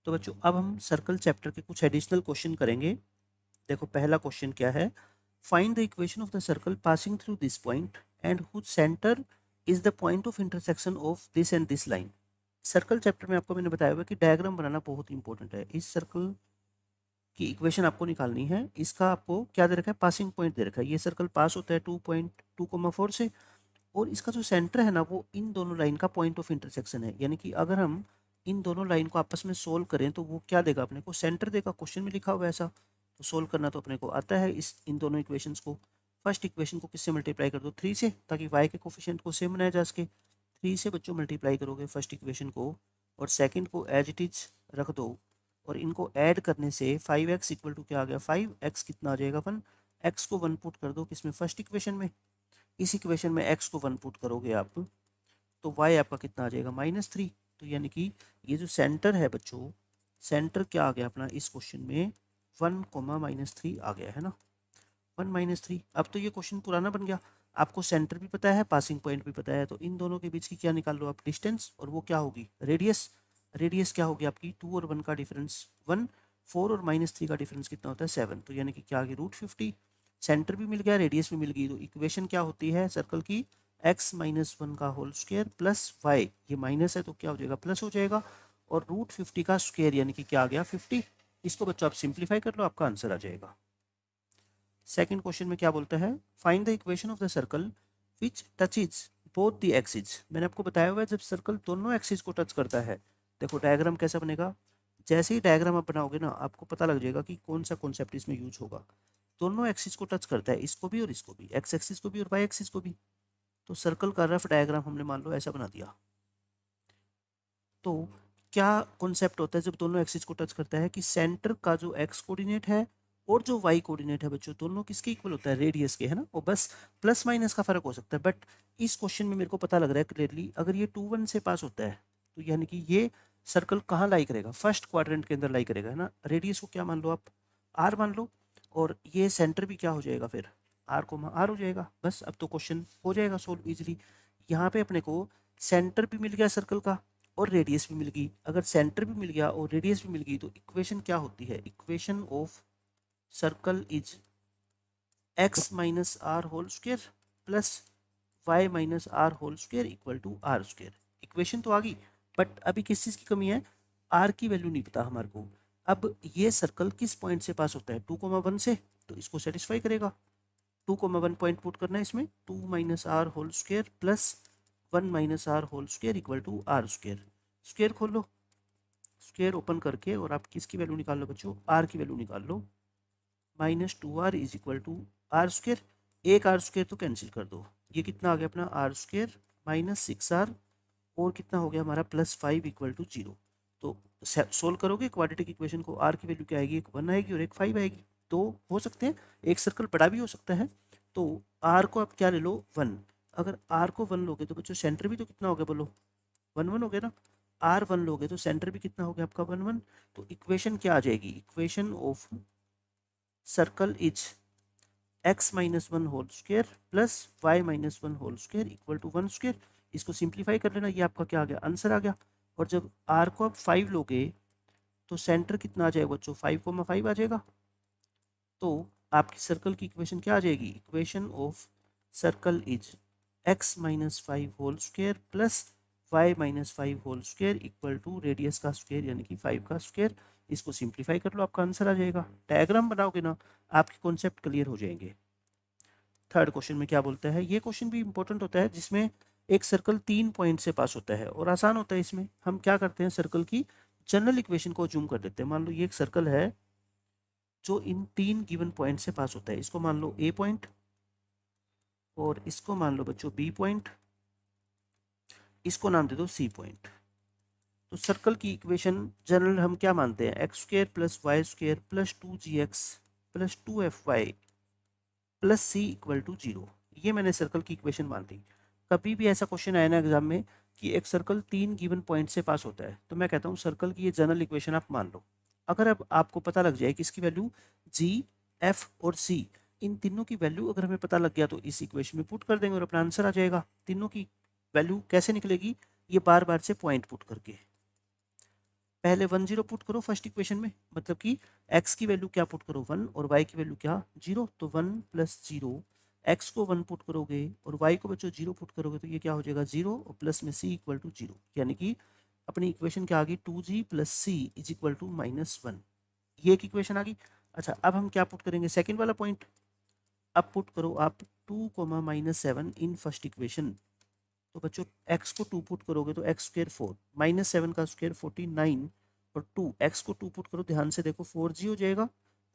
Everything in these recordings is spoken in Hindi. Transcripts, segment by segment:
तो बच्चों अब हम सर्कल चैप्टर के कुछ एडिशनल क्वेश्चन करेंगे। देखो पहला क्वेश्चन क्या है, find the equation of the circle passing through this point and whose centre is the point of intersection of this and this line. Circle chapter में आपको मैंने बताया हुआ कि डायग्राम बनाना बहुत इंपॉर्टेंट है। इस सर्कल की इक्वेशन आपको निकालनी है। इसका आपको क्या दे रखा है, पासिंग पॉइंट दे रखा है। ये सर्कल पास होता है 2.2,4 से, और इसका जो सेंटर है ना वो इन दोनों लाइन का पॉइंट ऑफ इंटरसेक्शन है। यानी कि अगर हम इन दोनों लाइन को आपस में सोल्व करें तो वो क्या देगा, अपने को सेंटर देगा। क्वेश्चन में लिखा हुआ है ऐसा, तो सोल्व करना तो अपने को आता है। इन दोनों इक्वेशंस को, फर्स्ट इक्वेशन को किससे मल्टीप्लाई कर दो, 3 से, ताकि y के कोफिशिएंट को सेम बनाया जा सके। 3 से बच्चों मल्टीप्लाई करोगे फर्स्ट इक्वेशन को, और सेकंड को एज इट इज रख दो, और इनको ऐड करने से 5x इक्वल टू क्या आ गया, 5x कितना आ जाएगा 1। x को 1 पुट कर दो किसमें, फर्स्ट इक्वेशन में। इस इक्वेशन में x को 1 पुट करोगे आप, तो y आपका कितना आ जाएगा, -3। तो यानी कि ये जो सेंटर है बच्चों, सेंटर क्या आ गया अपना इस क्वेश्चन में, 1, -3 आ गया है ना, 1, -3। अब तो ये क्वेश्चन पुराना बन गया। आपको सेंटर भी पता है, पासिंग पॉइंट भी पता है, तो इन दोनों के बीच की क्या निकाल लो आप, डिस्टेंस, और वो क्या होगी, रेडियस। रेडियस क्या होगी आपकी, 2 और 1 का डिफरेंस 1, 4 और -3 का डिफरेंस कितना होता है, 7। तो यानी कि क्या आ गई, √50। सेंटर भी मिल गया, रेडियस भी मिल गई। तो इक्वेशन क्या होती है सर्कल की, x-1 का होल स्क्वायर प्लस y, ये माइनस है तो क्या हो जाएगा, प्लस हो जाएगा, और √50 का स्क्वायर यानी कि क्या आ गया, 50। इसको बच्चों आप सिंप्लीफाई कर लो, आपका आंसर आ जाएगा। सेकंड क्वेश्चन में क्या बोलता है, find the equation of the circle which touches both the axis. मैंने आपको बताया हुआ है जब सर्कल दोनों एक्सिस को टच करता है, देखो डायग्राम कैसा बनेगा। जैसे ही डायग्राम आप बनाओगे ना, आपको पता लग जाएगा कि कौन सा कॉन्सेप्ट इसमें यूज होगा। दोनों एक्सिस को टच करता है, इसको भी और इसको भी, एक्स एक्सिस को भी और वाई एक्सिस को भी। तो सर्कल का रफ डायग्राम हमने मान लो ऐसा बना दिया। तो क्या कॉन्सेप्ट होता है जब दोनों एक्सिस को टच करता है, कि सेंटर का जो एक्स कोऑर्डिनेट है और जो वाई कोऑर्डिनेट है बच्चों, दोनों किसके इक्वल होता है, रेडियस के, है ना। और बस प्लस माइनस का फर्क हो सकता है। बट इस क्वेश्चन में मेरे को पता लग रहा है क्लियरली, अगर ये 2, 1 से पास होता है तो यानी कि ये सर्कल कहाँ लाई करेगा, फर्स्ट क्वाड्रेंट के अंदर लाई करेगा, है ना। रेडियस को क्या मान लो आप, आर मान लो, और ये सेंटर भी क्या हो जाएगा फिर, आर को आर हो जाएगा। बस अब तो क्वेश्चन हो जाएगा सोल्व इजिली। यहाँ पे अपने को सेंटर भी मिल गया सर्कल का, और रेडियस भी मिल गई। अगर सेंटर भी मिल गया और रेडियस भी मिल गई, तो इक्वेशन क्या होती है, equation of circle is x-r whole square plus y-r whole square equal to are square. Equation तो आ गई, बट अभी किस चीज की कमी है, r की वैल्यू नहीं पता हमारे को। अब ये सर्कल किस पॉइंट से पास होता है, 2,1 से, तो इसको सेटिस्फाई करेगा। 2,1 पॉइंट पुट करना है इसमें, 2 - r whole square plus 1 - r whole square equal to are square. Square खोल लो, स्क्वायर ओपन करके, और आप किसकी वैल्यू निकाल लो बच्चों, आर की वैल्यू निकाल लो। -2r is equal to are square, एक आर स्क्वायर तो कैंसिल कर दो, ये कितना आ गया अपना आर स्क्वायर -6r, और कितना हो गया हमारा +5 इक्वल टू 0। तो सोल्व करोगे क्वाड्रेटिक इक्वेशन को, आर की वैल्यू क्या आएगी, एक 1 आएगी और एक 5 आएगी। तो हो सकते हैं, एक सर्कल बड़ा भी हो सकता है। तो आर को आप क्या ले लो, 1। अगर आर को 1 लोगे तो बच्चों सेंटर भी तो कितना हो गया, बोलो 1, 1 हो गया ना। आर 1 लोगे तो सेंटर भी कितना हो गया आपका, 1, 1। तो इक्वेशन क्या आ जाएगी, equation of circle is x-1 whole square plus y-1 whole square equal to 1 square. इसको सिंप्लीफाई कर लेना, ये आपका क्या आ गया, आंसर आ गया। और जब r को आप 5 लोगे तो सेंटर कितना आ जाएगा बच्चों, 5,5 आ जाएगा। तो आपकी सर्कल की इक्वेशन क्या आ जाएगी, equation of circle is x-5 whole square plus y-5 whole square equal to radius का स्क्वायर यानी कि 5 का स्क्वायर। इसको सिंप्लीफाई कर लो, आपका आंसर आ जाएगा। डायग्राम बनाओगे ना, आपके कॉन्सेप्ट क्लियर हो जाएंगे। थर्ड क्वेश्चन में क्या बोलता है, ये क्वेश्चन भी इंपॉर्टेंट होता है, जिसमें एक सर्कल 3 पॉइंट से पास होता है, और आसान होता है। इसमें हम क्या करते हैं, सर्कल की जनरल इक्वेशन को जूम कर देते हैं। मान लो ये एक सर्कल है जो इन 3 गिवन पॉइंट से पास होता है। इसको मान लो ए पॉइंट, और इसको मान लो बच्चों बी पॉइंट, इसको नाम दे दो सी पॉइंट। तो सर्कल की इक्वेशन जनरल हम क्या मानते हैं, X square plus Y square plus 2gx plus 2fy plus C equal to 0। ये मैंने सर्कल की इक्वेशन मान ली। कभी भी ऐसा क्वेश्चन आया ना एग्जाम में कि एक सर्कल 3 गिवन पॉइंट से पास होता है, तो मैं कहता हूँ सर्कल की ये जनरल इक्वेशन आप मान लो। अगर अब आपको पता लग जाए कि इसकी वैल्यू जी, एफ और सी, इन तीनों की वैल्यू अगर हमें पता लग गया, तो इस इक्वेशन में पुट कर देंगे और अपना आंसर आ जाएगा। तीनों की वैल्यू कैसे निकलेगी, ये बार बार से पॉइंट पुट करके। पहले 1 0 पुट करो फर्स्ट इक्वेशन में, मतलब कि x की वैल्यू क्या पुट करो 1 और y की वैल्यू क्या 0, तो 1 प्लस 0, x को 1 पुट करोगे और y को बच्चों 0 पुट करोगे तो ये क्या हो जाएगा 0 और प्लस में c इक्वल टू 0, यानी कि अपनी इक्वेशन क्या आ गई 2g plus C is equal to -1। ये एक इक्वेशन आ गई। अच्छा, अब हम क्या पुट करेंगे सेकेंड वाला पॉइंट। अब पुट करो आप 2 -7 इन फर्स्ट इक्वेशन। तो बच्चों x को 2 पुट करोगे तो एक्स स्क्र 4, -7 का स्क्र 49 और 2 x को 2 पुट करो, ध्यान से देखो 4g हो जाएगा,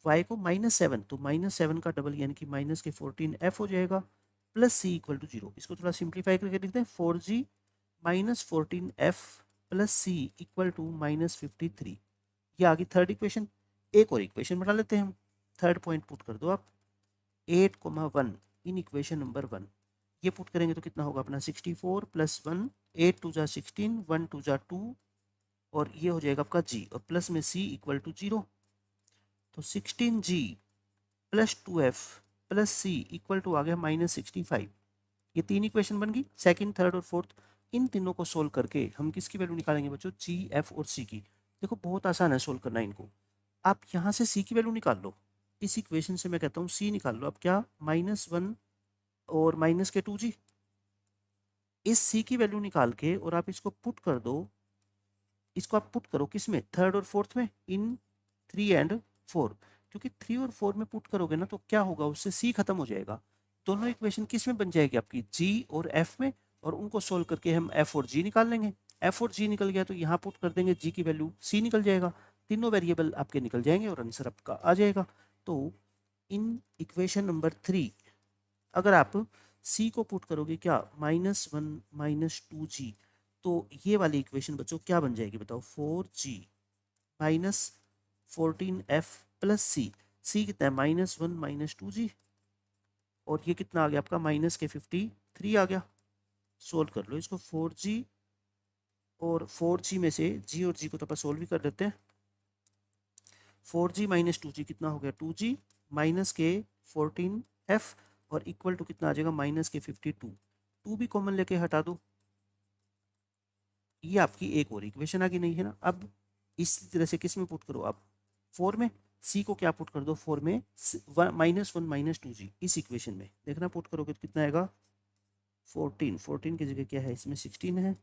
y को -7 तो -7 का डबल यानी कि माइनस के 14f हो जाएगा, प्लस c इक्वल टू 0। इसको थोड़ा सिंप्लीफाई करके लिखते हैं 4g minus 14f plus C equal to -53। ये आ गई थर्ड इक्वेशन। एक और इक्वेशन बना लेते हैं हम। थर्ड पॉइंट पुट कर दो आप 8,1 इन इक्वेशन नंबर 1। ये पुट करेंगे तो कितना होगा अपना 64 प्लस 1, 8 टू जा 16, 1 टू जा 2 और ये हो जाएगा आपका g और प्लस में c इक्वल टू 0। तो 16g plus 2f plus c equal to आ गया -65। ये तीन इक्वेशन बन गई, सेकंड, थर्ड और फोर्थ। इन तीनों को सोल्व करके हम किसकी वैल्यू निकालेंगे बच्चों, जी, एफ और सी की। देखो बहुत आसान है सोल्व करना इनको। आप यहाँ से सी की वैल्यू निकाल लो, इस इक्वेशन से मैं कहता हूँ सी निकाल लो। अब क्या -1 और माइनस के 2g, इस सी की वैल्यू निकाल के और आप इसको पुट कर दो। इसको आप पुट करो किस में, थर्ड और फोर्थ में, इन 3 एंड 4, क्योंकि 3 और 4 में पुट करोगे ना तो क्या होगा, उससे सी खत्म हो जाएगा। दोनों इक्वेशन किस में बन जाएगी आपकी, जी और एफ में, और उनको सोल्व करके हम एफ और जी निकाल लेंगे। एफ और जी निकल गया तो यहाँ पुट कर देंगे, जी की वैल्यू सी निकल जाएगा, तीनों वेरिएबल आपके निकल जाएंगे और आंसर आपका आ जाएगा। तो इन इक्वेशन नंबर 3 अगर आप सी को पुट करोगे क्या -1 -2g, तो ये वाली इक्वेशन बच्चों क्या बन जाएगी बताओ, 4g माइनस 14f प्लस सी। सी कितना है -1 -2g और ये कितना आ गया आपका माइनस के 53 आ गया। सोल्व कर लो इसको, 4g और 4g में से g और g को तो अपन सोल्व भी कर लेते हैं। 4g माइनस 2g कितना हो गया, 2g माइनस के 14f और इक्वल टू कितना आ जाएगा माइनस के 52। 2 भी कॉमन लेके हटा दो, ये आपकी एक और इक्वेशन आ गई, नहीं है ना। अब इसी तरह से किस में पुट करो आप, 4 में, सी को क्या पुट कर दो 4 में, -1 -2g इस इक्वेशन में देखना पुट करोगे तो कितना आएगा 14। 14 की जगह क्या है इसमें 16 है,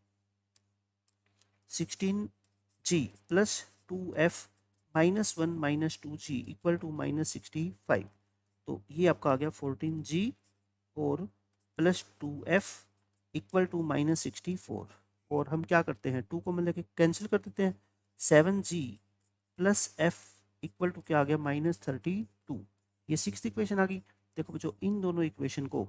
16g plus 2f -1 -2g equal to -65। तो ये आपका आ गया 14g और प्लस 2f इक्वल टू -64। और हम क्या करते हैं 2 को मतलब कैंसिल कर देते हैं, 7g plus f equal to क्या आ गया -32। ये सिक्स्थ इक्वेशन आ गई। देखो बच्चों इन दोनों इक्वेशन को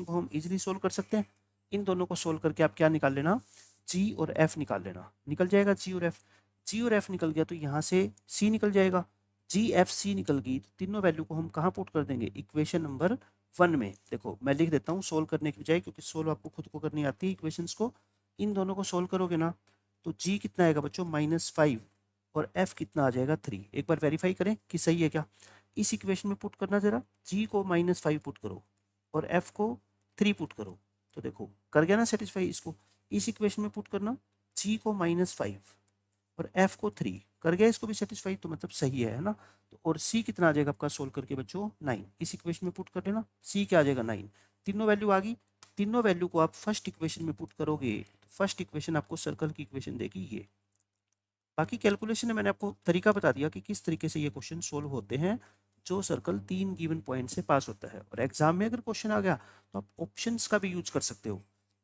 हम इजीली सोल्व कर सकते हैं। इन दोनों को सोल्व करके आप क्या निकाल लेना, जी और एफ निकाल लेना, निकल जाएगा जी और एफ। जी और एफ निकल गया तो यहाँ से सी निकल जाएगा, जी एफ सी निकल गई तो तीनों वैल्यू को हम कहाँ पुट कर देंगे, इक्वेशन नंबर 1 में। देखो मैं लिख देता हूँ सोल्व करने की बजाय, क्योंकि सोल्व आपको खुद को करनी आती है इक्वेशंस को। इन दोनों को सोल्व करोगे ना तो जी कितना आएगा बच्चों -5 और एफ कितना आ जाएगा 3। एक बार वेरीफाई करें कि सही है क्या। इस इक्वेशन में पुट करना जरा, जी को -5 पुट करो और एफ को 3 पुट करो, तो देखो कर गया ना सेटिस्फाई। इसको इस इक्वेशन में पुट करना, जी को -5 और एफ को 3 कर गया, इसको भी सेटिस्फाई, तो मतलब सही है ना। तो और सी कितना आ जाएगा आपका सोल्व करके बच्चों 9। इस इक्वेशन में पुट कर लेना, सी क्या आ जाएगा 9। तीनों वैल्यू आ गई। तीनों वैल्यू को आप फर्स्ट इक्वेशन में पुट करोगे तो फर्स्ट इक्वेशन आपको सर्कल की इक्वेशन देगी ये। बाकी कैलकुलेशन में मैंने आपको तरीका बता दिया कि किस तरीके से ये क्वेश्चन सोल्व होते हैं जो सर्कल 3 गिवन पॉइंट से पास होता है। और एग्जाम में अगर क्वेश्चन आ गया तो आप ऑप्शंस का भी यूज कर सकते हो।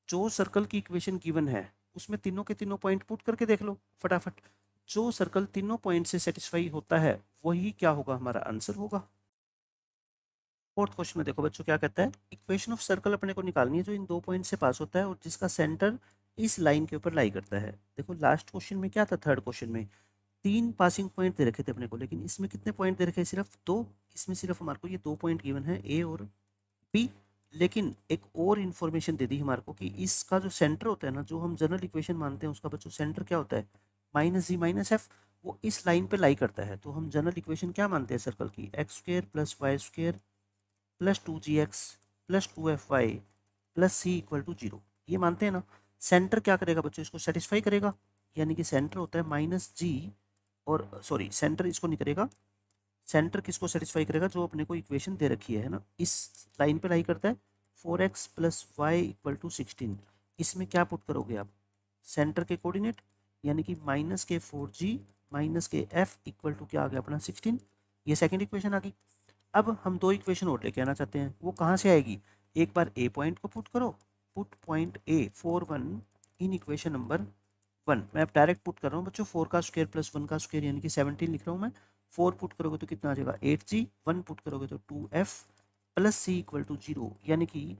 जो सर्कल की इक्वेशन गिवन है उसमें तीनों के तीनों पॉइंट पुट करके देख लो फटाफट। जो सर्कल तीनों पॉइंट से सेटिस्फाई होता है वही क्या होगा, हमारा आंसर होगा। फोर्थ क्वेश्चन में देखो बच्चों क्या कहता है, इक्वेशन ऑफ सर्कल अपने को निकालनी है जो इन 2 पॉइंट से पास होता है और जिसका सेंटर इस लाइन के ऊपर लाई करता है। देखो लास्ट क्वेश्चन में क्या था, थर्ड क्वेश्चन में 3 पासिंग पॉइंट दे रखे थे अपने को, लेकिन इसमें कितने पॉइंट दे रखे हैं, सिर्फ 2। इसमें सिर्फ हमारे को ये 2 पॉइंट गिवन है, ए और बी। लेकिन एक और इन्फॉर्मेशन दे दी हमारे को कि इसका जो सेंटर होता है ना, जो हम जनरल इक्वेशन मानते हैं उसका बच्चों सेंटर क्या होता है, -g-f, वो इस लाइन पे लाई करता है। तो हम जनरल इक्वेशन क्या मानते हैं सर्कल की, x² + y² plus 2gx plus 2fy plus c equal to 0, ये मानते हैं ना। सेंटर क्या करेगा बच्चों, इसको सेटिस्फाई करेगा, यानी कि सेंटर होता है माइनस जी, और सॉरी सेंटर इसको नहीं करेगा, सेंटर किसको सेटिस्फाई करेगा, जो अपने को इक्वेशन दे रखी है ना, इस लाइन पे लाई करता है 4x plus Y equal to 16। इसमें क्या पुट करोगे आप, सेंटर के कोऑर्डिनेट, यानी कि माइनस के 4g माइनस के f इक्वल टू क्या आ गया अपना 16। ये सेकंड इक्वेशन आ गई। अब हम दो इक्वेशन और लेके आना चाहते हैं, वो कहाँ से आएगी, एक बार ए पॉइंट को पुट करो, put point A 4 1 in equation number 1। मैं अब डायरेक्ट पुट कर रहा हूँ बच्चों, 4 का स्क्वायर प्लस 1 का स्क्वायर यानी कि 17 लिख रहा हूँ मैं। 4 पुट करोगे तो कितना आ जाएगा 8g, 1 पुट करोगे तो 2f plus C equal to 0, यानी कि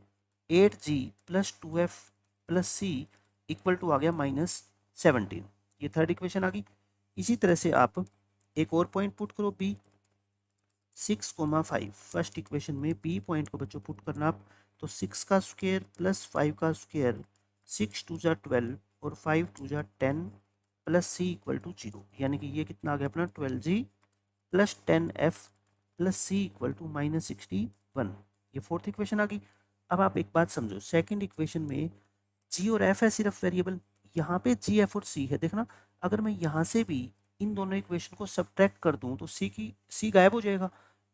8g plus 2f plus C equal to आ गया -17। ये थर्ड इक्वेशन आ गई। इसी तरह से आप एक और पॉइंट पुट करो बी 6,5। फर्स्ट इक्वेशन में बी पॉइंट को बच्चों पुट करना आप, तो 6 का स्क्वायर प्लस 5 का स्क्वायर, 6 2 जा 12 और 5 2 जा 10 प्लस सी इक्वल टू 0, यानी कि ये कितना आ गया अपना 12g plus 10f plus C equal to -61। ये फोर्थ इक्वेशन आ गई। अब आप एक बात समझो, सेकंड इक्वेशन में g और f है सिर्फ वेरिएबल, यहाँ पे जी एफ और सी है। देखना, अगर मैं यहाँ से भी इन दोनों इक्वेशन को सब्ट्रैक्ट कर दूँ तो सी गायब हो जाएगा,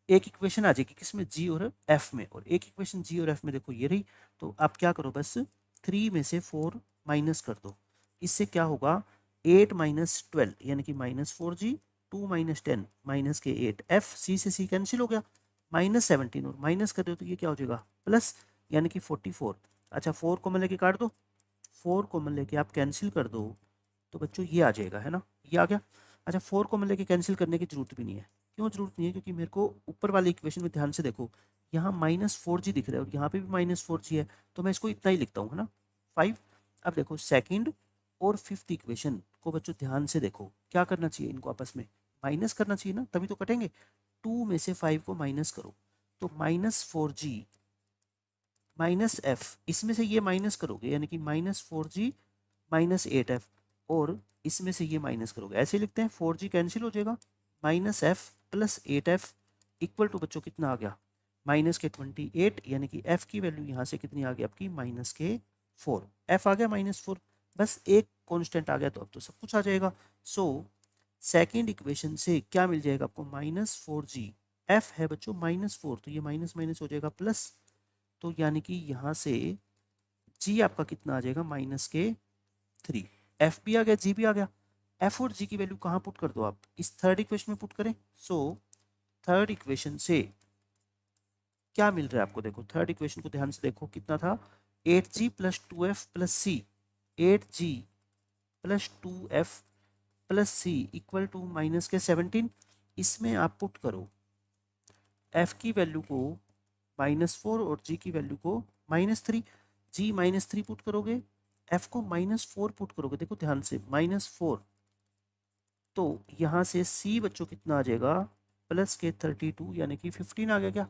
एक इक्वेशन आ जाएगी किसमें, जी और एफ में, और एक इक्वेशन जी और एफ में देखो ये रही। तो आप क्या करो, बस 3 में से 4 माइनस कर दो, इससे क्या होगा 8 माइनस 12 यानी कि -4g, 2 माइनस 10 माइनस के 8, एफ सी से सी कैंसिल हो गया, -17 और माइनस कर दो तो ये क्या हो जाएगा प्लस, यानी कि 44। अच्छा 4 को मैं लेके काट दो, 4 कॉमन लेके आप कैंसिल कर दो तो बच्चों ये आ जाएगा, है ना, ये आ गया। अच्छा 4 कॉमन लेके कैंसिल करने की जरूरत भी नहीं है, क्यों जरूरत नहीं है, क्योंकि मेरे को ऊपर वाले इक्वेशन में ध्यान से देखो, यहाँ -4g दिख रहा है और यहाँ पे भी -4g है, तो मैं इसको इतना ही लिखता हूँ, है ना 5। अब देखो सेकंड और फिफ्थ इक्वेशन को बच्चों ध्यान से देखो, क्या करना चाहिए, इनको आपस में माइनस करना चाहिए ना, तभी तो कटेंगे। 2 में से 5 को माइनस करो तो -4g माइनस एफ, इसमें से ये माइनस करोगे यानी कि -4g माइनस 8f, और इसमें से ये माइनस करोगे, ऐसे लिखते हैं 4g कैंसिल हो जाएगा, -f plus 8f equal to बच्चों कितना आ गया माइनस के 28, यानी कि f की वैल्यू यहाँ से कितनी आ गई आपकी -4, f आ गया -4, बस एक कांस्टेंट आ गया तो अब तो सब कुछ आ जाएगा। सो सेकेंड इक्वेशन से क्या मिल जाएगा आपको -4g, f है बच्चों -4 तो ये माइनस माइनस हो जाएगा प्लस, तो यानी कि यहाँ से g आपका कितना आ जाएगा -3, f भी आ गया g भी आ गया। f और g की वैल्यू कहाँ पुट कर दो आप, इस थर्ड इक्वेशन में पुट करें। सो थर्ड इक्वेशन से क्या मिल रहा है आपको, देखो थर्ड इक्वेशन को ध्यान से देखो, कितना था 8g plus 2f plus C, 8g plus 2f plus C equal to minus के 17। इसमें आप पुट करो f की वैल्यू को -4 और g की वैल्यू को -3, g -3 पुट करोगे, f को -4 पुट करोगे, देखो ध्यान से -4, तो यहाँ से c बच्चों कितना आ जाएगा प्लस के 32 यानी कि 15 आ गया, क्या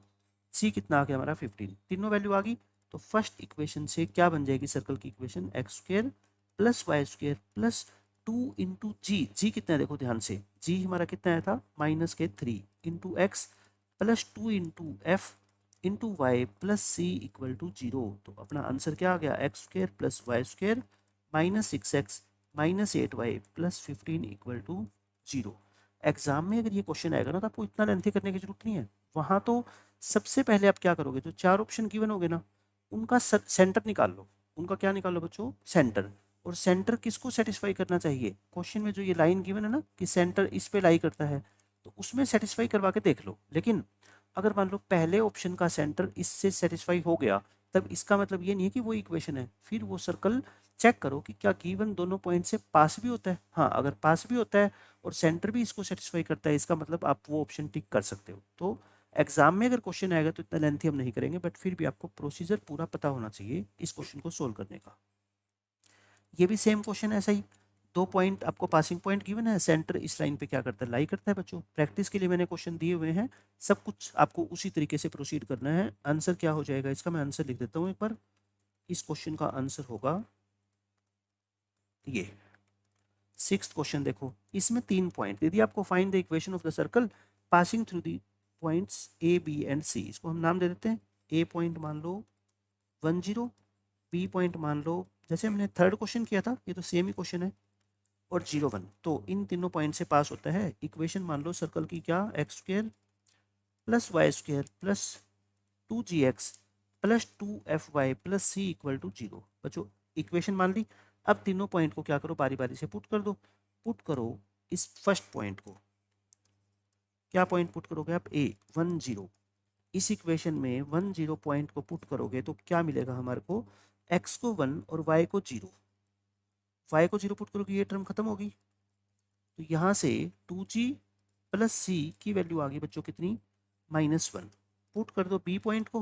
c कितना आ गया हमारा 15, तीनों वैल्यू आ गई। तो फर्स्ट इक्वेशन से क्या बन जाएगी सर्कल की equation, X square plus Y square plus 2 into G कितना है देखो ध्यान से, जी हमारा कितना आया था -3 into x plus 2 into f into y plus C equal to 0। तो अपना आंसर क्या आ गया, x square plus Y square -6x -8y plus 15 equal to 0। Exam में अगर ये क्वेश्चन आएगा ना तो आपको इतना लेंथी करने की जरूरत नहीं है, वहाँ तो सबसे पहले आप क्या करोगे, जो चार ऑप्शन गिवन होगे ना उनका सेंटर निकाल लो, उनका क्या निकाल लो बच्चों, सेंटर। और सेंटर किसको सेटिस्फाई करना चाहिए, क्वेश्चन में जो ये लाइन गिवन है ना कि सेंटर इस पे लाई करता है, तो उसमें सेटिस्फाई करवा के देख लो। लेकिन अगर मान लो पहले ऑप्शन का सेंटर इससे सेटिस्फाई हो गया, तब इसका मतलब ये नहीं है कि वो इक्वेशन है, फिर वो सर्कल चेक करो कि क्या गिवन दोनों पॉइंट से पास भी होता है। हाँ अगर पास भी होता है और सेंटर भी इसको सेटिस्फाई करता है, इसका मतलब आप वो ऑप्शन टिक कर सकते हो। तो एग्जाम में अगर क्वेश्चन आएगा तो इतना लेंथी हम नहीं करेंगे, बट फिर भी आपको प्रोसीजर पूरा पता होना चाहिए इस क्वेश्चन को सोल्व करने का। ये भी सेम क्वेश्चन है, ऐसा ही 2 पॉइंट आपको पासिंग पॉइंट गिवन है, सेंटर इस लाइन पे क्या करता है, लाई करता है बच्चों। प्रैक्टिस के लिए मैंने क्वेश्चन दिए हुए हैं, सब कुछ आपको उसी तरीके से प्रोसीड करना है। आंसर क्या हो जाएगा इसका, मैं आंसर लिख देता हूँ एक बार। इस क्वेश्चन का आंसर होगा ये। सिक्स्थ क्वेश्चन देखो, इसमें 3 पॉइंट दे दिया आपको, find the equation of the circle passing through the points A B and C. इसको हम नाम दे देते हैं, ए पॉइंट मान लो 10, बी पॉइंट मान लो, जैसे हमने थर्ड क्वेश्चन किया था ये तो सेम ही क्वेश्चन है, और 0 1, तो इन तीनों पॉइंट से पास होता है। इक्वेशन मान लो सर्कल की क्या, x square plus Y square plus 2gx plus 2fy plus C equal to 0। बच्चों इक्वेशन मान ली। अब तीनों पॉइंट को क्या करो, बारी बारी से पुट कर दो। पुट करो इस फर्स्ट पॉइंट को, क्या पॉइंट पुट करोगे आप, ए 1 0। इस इक्वेशन में 1 0 पॉइंट को पुट करोगे तो क्या मिलेगा हमारे को, x को 1 और y को 0। y को 0 पुट करोगे ये टर्म खत्म होगी, तो यहाँ से 2g प्लस सी की वैल्यू आ गई बच्चों कितनी, -1। पुट कर दो बी पॉइंट को,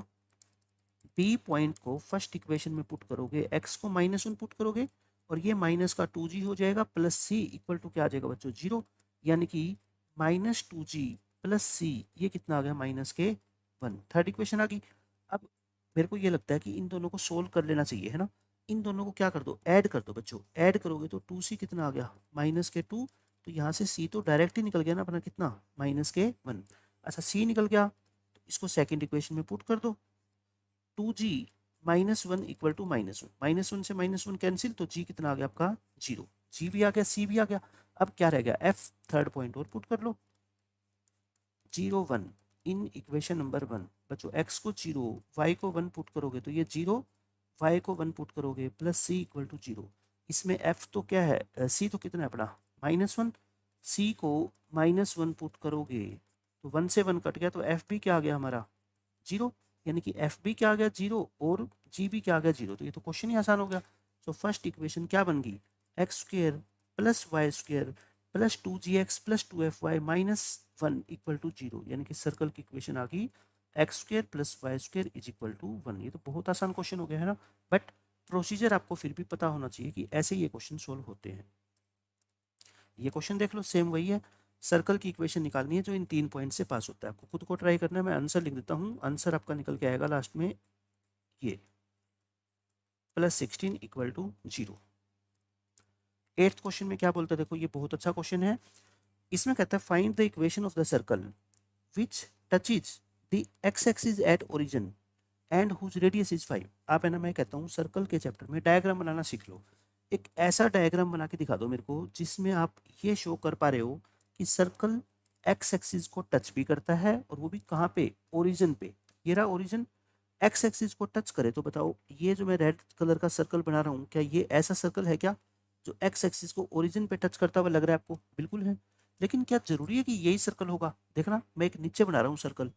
बी पॉइंट को फर्स्ट इक्वेशन में पुट करोगे, x को -1 पुट करोगे और ये माइनस का 2g हो जाएगा प्लस सी इक्वल टू क्या आ जाएगा बच्चों, 0। यानी कि -2g प्लस सी ये कितना आ गया, -1। थर्ड इक्वेशन आ गई। अब मेरे को ये लगता है कि इन दोनों को सोल्व कर लेना चाहिए, है ना। इन दोनों को क्या कर दो, ऐड कर दो बच्चों। ऐड करोगे तो 2c कितना आ गया, -2। तो यहाँ से c तो डायरेक्ट ही निकल गया ना अपना, कितना, -1। अच्छा c निकल गया तो इसको सेकंड इक्वेशन में पुट कर दो। 2g -1 इक्वल टू -1, -1 से -1 कैंसिल, तो g कितना आ गया आपका, 0। g भी आ गया, c भी आ गया। अब क्या रह गया, f थर्ड पॉइंट और पुट कर लो, 0 1 इन इक्वेशन नंबर 1। बच्चों x को 0 y को 1 पुट करोगे तो ये 0, y को 1 पुट करोगे प्लस c इक्वल टू 0। इसमें f तो क्या है, c तो कितना है अपना, -1। c को -1 पुट करोगे तो 1 से 1 कट गया, तो f भी क्या आ गया हमारा, 0। यानी कि एफ भी क्या आ गया, 0 और जी भी क्या आ गया, 0। तो ये तो क्वेश्चन ही आसान हो गया। सो फर्स्ट इक्वेशन क्या बन गई, x square plus y square plus 2gx plus 2fy -1 equal to 0। यानी कि सर्कल की इक्वेशन आ गई x square plus y square is equal to 1। ये तो बहुत आसान क्वेश्चन हो गया है ना। बट प्रोसीजर आपको फिर भी पता होना चाहिए कि ऐसे ये क्वेश्चन सोल्व होते हैं। ये क्वेश्चन देख लो, सेम वही है। सर्कल की इक्वेशन निकालनी है जो इन 3 पॉइंट से पास होता है। आपको खुद को ट्राई करना है। मैं आंसर लिख देता हूँ। आंसर आपका निकल के आएगा लास्ट में ये +16 इक्वल टू 0। 8th क्वेश्चन में क्या बोलता है, देखो ये बहुत अच्छा क्वेश्चन है। इसमें कहता है find the equation of the circle which touches the x axis at origin and whose radius is 5। आप है ना, मैं कहता हूँ सर्कल के चैप्टर में डायग्राम बनाना सीख लो। एक ऐसा डायग्राम बना के दिखा दो मेरे को जिसमें आप ये शो कर पा रहे हो कि सर्कल एक्स एक्सिस को टच भी करता है, और वो भी कहाँ पे, ओरिजिन पे। ये रहा ओरिजिन, एक्स एक्सिस को टच करे। तो बताओ ये जो मैं रेड कलर का सर्कल बना रहा हूँ, क्या ये ऐसा सर्कल है क्या जो एक्स एक्सिस को ओरिजिन पे टच करता हुआ लग रहा है आपको? बिल्कुल है। लेकिन क्या जरूरी है कि यही सर्कल होगा? देखना मैं एक नीचे बना रहा हूँ सर्कल,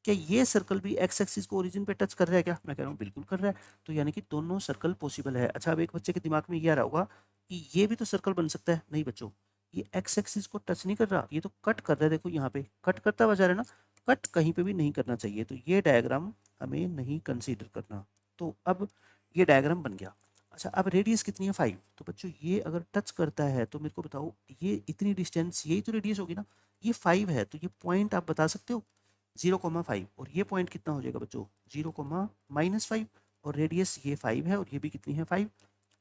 क्या ये सर्कल भी एक्स एक्सिस को ओरिजिन पे टच कर रहा है क्या? मैं कह रहा हूँ बिल्कुल कर रहा है। तो यानी कि दोनों सर्कल पॉसिबल है। अच्छा, अब एक बच्चे के दिमाग में ये आ रहा होगा कि ये भी तो सर्कल बन सकता है। नहीं बच्चों, ये एक्स एक्सिस को टच नहीं कर रहा, ये तो कट कर रहा है। देखो यहाँ पे कट करता हुआ जा रहा है ना। कट कहीं पे भी नहीं करना चाहिए, तो ये डायग्राम हमें नहीं कंसीडर करना। तो अब ये डायग्राम बन गया। अच्छा, अब रेडियस कितनी है, 5। तो बच्चों ये अगर टच करता है तो मेरे को बताओ ये इतनी डिस्टेंस, यही तो रेडियस होगी ना। ये 5 है, तो ये पॉइंट आप बता सकते हो 0,5। और ये पॉइंट कितना हो जाएगा बच्चों, 0,-5। और रेडियस ये 5 है और ये भी कितनी है, 5।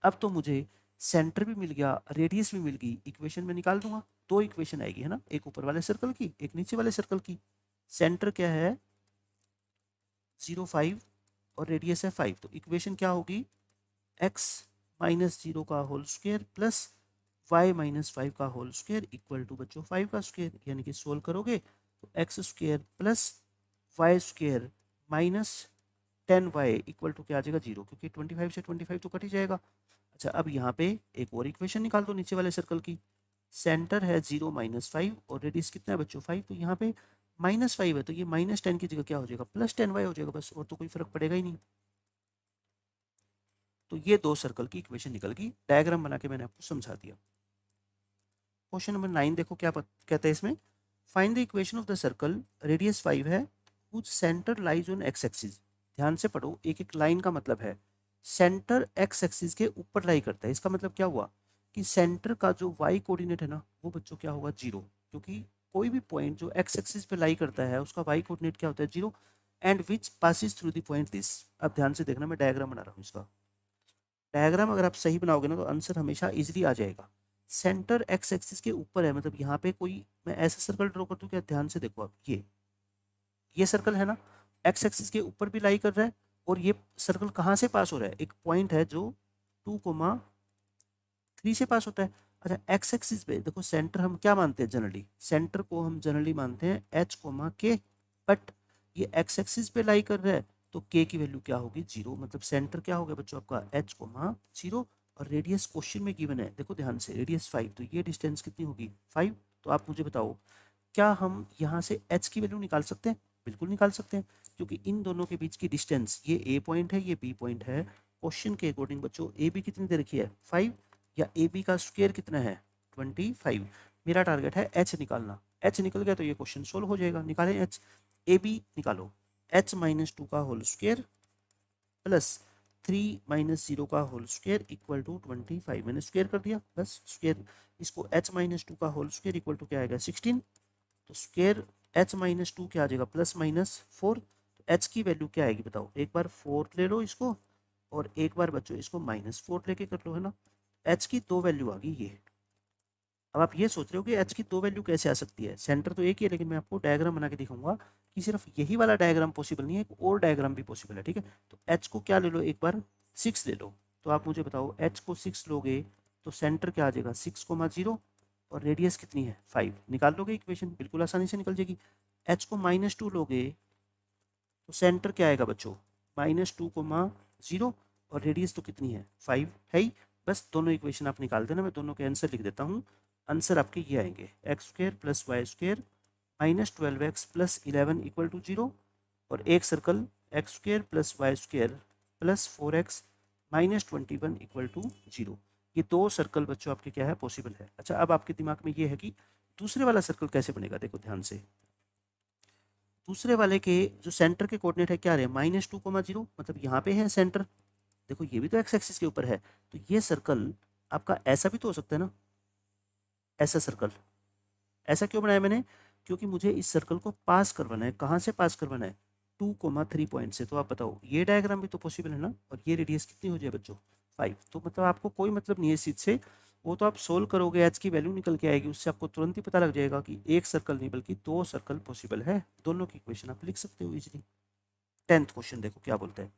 अब तो मुझे सेंटर भी मिल गया, रेडियस भी मिल गई। इक्वेशन में निकाल दूंगा। दो इक्वेशन आएगी, है ना, एक ऊपर वाले सर्कल की, एक नीचे वाले सर्कल की। सेंटर क्या है, 0,5 और रेडियस है 5। तो इक्वेशन क्या होगी, x -0 का होल स्क्वायर प्लस y -5 का होल स्क्वायर इक्वल टू बच्चों 5 का स्क्वायर। यानी कि सोल्व करोगे तो x square plus Y square minus 10y equal to क्या आ जाएगा, 0। क्योंकि 25 से 25 तो कट ही जाएगा। अच्छा, अब यहाँ पे एक और इक्वेशन निकाल दो नीचे वाले सर्कल की। सेंटर है 0 -5 और रेडियस कितना है बच्चों, 5। तो यहाँ पे -5 है, तो ये -10 की जगह क्या हो जाएगा, +10y हो जाएगा बस, और तो कोई फर्क पड़ेगा ही नहीं। तो ये दो सर्कल की इक्वेशन निकल गई। डायग्राम बना के मैंने आपको समझा दिया। क्वेश्चन नंबर 9 देखो क्या कहता है इसमें, find the equation of the circle, radius 5 है, whose centre lies on x axis. ध्यान से पढ़ो, एक एक लाइन का मतलब है। सेंटर एक्स एक्सिस के ऊपर लाई करता है। इसका मतलब क्या हुआ कि सेंटर का जो वाई कोऑर्डिनेट है ना, वो बच्चों क्या होगा, 0। क्योंकि कोई भी पॉइंट जो एक्स एक्सिस पे लाई करता है उसका वाई कोऑर्डिनेट क्या होता है, 0। And which passes through the point this. अब ध्यान से देखना, मैं डायग्राम बना रहा हूँ इसका। डायग्राम अगर आप सही बनाओगे ना तो आंसर हमेशा इजीली आ जाएगा। सेंटर एक्स एक्सिस के ऊपर है, मतलब यहाँ पे कोई, मैं ऐसा सर्कल ड्रॉ कर दूं क्या, ध्यान से देखो आप, ये सर्कल है ना, एक्स एक्सिस के ऊपर भी लाई कर रहा है। और ये सर्कल कहाँ से पास हो रहा है, एक पॉइंट है जो 2,3 से पास होता है। अच्छा एक्स एक्सिस पे देखो सेंटर हम क्या मानते हैं जनरली, सेंटर को हम जनरली मानते हैं एच कोमा के, बट ये एक्स एक्सिस पे लाई कर रहा है तो के की वैल्यू क्या होगी 0, मतलब सेंटर क्या हो गया बच्चों आपका एच कोमा 0। और रेडियस क्वेश्चन में गिवन है, देखो ध्यान से रेडियस 5, तो ये डिस्टेंस कितनी होगी 5। तो आप मुझे बताओ क्या हम यहाँ से एच की वैल्यू निकाल सकते हैं? बिल्कुल निकाल सकते हैं, क्योंकि इन दोनों के बीच की डिस्टेंस ये ए पॉइंट है ये बी पॉइंट है। क्वेश्चन के अकॉर्डिंग बच्चों ए बी कितनी दे रखी है 5, या ए बी का स्क्वायर कितना है 25। मेरा टारगेट है एच निकालना, एच निकल गया तो ये क्वेश्चन सोल्व हो जाएगा। निकालें एच, ए बी निकालो, एच माइनस 2 का होल स्क्वायर प्लस 3 माइनस 0 का होल स्क्वायर इक्वल टू 25। मैंने स्क्वायर कर दिया, बस स्क्वायर। इसको एच माइनस 2 का होल स्क्वायर इक्वल टू क्या आएगा 16, तो स्क्वायर एच माइनस 2 क्या आ जाएगा प्लस माइनस 4। तो एच की वैल्यू क्या आएगी बताओ, एक बार 4 ले लो इसको और एक बार बच्चों इसको माइनस 4 लेके कर लो, है ना। एच की दो वैल्यू आ गई ये। अब आप ये सोच रहे हो कि एच की दो वैल्यू कैसे आ सकती है, सेंटर तो एक ही है, लेकिन मैं आपको डायग्राम बना के दिखाऊंगा कि सिर्फ यही वाला डायग्राम पॉसिबल नहीं है, एक और डायग्राम भी पॉसिबल है, ठीक है। तो एच को क्या ले लो एक बार 6 ले लो, तो आप मुझे बताओ एच को 6 लोगे तो सेंटर क्या आ जाएगा 6,0 और रेडियस कितनी है 5, निकाल लोगे इक्वेशन, बिल्कुल आसानी से निकल जाएगी। एच को -2 लोगे तो सेंटर क्या आएगा बच्चों -2,0 और रेडियस तो कितनी है 5 है ही। बस दोनों इक्वेशन आप निकाल देना, मैं दोनों के आंसर लिख देता हूँ। आंसर आपके ये आएंगे x square plus y square -12x plus 11 equal to 0, और एक circle x square plus y square plus 4x -21 equal to 0। ये दो सर्कल बच्चों आपके क्या है पॉसिबल है। अच्छा अब आपके दिमाग में ये है कि दूसरे वाला सर्कल कैसे बनेगा, देखो ध्यान से। दूसरे वाले के जो सेंटर के कोऑर्डिनेट है क्या रहे -2,0, मतलब यहाँ पे है सेंटर, देखो ये भी तो एक्स एक्सिस के ऊपर है, तो ये सर्कल आपका ऐसा भी तो हो सकता है ना, ऐसा सर्कल। ऐसा क्यों बनाया मैंने, क्योंकि मुझे इस सर्कल को पास करवाना है, कहाँ से पास करवाना है 2,3 पॉइंट से। तो आप बताओ ये डायग्राम भी तो पॉसिबल है ना, और ये रेडियस कितनी हो जाए बच्चों 5। तो मतलब आपको कोई मतलब नहीं है इस चीज़ से, वो तो आप सोल्व करोगे एच की वैल्यू निकल के आएगी, उससे आपको तुरंत ही पता लग जाएगा कि एक सर्कल नहीं बल्कि दो सर्कल पॉसिबल है। दोनों की इक्वेशन आप लिख सकते हो इजीली। 10th क्वेश्चन देखो क्या बोलते हैं,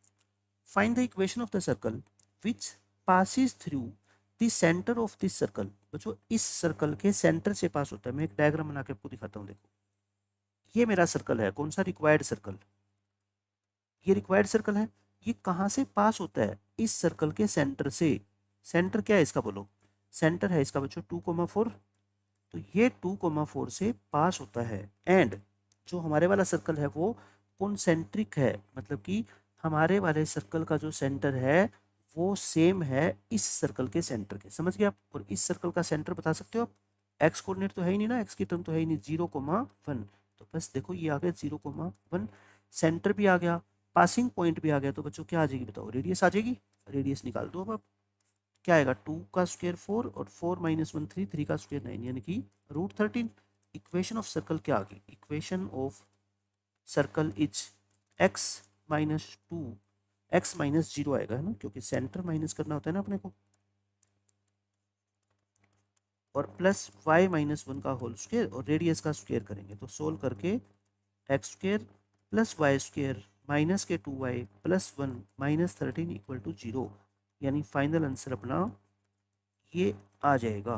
find the equation of the circle which passes through the centre of this circle. बच्चों इस सर्कल के सेंटर से पास होता है, मैं एक डायग्राम बना के आपको दिखाता हूँ। देखो ये मेरा सर्कल है, कौन सा रिक्वायर्ड सर्कल, ये रिक्वायर्ड सर्कल है। ये कहाँ से पास होता है, इस सर्कल के सेंटर से। सेंटर क्या है इसका बोलो, सेंटर है इसका बच्चों 2,4, तो ये 2,4 से पास होता है। एंड जो हमारे वाला सर्कल है वो कॉन्सेंट्रिक है, मतलब कि हमारे वाले सर्कल का जो सेंटर है वो सेम है इस सर्कल के सेंटर के, समझ गए आप। और इस सर्कल का सेंटर बता सकते हो आप, एक्स कोऑर्डिनेट तो है ही नहीं ना, एक्स की टर्म तो है ही नहीं, 0,1। तो बस देखो ये आ गया 0,1, सेंटर भी आ गया, पासिंग पॉइंट भी आ गया, तो बच्चों क्या आ जाएगी बताओ, रेडियस आ जाएगी। रेडियस निकाल दो अब आप, क्या आएगा 2 का स्क्वायर 4 और 4 माइनस 1 3, 3 का स्क्वायर 9, यानी कि √13। इक्वेशन ऑफ सर्कल क्या आ गई, equation of circle is x -2, x -0 आएगा, है ना, क्योंकि सेंटर माइनस करना होता है ना अपने को, और प्लस y -1 का होल स्क्वायर और रेडियस का स्क्वायर करेंगे तो सोल्व करके x square plus Y square minus के 2y प्लस 1 -13 इक्वल टू 0, यानी फाइनल आंसर अपना ये आ जाएगा।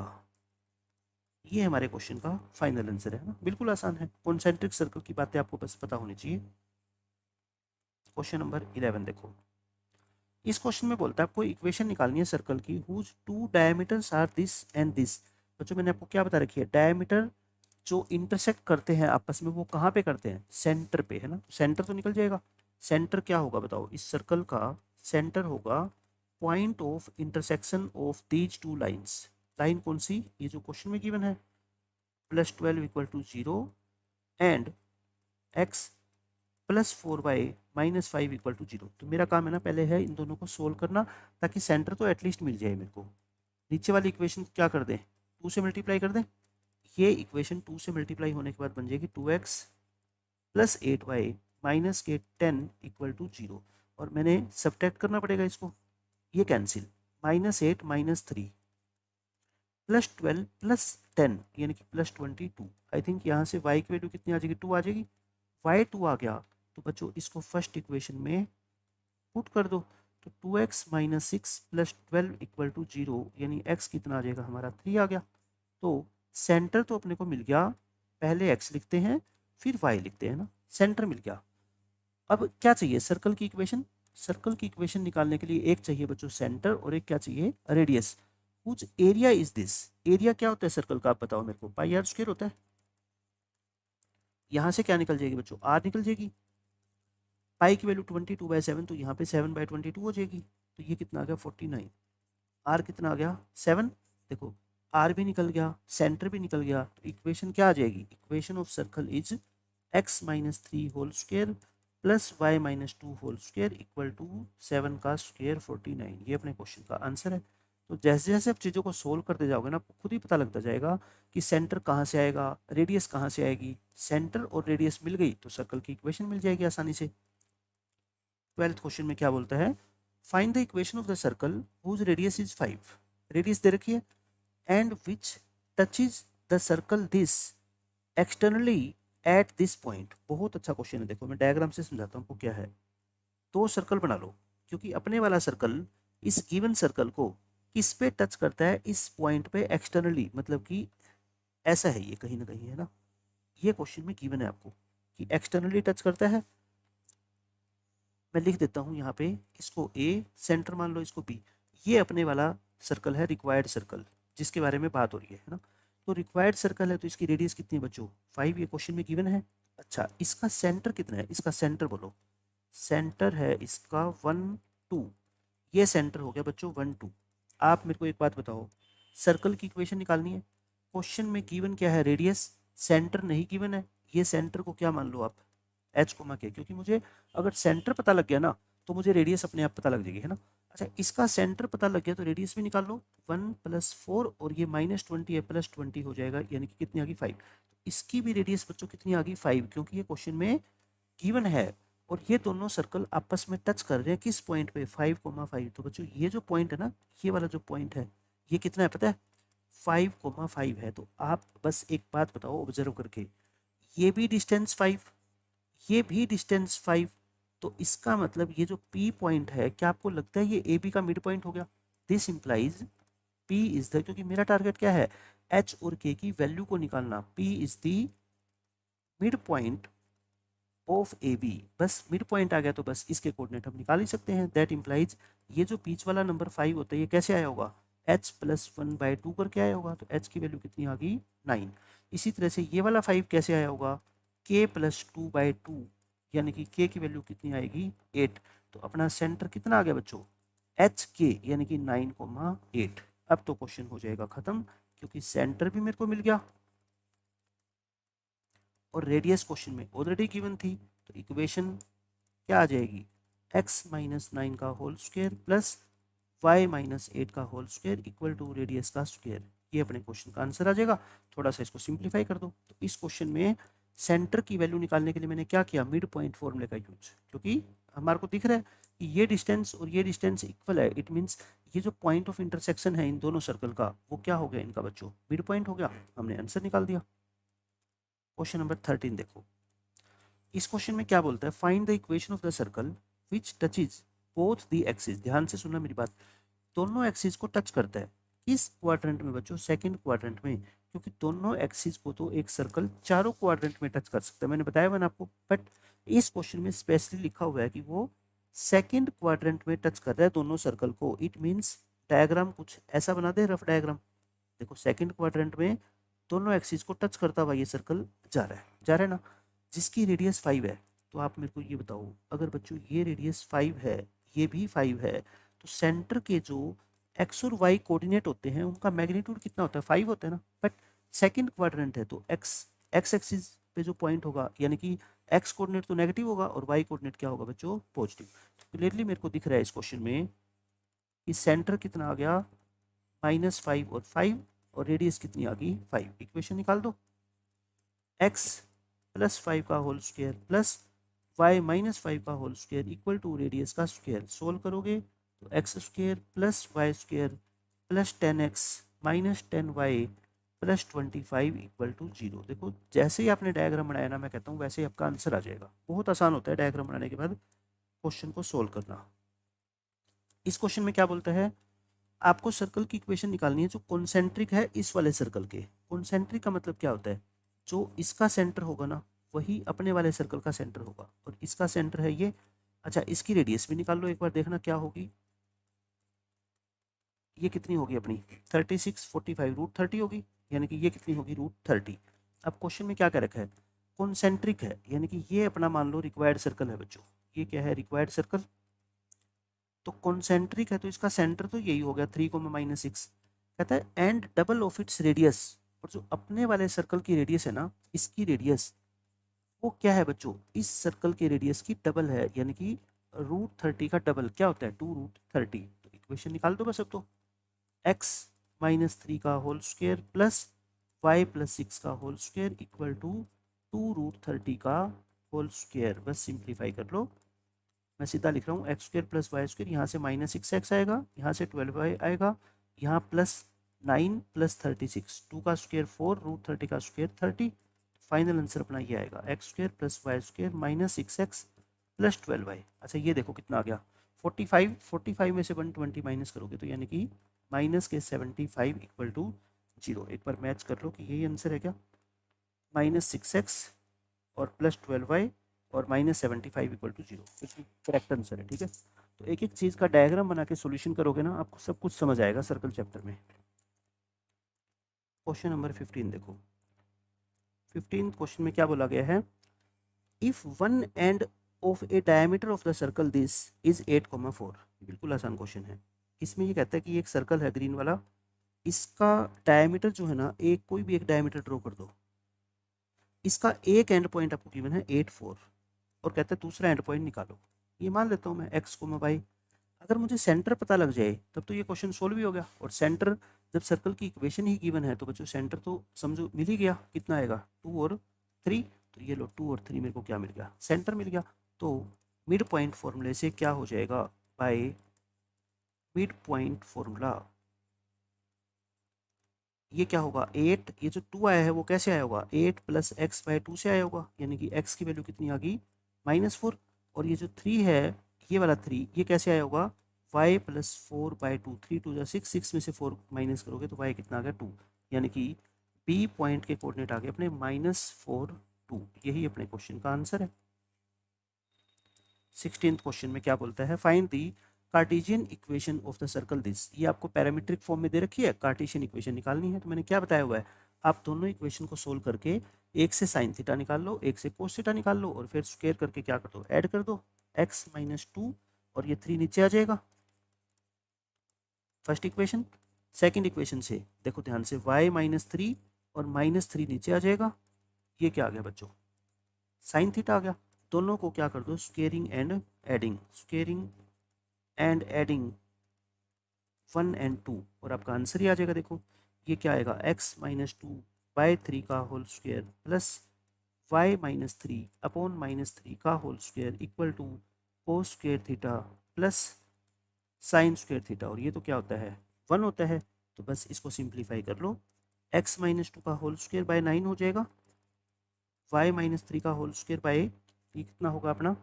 ये हमारे क्वेश्चन का फाइनल आंसर है ना, बिल्कुल आसान है। कॉन्सेंट्रिक सर्कल की बातें आपको बस पता होनी चाहिए। क्वेश्चन नंबर 11 देखो, इस क्वेश्चन में बोलता है आपको इक्वेशन निकालनी है सर्कल की whose two diameters are this and this. बच्चों मैंने आपको क्या बता रखी है, डायमीटर जो इंटरसेक्ट करते हैं आपस में वो कहाँ पे करते हैं, सेंटर पे, है ना। सेंटर तो निकल जाएगा, सेंटर क्या होगा बताओ, इस सर्कल का सेंटर होगा point of intersection of these two lines. Line कौन सी, ये जो क्वेश्चन में गिवन है, +12 equal to 0 and x +4y -5 equal to 0। तो मेरा काम है ना पहले है इन दोनों को सोल्व करना, ताकि सेंटर तो एटलीस्ट मिल जाए मेरे को। नीचे वाली इक्वेशन क्या कर दें, 2 से मल्टीप्लाई कर दें, ये इक्वेशन 2 से मल्टीप्लाई होने के बाद बन जाएगी 2x + 8y - 10 इक्वल टू 0, और मैंने सब्ट्रैक्ट करना पड़ेगा इसको, ये कैंसिल, -8 -3 +12 +10 यानी कि +22। आई थिंक यहाँ से y की वैल्यू कितनी आ जाएगी 2 आ जाएगी, y 2 आ गया। तो बच्चों इसको फर्स्ट इक्वेशन में पुट कर दो, तो 2x minus 6 plus 12 equal to 0, यानी x कितना आ जाएगा हमारा 3 आ गया। तो सेंटर तो अपने को मिल गया, पहले x लिखते हैं फिर y लिखते हैं ना, सेंटर मिल गया। अब क्या चाहिए, सर्कल की इक्वेशन। सर्कल की इक्वेशन निकालने के लिए एक चाहिए बच्चों सेंटर और एक क्या चाहिए, रेडियस। कुछ एरिया इज दिस, एरिया क्या होता है सर्कल का, आप बताओ मेरे को, पाई आर स्क्वायर होता है। यहाँ से क्या निकल जाएगी बच्चों, आर निकल जाएगी। पाई की वैल्यू 22/7, तो यहाँ पे 7/22 हो जाएगी। तो ये कितना आ गया 49। आर कितना आ गया 7। देखो आर भी निकल गया, सेंटर भी निकल गया, तो इक्वेशन क्या आ जाएगी, equation of circle is x minus 3 whole square plus y minus 2 whole square equal to 7 का स्क्वायर 49। ये अपने क्वेश्चन का आंसर है। तो जैसे जैसे आप चीज़ों को सोल्व करते जाओगे ना, आपको खुद ही पता लगता जाएगा कि सेंटर कहाँ से आएगा, रेडियस कहाँ से आएगी। सेंटर और रेडियस मिल गई तो सर्कल की इक्वेशन मिल जाएगी आसानी से। 12th क्वेश्चन में क्या बोलता है, find the equation of the circle whose radius is 5। Radius दे रखी है and which touches the circle this externally at this point. बहुत अच्छा क्वेश्चन है, देखो मैं डायग्राम से समझाता हूँ आपको क्या है। दो सर्कल बना लो, क्योंकि अपने वाला सर्कल इस गिवन सर्कल को किस पे टच करता है, इस पॉइंट पे एक्सटर्नली, मतलब कि ऐसा है ये कहीं ना कहीं, है ना। ये क्वेश्चन में गिवन है आपको कि एक्सटर्नली टच करता है। मैं लिख देता हूँ यहाँ पे, इसको ए सेंटर मान लो, इसको बी। ये अपने वाला सर्कल है, रिक्वायर्ड सर्कल, जिसके बारे में बात हो रही है ना। तो रिक्वायर्ड सर्कल है तो इसकी रेडियस कितनी है बच्चों, 5, ये क्वेश्चन में गिवन है। अच्छा इसका सेंटर कितना है, इसका सेंटर बोलो। सेंटर है इसका 1 2, ये सेंटर हो गया बच्चों 1 2। आप मेरे को एक बात बताओ, सर्कल की इक्वेशन निकालनी है, क्वेश्चन में गिवन क्या है, रेडियस। सेंटर नहीं गिवन है, ये सेंटर को क्या मान लो आप, एच कोमा के, क्योंकि मुझे अगर सेंटर पता लग गया ना तो मुझे रेडियस अपने आप पता लग जाएगी, है ना। अच्छा इसका सेंटर पता लग गया तो रेडियस भी निकाल लो, 1 + 4 और ये -20 है +20 हो जाएगा, यानी कि कितनी आ गई 5। इसकी भी रेडियस बच्चों कितनी आ गई 5, क्योंकि ये क्वेश्चन में गिवन है। और ये दोनों सर्कल आपस में टच कर रहे हैं किस पॉइंट पे, 5,5। तो बच्चों ये जो पॉइंट है ना, ये वाला जो पॉइंट है, ये कितना है पता है, 5,5 है। तो आप बस एक बात बताओ ऑब्जर्व करके, ये भी डिस्टेंस 5, ये भी डिस्टेंस 5। तो इसका मतलब ये जो P पॉइंट है, क्या आपको लगता है ये AB का मिड पॉइंट हो गया। This implies P is the, क्योंकि मेरा टारगेट क्या है, H और K की वैल्यू को निकालना। P is the mid point of AB। बस मिड पॉइंट आ गया तो बस इसके कोऑर्डिनेट हम निकाल ही सकते हैं। दैट इंप्लाइज ये जो बीच वाला नंबर 5 होता है, ये कैसे आया होगा, H + 1/2 करके आया होगा। तो H की वैल्यू कितनी आ गई 9। इसी तरह से ये वाला 5 कैसे आया होगा, K + 2/2, यानी कि K की वैल्यू कितनी आएगी 8। तो अपना सेंटर कितना आ गया बच्चों, HK, यानी कि 9,8। अब तो क्वेश्चन हो जाएगा खत्म, क्योंकि सेंटर भी मेरे को मिल गया और रेडियस क्वेश्चन में ऑलरेडी गिवन थी। तो इक्वेशन क्या आ जाएगी, x - 9 का होल स्क्वायर प्लस y - 8 का whole square equal to radius का स्क्वायर। ये अपने क्वेश्चन का आंसर आ जाएगा। थोड़ा सा इसको सिंप्लीफाई कर दो। तो इस क्वेश्चन में सेंटर की वैल्यू निकालने के लिए मैंने क्या किया, मिड पॉइंट फॉर्मूले का यूज, क्योंकि हमारे को दिख रहा है कि ये डिस्टेंस और ये डिस्टेंस इक्वल है। इट मीन्स ये जो पॉइंट ऑफ इंटरसेक्शन है इन दोनों सर्कल का, वो क्या हो गया इनका बच्चों, मिड पॉइंट हो गया। हमने आंसर निकाल दिया। क्वेश्चन नंबर 13 देखो, इस क्वेश्चन में क्या बोलता है, find the equation of the circle which touches both the axis. ध्यान से सुनना मेरी बात, दोनों एक्सिस को टच करता है। किस क्वाड्रेंट में बच्चों, सेकंड क्वाड्रेंट में, क्योंकि दोनों एक्सिस को तो एक सर्कल चारों क्वाड्रेंट में टच कर सकता है, मैंने बताया मैंने आपको। बट इस क्वेश्चन में स्पेशली लिखा हुआ है कि वो सेकंड क्वाड्रेंट में टच कर रहा है दोनों सर्कल को। इट मीन्स डायग्राम कुछ ऐसा बना दे, रफ डायग्राम। देखो सेकंड क्वाड्रेंट में दोनों एक्सिस को टच करता हुआ ये सर्कल जा रहा है, जा रहा है ना, जिसकी रेडियस 5 है। तो आप मेरे को ये बताओ, अगर बच्चों ये रेडियस 5 है, ये भी 5 है, तो सेंटर के जो एक्स और वाई कोऑर्डिनेट होते हैं उनका मैग्नीट्यूड कितना होता है, 5 होता है ना। बट सेकंड क्वाड्रेंट है तो एक्स एक्स एक्सिस पे जो पॉइंट होगा, यानी कि एक्स कोऑर्डिनेट तो नेगेटिव होगा और वाई कोऑर्डिनेट क्या होगा बच्चों, पॉजिटिव। तो क्लियरली मेरे को दिख रहा है इस क्वेश्चन में कि सेंटर कितना आ गया -5 और 5, और रेडियस कितनी आ गई 5। इक्वेशन निकाल दो, x + 5 का होल स्क्वायर प्लस y - 5 का whole square equal to radius का स्क्वायर। सोल्व करोगे तो x² + y² plus 10x - 10y plus 25 equal to 0। देखो जैसे ही आपने डायग्राम बनाया ना, मैं कहता हूँ वैसे ही आपका आंसर आ जाएगा। बहुत आसान होता है डायग्राम बनाने के बाद क्वेश्चन को सोल्व करना। इस क्वेश्चन में क्या बोलता है, आपको सर्कल की इक्वेशन निकालनी है जो कॉन्सेंट्रिक है इस वाले सर्कल के। कॉन्सेंट्रिक का मतलब क्या होता है, जो इसका सेंटर होगा ना वही अपने वाले सर्कल का सेंटर होगा, और इसका सेंटर है ये। अच्छा, इसकी रेडियस भी निकाल लो एक बार, देखना क्या होगी। ये कितनी होगी अपनी 36, 45 √30 होगी, यानी कि ये कितनी होगी √30। अब क्वेश्चन में क्या कह रखा है, कॉन्सेंट्रिक है, यानी कि ये अपना मान लो रिक्वायर्ड सर्कल है बच्चों। ये क्या है, रिक्वायर्ड सर्कल। तो कॉन्सेंट्रिक है तो इसका सेंटर तो यही हो गया 3, -6। कहता है and double of its radius, और जो अपने वाले सर्कल की रेडियस है ना, इसकी रेडियस वो क्या है बच्चों, इस सर्कल के रेडियस की डबल है, यानी कि √30 का डबल क्या होता है 2√30। तो इक्वेशन निकाल दो बस अब तो, x-3 का होल स्क्वायर प्लस y+6 का होल स्क्वायर इक्वल टू 2√30 का होल स्क्वायर। बस सिंप्लीफाई कर लो, मैं सीधा लिख रहा हूँ x² प्लस y², यहाँ से -6x आएगा, यहाँ से 12y आएगा, यहाँ +9 + 36, 2 का स्क्वायर 4, √30 का स्क्वायर 30। फाइनल आंसर अपना ये आएगा x² plus y² -6x plus 12y। अच्छा ये देखो कितना आ गया 45, 45 में से 120 माइनस करोगे तो यानी कि -75 इक्वल टू 0। एक बार मैच कर लो कि यही आंसर है क्या, -6x और +12y और -75 इक्वल टू 0, बिल्कुल करेक्ट आंसर है। ठीक है, तो एक एक चीज़ का डायग्राम बना के सॉल्यूशन करोगे ना, आपको सब कुछ समझ आएगा सर्कल चैप्टर में। क्वेश्चन नंबर 15 देखो, 15 क्वेश्चन में क्या बोला गया है, if one end of A diameter of the circle this is 8,4। बिल्कुल आसान क्वेश्चन है। इसमें ये कहता है कि एक सर्कल है ग्रीन वाला, इसका डायमीटर जो है ना, एक कोई भी एक डायमीटर ड्रॉ कर दो, इसका एक एंड पॉइंट आपको गिवन है 8,4, और कहता है दूसरा एंड पॉइंट निकालो। ये मान लेता हूँ मैं x, y। अगर मुझे सेंटर पता लग जाए तब तो ये क्वेश्चन सोल्व भी हो गया। और सेंटर, जब सर्कल की इक्वेशन ही गिवन है तो बच्चों सेंटर तो समझो मिल ही गया। कितना आएगा 2 और 3, तो ये लो 2 और 3 मेरे को क्या मिल गया, सेंटर मिल गया। तो मिड पॉइंट फॉर्मूले से क्या हो जाएगा, बाय मिड पॉइंट फॉर्मूला ये क्या होगा 8, ये जो 2 आया है वो कैसे आया होगा 8 + x/2 से आया होगा, यानी कि x की वैल्यू कितनी आ गई -4। और ये जो 3 है, ये वाला 3, ये कैसे आया होगा y + 4/2, 3 2 जा 6, 6 में से 4 माइनस करोगे तो y कितना आ गया 2, यानी कि b पॉइंट के कोऑर्डिनेट आ गए अपने -4 2। यही अपने क्वेश्चन का आंसर है। 16th क्वेश्चन में क्या बोलता है, find the Cartesian equation of the circle this. ये आपको पैरामीट्रिक फॉर्म में दे रखी है, कार्टेशियन इक्वेशन निकालनी है। तो मैंने क्या बताया हुआ है, आप दोनों इक्वेशन को सोल्व करके एक से साइन थीटा निकाल लो, एक से कोस थीटा निकाल लो, और फिर स्क्वायर करके क्या कर दो, ऐड कर दो x - 2, और ये 3 नीचे आ जाएगा। First equation. सेकेंड इक्वेशन से देखो ध्यान से, y -3 और -3 नीचे आ जाएगा। ये क्या आ गया बच्चों, साइन थीटा आ गया। दोनों को क्या कर दो, squaring and adding, squaring and adding 1 and 2, और आपका आंसर ही आ जाएगा। देखो ये क्या आएगा, x - 2/3 का whole square plus y -3 upon -3 का whole square equal to cos square theta plus sine square theta. और ये तो क्या होता है 1 होता है, तो बस इसको सिंप्लीफाई कर लो, x - 2 का होल स्क्वायर बाय 9 हो जाएगा, y -3 का होल स्क्वायर बाय, ये कितना होगा अपना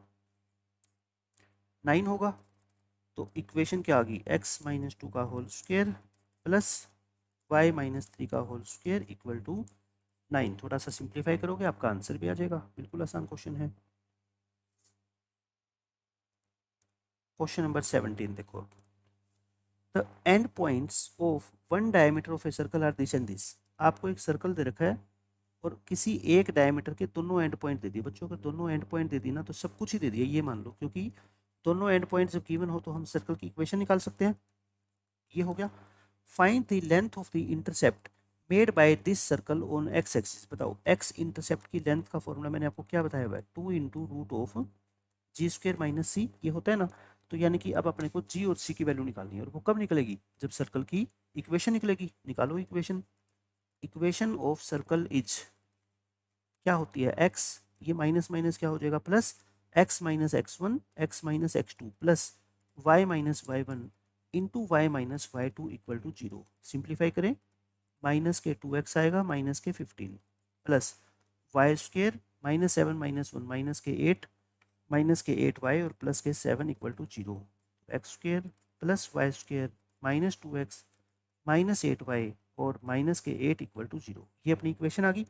9 होगा। तो इक्वेशन क्या आ गई, x - 2 का होल स्क्वायर प्लस y -3 का होल स्क्वायर इक्वल टू 9। थोड़ा सा सिंप्लीफाई करोगे आपका आंसर भी आ जाएगा। बिल्कुल आसान क्वेश्चन है। क्वेश्चन नंबर 17 देखो, the end points of one diameter of a circle are this and this. आपको एक सर्कल दे रखा है और किसी एक डायमीटर के दोनों एंड पॉइंट दे दिए। बच्चों अगर दोनों एंड पॉइंट दे दी ना तो सब कुछ ही दे दिया, ये मान लो, क्योंकि दोनों एंड पॉइंट जब गिवन हो तो हम सर्कल की इक्वेशन निकाल सकते हैं। ये हो गया। Find the length of the intercept made by this circle on x axis. बताओ एक्स इंटरसेप्ट की लेंथ का फॉर्मूला मैंने आपको क्या बताया हुआ है, 2 × √g² - c। ये होता है ना, तो यानी कि अब अपने को g और c की वैल्यू निकालनी है, और वो कब निकलेगी, जब सर्कल की इक्वेशन निकलेगी। निकालो equation. Equation of circle is क्या होती है, x, ये माइनस माइनस क्या हो जाएगा plus, x - x1 x - x2 plus y - y1 into y - y2 equal to 0। Simplify करें, माइनस के 2x आएगा, माइनस के 15 प्लस y² -7 - 1 माइनस के 8 माइनस के 8y और प्लस के 7 equal to 0। x² plus Y square minus 2x minus 8y और माइनस के 8 इक्वल टू 0। ये अपनी इक्वेशन आ गई।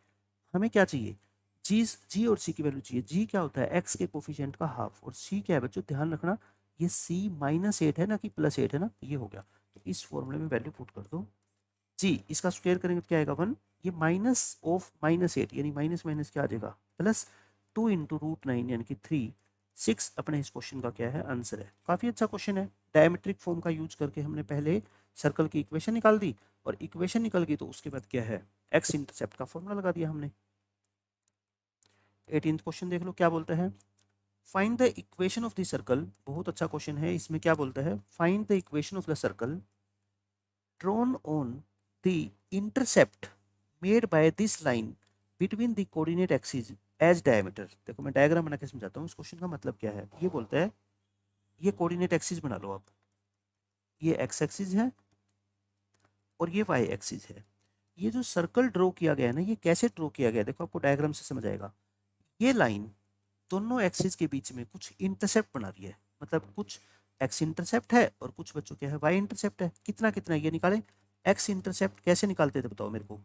हमें क्या चाहिए, जी और सी की वैल्यू चाहिए। जी क्या होता है, एक्स के कोफिशिएंट का हाफ, और सी क्या है बच्चों, ध्यान रखना ये सी माइनस 8 है ना कि प्लस 8 है ना, ये हो गया। तो इस फॉर्मूले में वैल्यू पुट कर दो। जी इसका स्क्वायर करेंगे तो क्या आएगा 1, ये माइनस ऑफ माइनस 8 यानी माइनस माइनस क्या आ जाएगा प्लस 2 इंटू रूट 9 यानी कि 3, 6 अपने इस क्वेश्चन का क्या है आंसर है। काफ़ी अच्छा क्वेश्चन है। डायमेट्रिक फॉर्म का यूज करके हमने पहले सर्कल की इक्वेशन निकाल दी, और इक्वेशन निकल गई तो उसके बाद क्या है, एक्स इंटरसेप्ट का फॉर्मूला लगा दिया हमने। 18th क्वेश्चन देख लो क्या बोलता है, find the equation of the circle. बहुत अच्छा क्वेश्चन है। इसमें क्या बोलता है, find the equation of the circle drawn on the intercept made by this line between the coordinate axes as diameter। देखो मैं डायग्राम बना के समझाता हूँ इस क्वेश्चन का मतलब क्या है। ये बोलता है ये कोऑर्डिनेट एक्सिस बना लो आप, ये एक्स एक्सिस है और ये वाई एक्सिस है। ये जो सर्कल ड्रॉ किया गया है ना, ये कैसे ड्रॉ किया गया है, देखो आपको डायग्राम से समझ आएगा। ये लाइन दोनों एक्सिस के बीच में कुछ इंटरसेप्ट बना रही है, मतलब कुछ एक्स इंटरसेप्ट है और कुछ बच्चों क्या है वाई इंटरसेप्ट है। कितना कितना ये निकालें, एक्स इंटरसेप्ट कैसे निकालते थे बताओ मेरे को,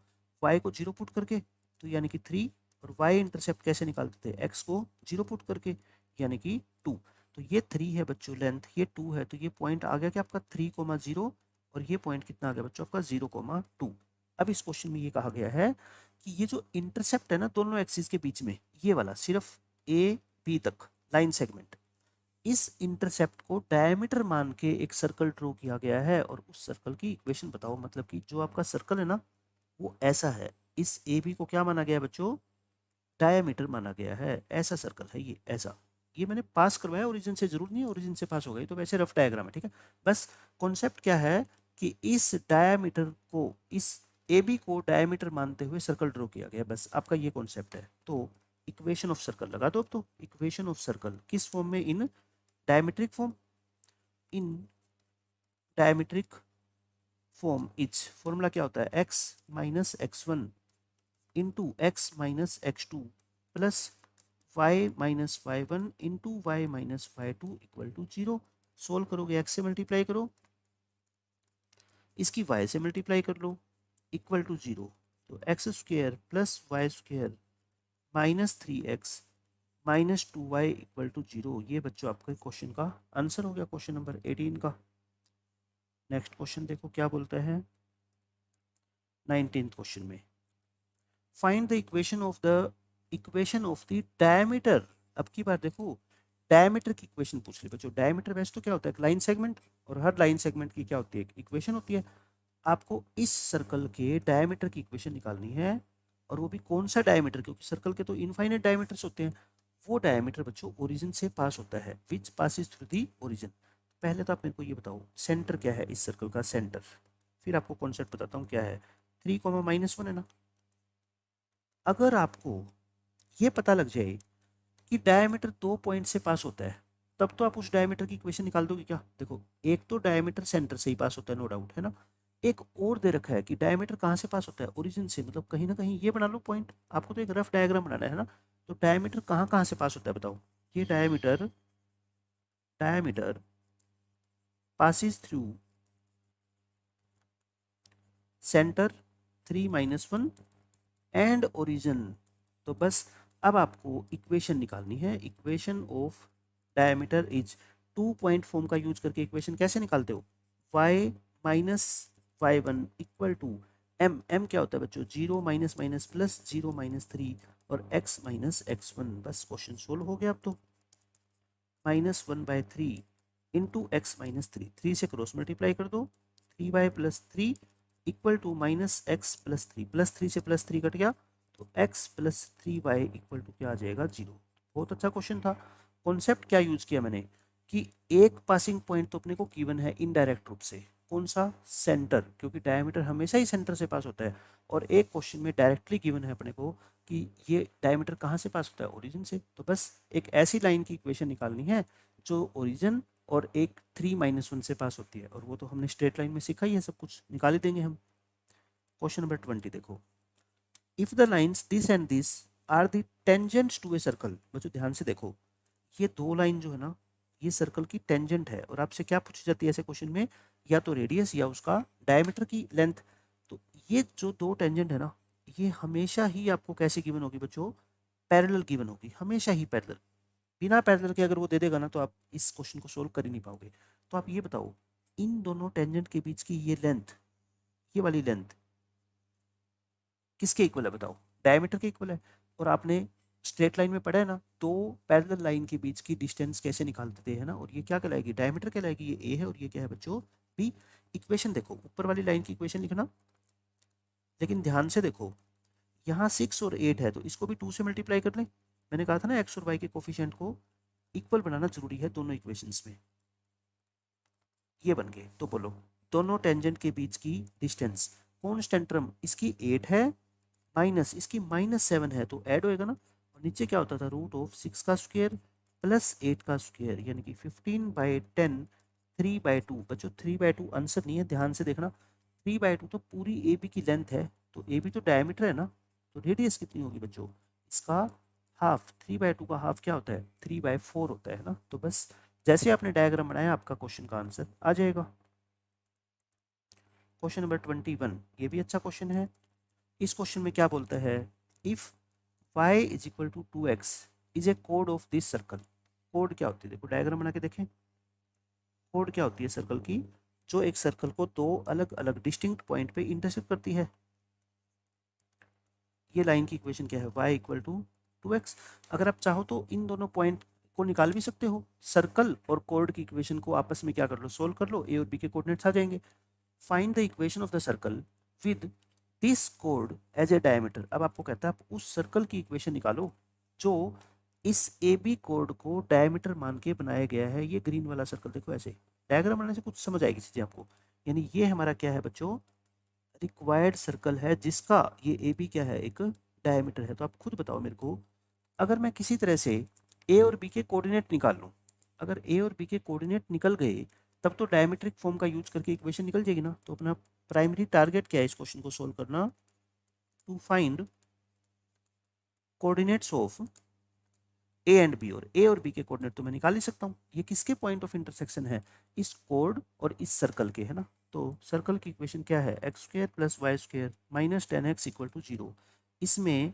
वाई को 0 पुट करके तो यानी कि 3, और वाई इंटरसेप्ट कैसे निकालते थे, एक्स को 0 पुट करके यानी कि 2। तो ये 3 है बच्चों लेंथ, ये 2 है, तो ये पॉइंट आ गया कि आपका 3,0 और ये पॉइंट कितना आ गया बच्चों आपका 0,2। अब इस क्वेश्चन में ये कहा गया है कि ये जो इंटरसेप्ट है ना दोनों एक्सिस के बीच में, ये वाला सिर्फ ए बी तक लाइन सेगमेंट, इस इंटरसेप्ट को डायमीटर मान के एक सर्कल ड्रॉ किया गया है, और उस सर्कल की इक्वेशन बताओ। मतलब कि जो आपका सर्कल है ना वो ऐसा है, इस ए बी को क्या माना गया है बच्चों, डायमीटर माना गया है। ऐसा सर्कल है ये, ऐसा। ये मैंने पास करवाया, ओरिजिन से जरूर नहीं है, ओरिजिन से पास हो गई तो वैसे रफ डायग्राम है, ठीक है। बस कॉन्सेप्ट क्या है कि इस डायमीटर को, इस ए बी को डायमीटर मानते हुए सर्कल ड्रॉ किया गया, बस आपका ये कॉन्सेप्ट है। तो इक्वेशन ऑफ सर्कल लगा दो अब तो। इक्वेशन ऑफ सर्कल किस फॉर्म में, in diametric form, in diametric form is formula क्या होता है, x minus x1 into X minus x2 plus y minus y1 into Y minus y2 equal to 0। Solve करोगे x से मल्टीप्लाई करो, इसकी y से मल्टीप्लाई कर लो, इक्वल टू 0। तो x square plus Y square minus 3x minus 2y equal to 0। ये बच्चों आपका क्वेश्चन का आंसर हो गया, क्वेश्चन नंबर 18 का। नेक्स्ट क्वेश्चन देखो क्या बोलता है 19th क्वेश्चन में, find the equation of the diameter. अब की बार देखो डायमीटर की इक्वेशन पूछ ली बच्चों। डायमीटर वैसे तो क्या होता है, एक लाइन सेगमेंट, और हर लाइन सेगमेंट की क्या होती है, एक इक्वेशन होती है। आपको इस सर्कल के डायमीटर की इक्वेशन निकालनी है, और वो भी कौन सा डायमीटर, क्योंकि सर्कल के तो इनफाइनाइट डायमीटर्स होते हैं। वो डायमीटर बच्चों ओरिजिन से पास होता है, विच पासिस थ्रू दी ओरिजिन। पहले तो आप मेरे को ये बताओ सेंटर क्या है इस सर्कल का, सेंटर, फिर आपको कॉन्सेप्ट बताता हूँ क्या है। 3,-1 है ना। अगर आपको ये पता लग जाए कि डायमीटर 2 पॉइंट से पास होता है, तब तो आप उस डायमीटर की इक्वेशन निकाल दोगे क्या। देखो एक तो डायमीटर सेंटर से ही पास होता है, नो डाउट, है ना। एक और दे रखा है कि डायमीटर कहाँ से पास होता है, ओरिजिन से, मतलब कहीं ना कहीं ये बना लो पॉइंट। आपको तो एक रफ डायग्राम बनाना है ना। तो डायमीटर कहाँ कहाँ से पास होता है बताओ। ये diameter diameter passes through center 3-1 and origin. तो बस अब आपको इक्वेशन निकालनी है। Equation of diameter is 2 point form का यूज करके इक्वेशन कैसे निकालते हो, y minus y1 equal to m। m क्या होता है बच्चों, 0 माइनस माइनस प्लस 0 माइनस 3 और x माइनस x1। बस क्वेश्चन सोल्व हो गया अब तो। -1/3 इंटू एक्स माइनस 3, 3 से क्रॉस मल्टीप्लाई कर दो, 3y plus 3 equal to minus x plus 3, plus 3 से प्लस 3 कट गया, तो x plus 3y equal to क्या आ जाएगा 0। बहुत अच्छा क्वेश्चन था। कॉन्सेप्ट क्या यूज किया मैंने कि एक पासिंग पॉइंट तो अपने को गिवन है इनडायरेक्ट रूप से, कौन सा, सेंटर, क्योंकि डायमीटर हमेशा ही सेंटर से पास होता है। और एक क्वेश्चन में डायरेक्टली गिवन है अपने को कि ये डायमीटर कहाँ से पास होता है, ओरिजिन से। तो बस एक ऐसी लाइन की इक्वेशन निकालनी है जो ओरिजिन और एक 3-1 से पास होती है, और वो तो हमने स्ट्रेट लाइन में सीखा ही है, सब कुछ निकाल ही देंगे हम। क्वेश्चन नंबर 20 देखो, if the lines this and this are the tangents to a circle. बच्चों ध्यान से देखो, ये दो लाइन जो है ना, ये सर्कल की टेंजेंट है और आपसे क्या पूछी जाती है ऐसे क्वेश्चन में, या तो रेडियस या उसका डायमीटर की लेंथ। तो ये जो दो टेंजेंट है ना, ये हमेशा ही आपको कैसे गिवन होगी बच्चों, पैरेलल गिवन होगी, हमेशा ही पैरेलल। बिना पैरेलल के अगर वो दे देगा ना तो आप इस क्वेश्चन को सोल्व कर ही नहीं पाओगे। तो आप ये बताओ, इन दोनों टेंजेंट के बीच की ये लेंथ, ये वाली लेंथ किसके इक्वल है बताओ, डायमीटर के इक्वल है। और आपने स्ट्रेट लाइन में पढ़ा है ना, दो पैरेलल लाइन के बीच की डिस्टेंस कैसे निकालते हैं ना, और ये क्या कहलाएगी, डायमीटर कहलाएगी। ये ए है और ये क्या है बच्चों, बी। इक्वेशन देखो, ऊपर वाली लाइन की इक्वेशन लिखना, लेकिन ध्यान से देखो, यहाँ 6 और 8 है तो इसको भी 2 से मल्टीप्लाई कर लें। मैंने कहा था ना एक्स और वाई के कोफिशिएंट को इक्वल बनाना जरूरी है दोनों इक्वेशंस में। ये बन गए। तो बोलो, दोनों टेंजेंट के बीच की डिस्टेंस, कॉन्स्टेंट टर्म इसकी 8 है, माइनस इसकी -7 है, तो ऐड होएगा ना। और नीचे क्या होता था, √6 का स्क्वायर प्लस 8 का स्क्वायर, यानी कि 15/10 3/2। बच्चों 3/2 आंसर नहीं है, ध्यान से देखना। 3/2 तो पूरी ए बी की लेंथ है, तो ए बी तो डायमीटर है ना, तो रेडियस कितनी होगी बच्चों, इसका हाफ। 3/2 का हाफ क्या होता है, 3/4 होता है ना। तो बस जैसे आपने डायग्राम बनाया आपका क्वेश्चन का आंसर आ जाएगा। क्वेश्चन नंबर 21, ये भी अच्छा क्वेश्चन है। इस क्वेश्चन में क्या बोलता है, if y is equal to 2x is a कोड ऑफ दिस सर्कल। कोड क्या होती है, देखो डायग्राम बना के देखें। कोड क्या होती है सर्कल की, जो एक सर्कल को दो अलग अलग डिस्टिंक्ट पॉइंट पे इंटरसेक्ट करती है। ये लाइन की इक्वेशन क्या है, y इक्वल टू 2x। अगर आप चाहो तो इन दोनों पॉइंट को निकाल भी सकते हो। सर्कल और कोड की इक्वेशन को आपस में क्या कर लो, सोल्व कर लो, ए और बी के कोऑर्डिनेट्स आ जाएंगे। Find the equation of the circle with this कोड एज ए डायमीटर। अब आपको कहता है आप उस सर्कल की इक्वेशन निकालो जो इस ए बी कोड को डायमीटर मान के बनाया गया है। ये ग्रीन वाला सर्कल देखो, ऐसे डायग्राम बनाने से कुछ समझ आएगी चीजें आपको। यानी ये हमारा क्या है बच्चों, रिक्वायर्ड सर्कल है जिसका ये ए बी क्या है, एक डायमीटर है। तो आप खुद बताओ मेरे को, अगर मैं किसी तरह से ए और बी के कोऑर्डिनेट निकाल लूँ, अगर ए और बी के कोऑर्डिनेट निकल गए तब तो डायमेट्रिक फॉर्म का यूज करके इक्वेशन निकल जाएगी ना। तो अपना प्राइमरी टारगेट क्या है इस क्वेश्चन को सोल्व करना, to find coordinates of A and B. और ए और बी के कोऑर्डिनेट तो मैं निकाल ही सकता हूँ, ये किसके पॉइंट ऑफ इंटरसेक्शन है, इस कोड और इस सर्कल के, है ना। तो सर्कल की इक्वेशन क्या है, x² + y² - 10x = 0। इसमें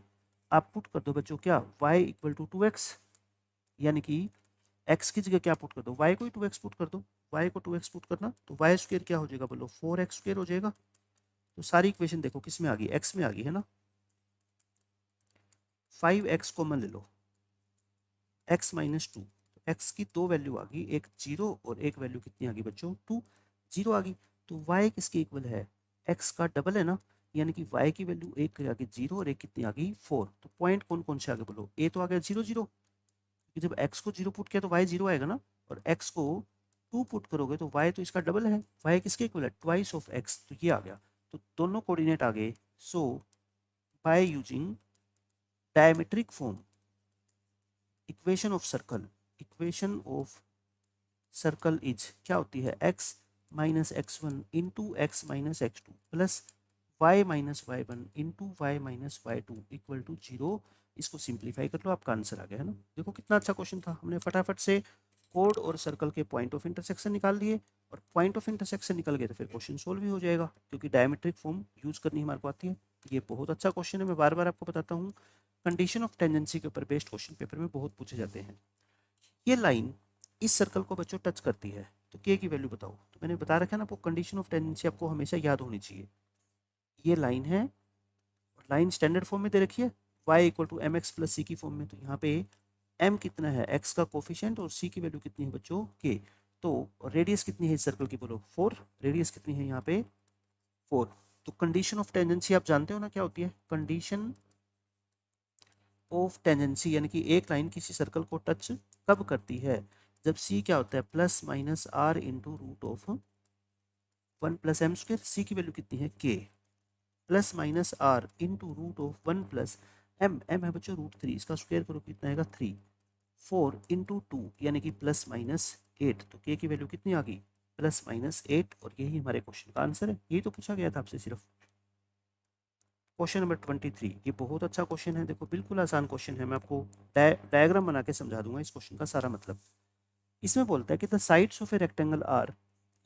आप पुट कर दो बच्चों क्या, y = 2x, यानी कि x की जगह क्या पुट कर दो, y को ही 2x पुट कर दो। y को 2x पुट करना तो y² क्या हो जाएगा बोलो, 4x² हो जाएगा। तो सारी इक्वेशन देखो किस में आ गई, x में आ गई, है ना। 5x कॉमन ले लो, x - 2। x की दो वैल्यू आ गई, एक 0 और एक वैल्यू कितनी आ गई बच्चों, 2। 0 आ गई तो y किसके इक्वल है, x का डबल है ना, यानी कि y की वैल्यू एक आ गई 0 और एक कितनी आ गई 4। तो पॉइंट कौन कौन से आ गए बोलो, a तो आ गया 0 0, क्योंकि जब x को 0 पुट किया तो y 0 आएगा ना, और x को 2 पुट करोगे तो y तो इसका डबल है, y किसके इक्वल है, ट्वाइस ऑफ x, तो ये आ गया। तो दोनों कोऑर्डिनेट आ गए। So by using diametric form equation of circle, equation of circle is क्या होती है, x - x1 into x - x2 plus y - y1 into y - y2 equal to 0। इसको सिंप्लीफाई कर लो, आपका आंसर आ गया, है ना। देखो कितना अच्छा क्वेश्चन था, हमने फटाफट से कोड और सर्कल के पॉइंट ऑफ इंटरसेक्शन निकाल दिए, और पॉइंट ऑफ इंटरसेक्शन निकल गए तो फिर क्वेश्चन सोल्व भी हो जाएगा, क्योंकि डायमेट्रिक फॉर्म यूज करनी हमारे को आती है। ये बहुत अच्छा क्वेश्चन है, मैं बार बार आपको बताता हूँ, कंडीशन ऑफ टेंजेंसी के ऊपर बेस्ड क्वेश्चन पेपर में बहुत पूछे जाते हैं। ये लाइन इस सर्कल को बच्चों टच करती है, तो के की वैल्यू बताओ। तो मैंने बता रखा है ना आपको, कंडीशन ऑफ टेंडेंसी आपको हमेशा याद होनी चाहिए। ये लाइन है, और लाइन स्टैंडर्ड फॉर्म में दे रखी है, y = mx + c की फॉर्म में। तो यहाँ पे m कितना है, x का कोफिशिएंट, और c की वैल्यू कितनी है बच्चों, k। तो रेडियस कितनी है इस सर्कल की बोलो, 4। रेडियस कितनी है यहाँ पे, 4। तो कंडीशन ऑफ टेंडेंसी आप जानते हो ना क्या होती है, कंडीशन ऑफ टेंजेंसी, यानी कि एक लाइन किसी सर्कल को टच कब करती है, जब c क्या होता है, +-r इंटू √1 + m²। c की वैल्यू कितनी है, k, +-r इंटू √1 + m है बच्चों √3, इसका स्क्वायर करो कितना आएगा 3। 4 इंटू 2 यानी कि +-8, तो k की वैल्यू कितनी आ गई, +-8। और यही हमारे क्वेश्चन का आंसर है, यही तो पूछा गया था आपसे सिर्फ। क्वेश्चन नंबर 23, ये बहुत अच्छा क्वेश्चन है, देखो बिल्कुल आसान क्वेश्चन है, मैं आपको डायग्राम बना के समझा दूंगा इस क्वेश्चन का सारा मतलब। इसमें बोलता है कि the sides of a rectangle are,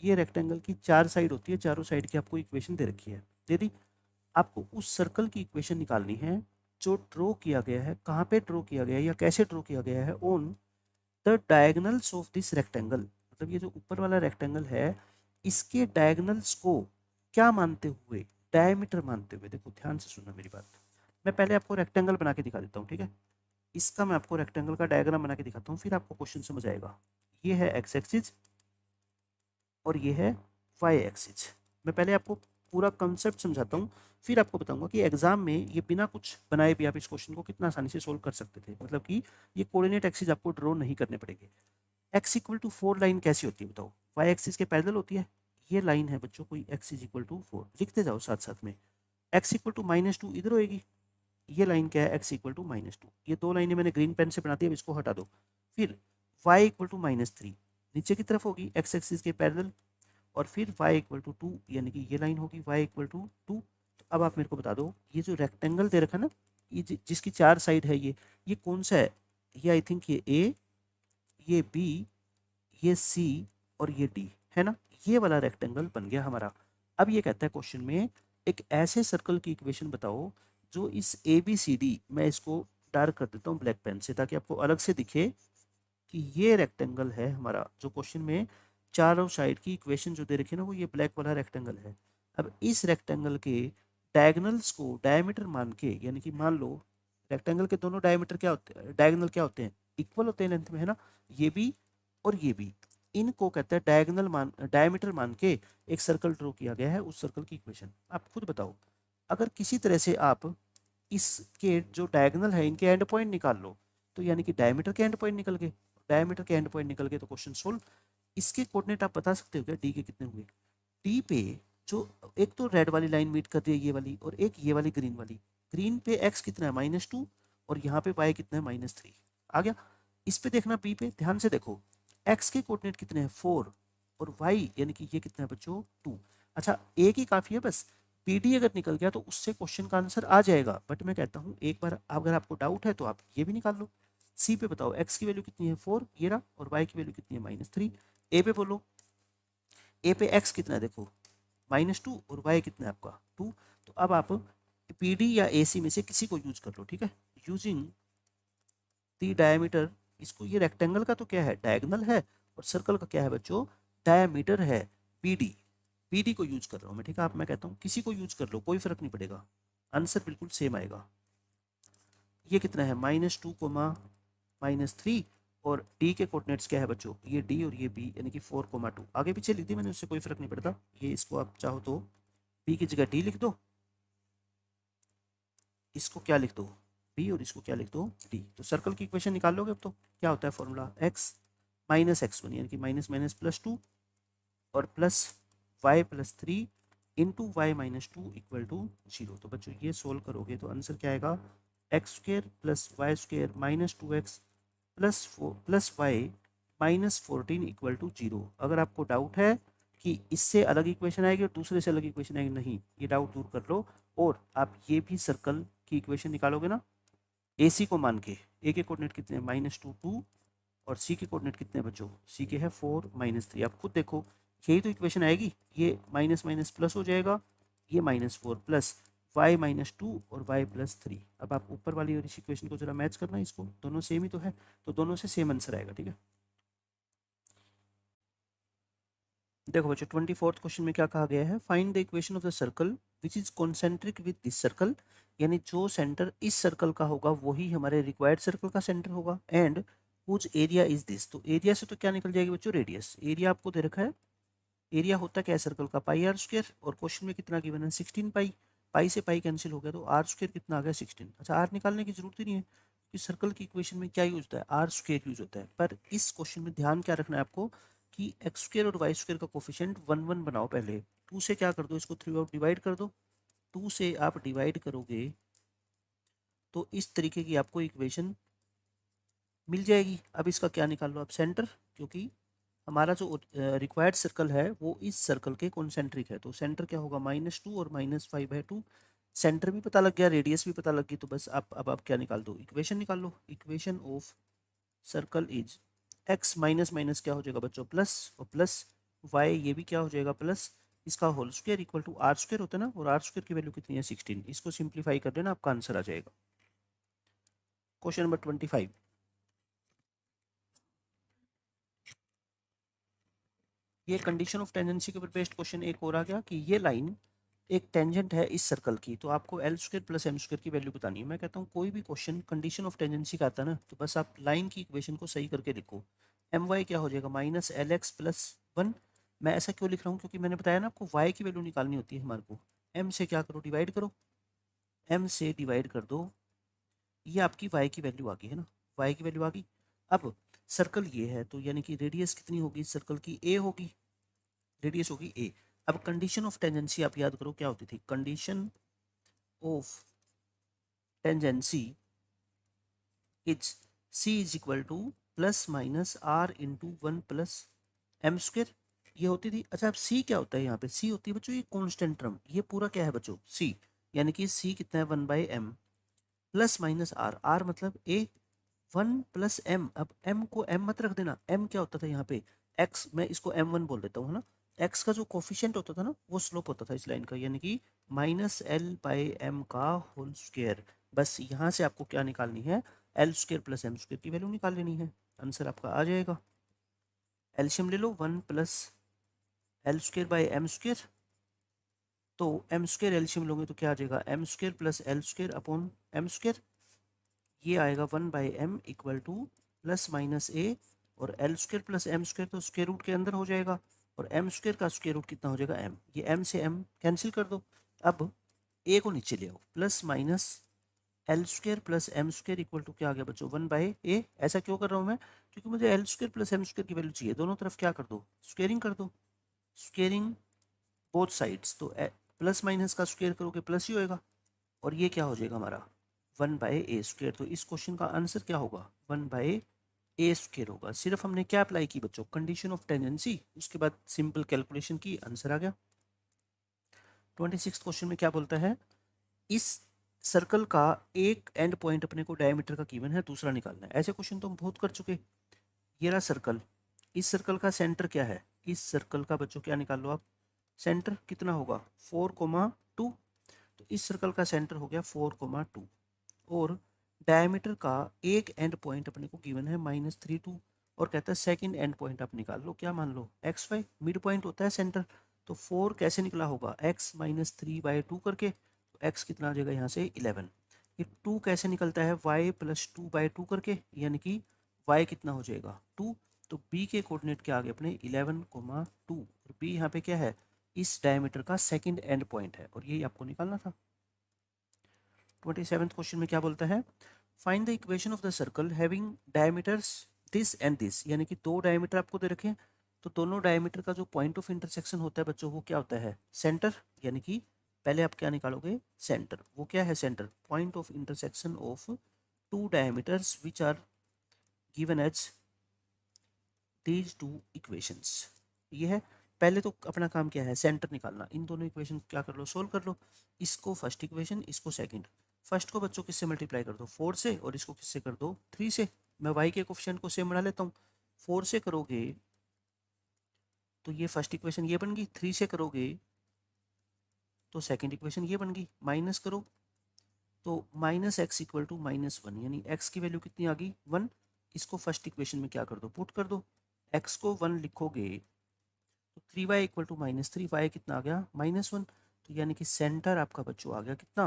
ये रेक्टेंगल की 4 साइड होती है, चारों साइड की आपको इक्वेशन दे रखी है। यदि आपको उस सर्कल की इक्वेशन निकालनी है जो ड्रॉ किया गया है, कहाँ पे ड्रॉ किया गया है या कैसे ड्रॉ किया गया है, on the diagonals of this rectangle, मतलब ये जो ऊपर वाला रेक्टेंगल है इसके डायगनल्स को क्या मानते हुए, डायमीटर मानते हुए। देखो ध्यान से सुनना मेरी बात, मैं पहले आपको रेक्टेंगल बना के दिखा देता हूँ, ठीक है। इसका मैं आपको रेक्टेंगल का डायग्राम बना के दिखाता हूँ, फिर आपको क्वेश्चन समझ आएगा। ये है एक्स एक्सिस और ये है वाई एक्सिस। मैं पहले आपको पूरा कंसेप्ट समझाता हूँ, फिर आपको बताऊंगा कि एग्जाम में ये बिना कुछ बनाए भी आप इस क्वेश्चन को कितना आसानी से सोल्व कर सकते थे, मतलब कि ये कोऑर्डिनेट एक्सिस आपको ड्रॉ नहीं करने पड़ेंगे। एक्स इक्वल टू 4 लाइन कैसी होती है बताओ, वाई एक्सिस के पैरेलल होती है। ये लाइन है बच्चों कोई, एक्स इज इक्वल टू 4, लिखते जाओ साथ साथ में। एक्स इक्वल टू -2 इधर होएगी, ये लाइन क्या है, एक्स इक्वल टू -2। ये दो लाइनें मैंने ग्रीन पेन से बना दी, अब इसको हटा दो। फिर वाई इक्वल टू -3 नीचे की तरफ होगी एक्स एक्सिस के पैरेलल, और फिर y इक्वल टू 2 यानी कि ये लाइन होगी y इक्वल टू 2। तो अब आप मेरे को बता दो, ये जो रेक्टेंगल दे रखा है ना, ये जिसकी 4 साइड है, ये कौन सा है, ये आई थिंक ये A, ये B, ये C और ये D है ना। ये वाला रेक्टेंगल बन गया हमारा। अब ये कहता है क्वेश्चन में एक ऐसे सर्कल की इक्वेशन बताओ जो इस ABCD, मैं इसको डार्क कर देता हूँ ब्लैक पेन से ताकि आपको अलग से दिखे कि ये रेक्टेंगल है हमारा, जो क्वेश्चन में चारों साइड की इक्वेशन जो दे रखी है ना, वो ये ब्लैक वाला रेक्टेंगल है। अब इस रेक्टेंगल के डायगोनल्स को डायमीटर मान के, यानी कि मान लो रेक्टेंगल के दोनों डायमीटर क्या होते हैं, डायगोनल क्या होते हैं, इक्वल होते हैं लेंथ में, है ना। ये भी और ये भी, इनको कहते हैं डायगोनल मान, डायमीटर मान के एक सर्कल ड्रॉ किया गया है, उस सर्कल की इक्वेशन। आप खुद बताओ, अगर किसी तरह से आप इसके जो डायगोनल है इनके एंड पॉइंट निकाल लो, तो यानी कि डायमीटर के एंड पॉइंट निकल गए, डायमीटर के एंड पॉइंट निकल गए तो क्वेश्चन सोल्व। इसके कोऑर्डिनेट आप बता सकते हो क्या, डी के कितने हुए। डी पे जो एक तो रेड वाली लाइन मीट कर रही है ये वाली, और एक ये वाली ग्रीन वाली, ग्रीन पे एक्स कितना है -2 और यहाँ पे वाई कितना है -3 आ गया। इस पे देखना बी पे, ध्यान से देखो, एक्स के कोऑर्डिनेट कितने हैं 4 और वाई यानी कि ये कितना है बच्चों 2। अच्छा एक ही काफ़ी है बस, पी डी अगर निकल गया तो उससे क्वेश्चन का आंसर आ जाएगा, बट मैं कहता हूँ एक बार अगर आपको डाउट है तो आप ये भी निकाल लो। सी पे बताओ एक्स की वैल्यू कितनी है 4 ये रहा, और वाई की वैल्यू कितनी है -3। ए पे बोलो, ए पे एक्स कितना है देखो -2 और वाई कितना है आपका 2। तो अब आप पी डी या ए सी में से किसी को यूज कर लो, ठीक है। यूजिंग दी डायमीटर, इसको ये रेक्टेंगल का तो क्या है डायगोनल है, और सर्कल का क्या है बच्चों डायमीटर है, पी डी। पी डी को यूज कर रहा हूँ मैं, ठीक है। आप मैं कहता हूँ किसी को यूज कर लो, कोई फर्क नहीं पड़ेगा, आंसर बिल्कुल सेम आएगा। ये कितना है -2, -3, और डी के कोऑर्डिनेट्स क्या है बच्चों, ये डी और ये बी यानी कि 4, 2 आगे पीछे लिख दी मैंने, उससे कोई फर्क नहीं पड़ता। ये इसको आप चाहो तो बी की जगह डी लिख दो, इसको क्या लिख दो बी और इसको क्या लिख दो डी। तो सर्कल की इक्वेशन निकाल लोगे अब तो क्या होता है फॉर्मूला, एक्स -x1 यानी कि -+2 और plus y+3 into y-2 equal to 0। तो बच्चों ये सोल्व करोगे तो आंसर क्या आएगा, x² + y² -2x plus Y -14 equal to 0। अगर आपको डाउट है कि इससे अलग इक्वेशन आएगी और दूसरे से अलग इक्वेशन आएगी, नहीं, ये डाउट दूर कर लो। और आप ये भी सर्कल की इक्वेशन निकालोगे ना, ए सी को मान के, ए के कोऑर्डिनेट कितने हैं -2 2 और सी के कोऑर्डिनेट कितने हैं बच्चों, सी के है 4 -3। आप खुद देखो यही तो इक्वेशन आएगी, ये माइनस माइनस प्लस हो जाएगा, ये -4 प्लस y-2 और y+3। अब आप ऊपर वाली और इस इक्वेशन को जरा मैच करना, इसको दोनों सेम ही तो है, तो दोनों से सेम आंसर आएगा, ठीक है। देखो बच्चों 24th क्वेश्चन में क्या कहा गया है, find the equation of the circle which is concentric with this circle, यानी जो सेंटर इस सर्कल का होगा वही हमारे रिक्वायर्ड सर्कल का सेंटर होगा, and whose area is this. तो एरिया से तो क्या निकल जाएगी बच्चों, रेडियस। एरिया आपको दे रखा है, एरिया होता क्या है सर्कल का, πr², और क्वेश्चन में कितना गिवन है 16 पाई, पाई से पाई कैंसिल हो गया तो r² कितना आ गया 16। अच्छा आर निकालने की जरूरत ही नहीं है कि सर्कल की इक्वेशन में क्या यूज होता है, r² यूज होता है। पर इस क्वेश्चन में ध्यान क्या रखना है आपको कि x² और y² का कोफिशिएंट 1 1 बनाओ पहले, 2 से क्या कर दो इसको थ्रू आउट डिवाइड कर दो, 2 से आप डिवाइड करोगे तो इस तरीके की आपको इक्वेशन मिल जाएगी। अब इसका क्या निकाल लो आप, सेंटर, क्योंकि हमारा जो रिक्वायर्ड सर्कल है वो इस सर्कल के कॉन्सेंट्रिक है, तो सेंटर क्या होगा -2 और -5/2। सेंटर भी पता लग गया, रेडियस भी पता लग गई, तो बस आप अब आप क्या निकाल दो, इक्वेशन निकाल लो। Equation of circle is X minus minus क्या हो जाएगा बच्चों प्लस, और प्लस वाई ये भी क्या हो जाएगा प्लस, इसका whole square equal to are square होता है ना, और आर स्क्वायर की वैल्यू कितनी है 16। इसको सिंप्लीफाई कर देना, आपका आंसर आ जाएगा। क्वेश्चन नंबर 25, ये कंडीशन ऑफ टेंजेंसी के ऊपर बेस्ड क्वेश्चन एक और आ गया कि ये लाइन एक टेंजेंट है इस सर्कल की, तो आपको l square plus m square की वैल्यू बतानी है। मैं कहता हूँ कोई भी क्वेश्चन कंडीशन ऑफ टेंजेंसी का आता है ना, तो बस आप लाइन की इक्वेशन को सही करके लिखो। एम वाई क्या हो जाएगा minus L x plus one. मैं ऐसा क्यों लिख रहा हूँ, क्योंकि मैंने बताया ना आपको वाई की वैल्यू निकालनी होती है हमारे को। एम से क्या करो डिवाइड करो, एम से डिवाइड कर दो, ये आपकी वाई की वैल्यू आ गई है ना, वाई की वैल्यू आ गई। अब सर्कल ये है, तो यानी कि रेडियस कितनी होगी सर्कल की, ए होगी, रेडियस होगी ए। अब कंडीशन ऑफ टेंजेंसी आप याद करो क्या होती थी, condition of tangency is c is equal to plus minus r into one plus m square, ये होती थी। अच्छा अब सी क्या होता है यहाँ पे, सी होती है बच्चों ये कांस्टेंट टर्म, ये पूरा क्या है बच्चों सी, यानी कि सी कितना है 1/m plus minus are, are मतलब ए, 1 + m। अब m को m मत रख देना, m क्या होता था यहाँ पे x, मैं इसको m1 बोल देता हूँ है ना। x का जो कोफिशिएंट होता था ना वो स्लोप होता था इस लाइन का, यानी कि -l/m का होल स्क्वायर। बस यहाँ से आपको क्या निकालनी है, l square plus m square की वैल्यू निकाल लेनी है, आंसर आपका आ जाएगा। एल्शियम ले लो, 1 + l²/m², तो एम स्क्वायर एल्शियम लोगे तो क्या आ जाएगा m² plus l² upon m², ये आएगा 1/m equal to plus minus A, और l² प्लस m² तो स्क्वायर रूट के अंदर हो जाएगा, और m² का स्क्वायर रूट कितना हो जाएगा m, ये m से m कैंसिल कर दो। अब a को नीचे ले आओ, plus minus l² plus m² equal to क्या आ गया बच्चों 1/a। ऐसा क्यों कर रहा हूँ मैं, क्योंकि मुझे l² प्लस m² की वैल्यू चाहिए, दोनों तरफ क्या कर दो स्क्वेयरिंग कर दो, स्क्वेयरिंग बोथ साइड्स, तो प्लस माइनस का स्क्वेयर करोगे प्लस ही होएगा, और ये क्या हो जाएगा हमारा 1/a²। तो इस क्वेश्चन का आंसर क्या होगा 1/a² होगा। सिर्फ हमने क्या अप्लाई की बच्चों, कंडीशन ऑफ टेंजेंसी, उसके बाद सिंपल कैलकुलेशन की, आंसर आ गया। 26 क्वेश्चन में क्या बोलता है, इस सर्कल का एक एंड पॉइंट अपने को डायमीटर का गिवन है, दूसरा निकालना है। ऐसे क्वेश्चन तो हम बहुत कर चुके। ये रहा सर्कल, इस सर्कल का सेंटर क्या है, इस सर्कल का बच्चों क्या निकाल लो आप, सेंटर कितना होगा 4,2, तो इस सर्कल का सेंटर हो गया 4,2, और डायमीटर का एक एंड पॉइंट अपने को गिवन है -32, और कहता है सेकंड एंड पॉइंट आप निकाल लो, क्या मान लो XY, मिड पॉइंट होता है सेंटर, तो 4 कैसे निकला होगा x -3/2 करके, तो x कितना आ जाएगा यहाँ से 11। ये 2 कैसे निकलता है y + 2/2 करके, यानी कि y कितना हो जाएगा 2, तो b के कोऑर्डिनेट क्या आ गए अपने 11,2, और b यहाँ पे क्या है इस डायमीटर का सेकंड एंड पॉइंट है, और यही आपको निकालना था। 27th क्वेश्चन में क्या बोलता है, find the equation of the circle having diameters this and this, यानी कि दो डायमीटर आपको दे रखे हैं, तो दोनों डायमीटर का जो पॉइंट ऑफ इंटरसेक्शन होता है बच्चों वो क्या होता है सेंटर, यानी कि पहले आप क्या निकालोगे सेंटर, वो क्या है centre, point of intersection of two diameters which are given as these two equations. ये है, पहले तो अपना काम क्या है सेंटर निकालना, इन दोनों इक्वेशन क्या कर लो सोल्व कर लो, इसको फर्स्ट इक्वेशन इसको सेकंड, फर्स्ट को बच्चों किससे मल्टीप्लाई कर दो 4 से, और इसको किससे कर दो 3 से। मैं y के कोफिशिएंट को सेम बना लेता हूँ, 4 से करोगे तो ये फर्स्ट इक्वेशन ये बन गई, 3 से करोगे तो सेकंड इक्वेशन ये बन गई, माइनस करो तो -x इक्वल टू -1, यानी x की वैल्यू कितनी आ गई 1, इसको फर्स्ट इक्वेशन में क्या कर दो पुट कर दो, x को 1 लिखोगे तो 3y इक्वल टू -3, y कितना आ गया -1, तो यानी कि सेंटर आपका बच्चों आ गया कितना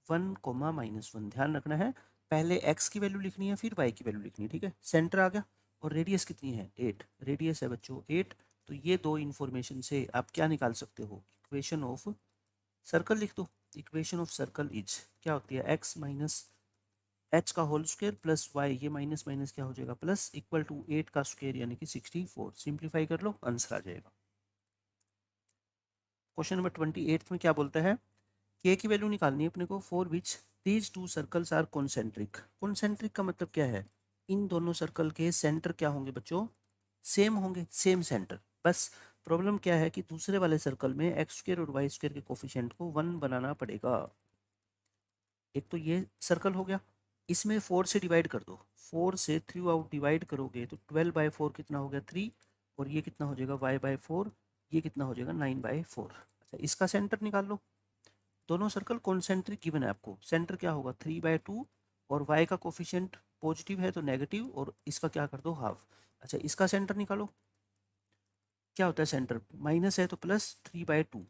1,-1। ध्यान रखना है पहले x की वैल्यू लिखनी है फिर y की वैल्यू लिखनी है, ठीक है। सेंटर आ गया, और रेडियस कितनी है 8, रेडियस है बच्चों 8, तो ये दो इन्फॉर्मेशन से आप क्या निकाल सकते हो इक्वेशन ऑफ सर्कल लिख दो। इक्वेशन ऑफ सर्कल इज क्या होती है x माइनस एच का होल स्क्वायर प्लस वाई, ये माइनस माइनस क्या हो जाएगा प्लस, इक्वल टू 8 का स्क्वायर यानी कि 64। सिंप्लीफाई कर लो आंसर आ जाएगा। क्वेश्चन नंबर 28 में क्या बोलता है, के की वैल्यू निकालनी है अपने को for which these two circles are concentric. Concentric का मतलब क्या है, इन दोनों सर्कल के सेंटर क्या होंगे बच्चों सेम होंगे, सेम सेंटर। बस प्रॉब्लम क्या है कि दूसरे वाले सर्कल में x² और y² के कोफिशिएंट को 1 बनाना पड़ेगा। एक तो ये सर्कल हो गया, इसमें 4 से डिवाइड कर दो, 4 से थ्रू आउट डिवाइड करोगे तो 12/4 कितना हो गया 3, और ये कितना हो जाएगा y/4, ये कितना हो जाएगा 9/4। अच्छा, इसका सेंटर निकाल लो। दोनों सर्कल कॉन्सेंट्रिक गिवन है आपको, सेंटर क्या होगा 3/2, और y का कोफिशिएंट पॉजिटिव है तो नेगेटिव, और इसका क्या कर दो हाफ। अच्छा, इसका सेंटर निकालो, क्या होता है सेंटर, माइनस है तो +3/2,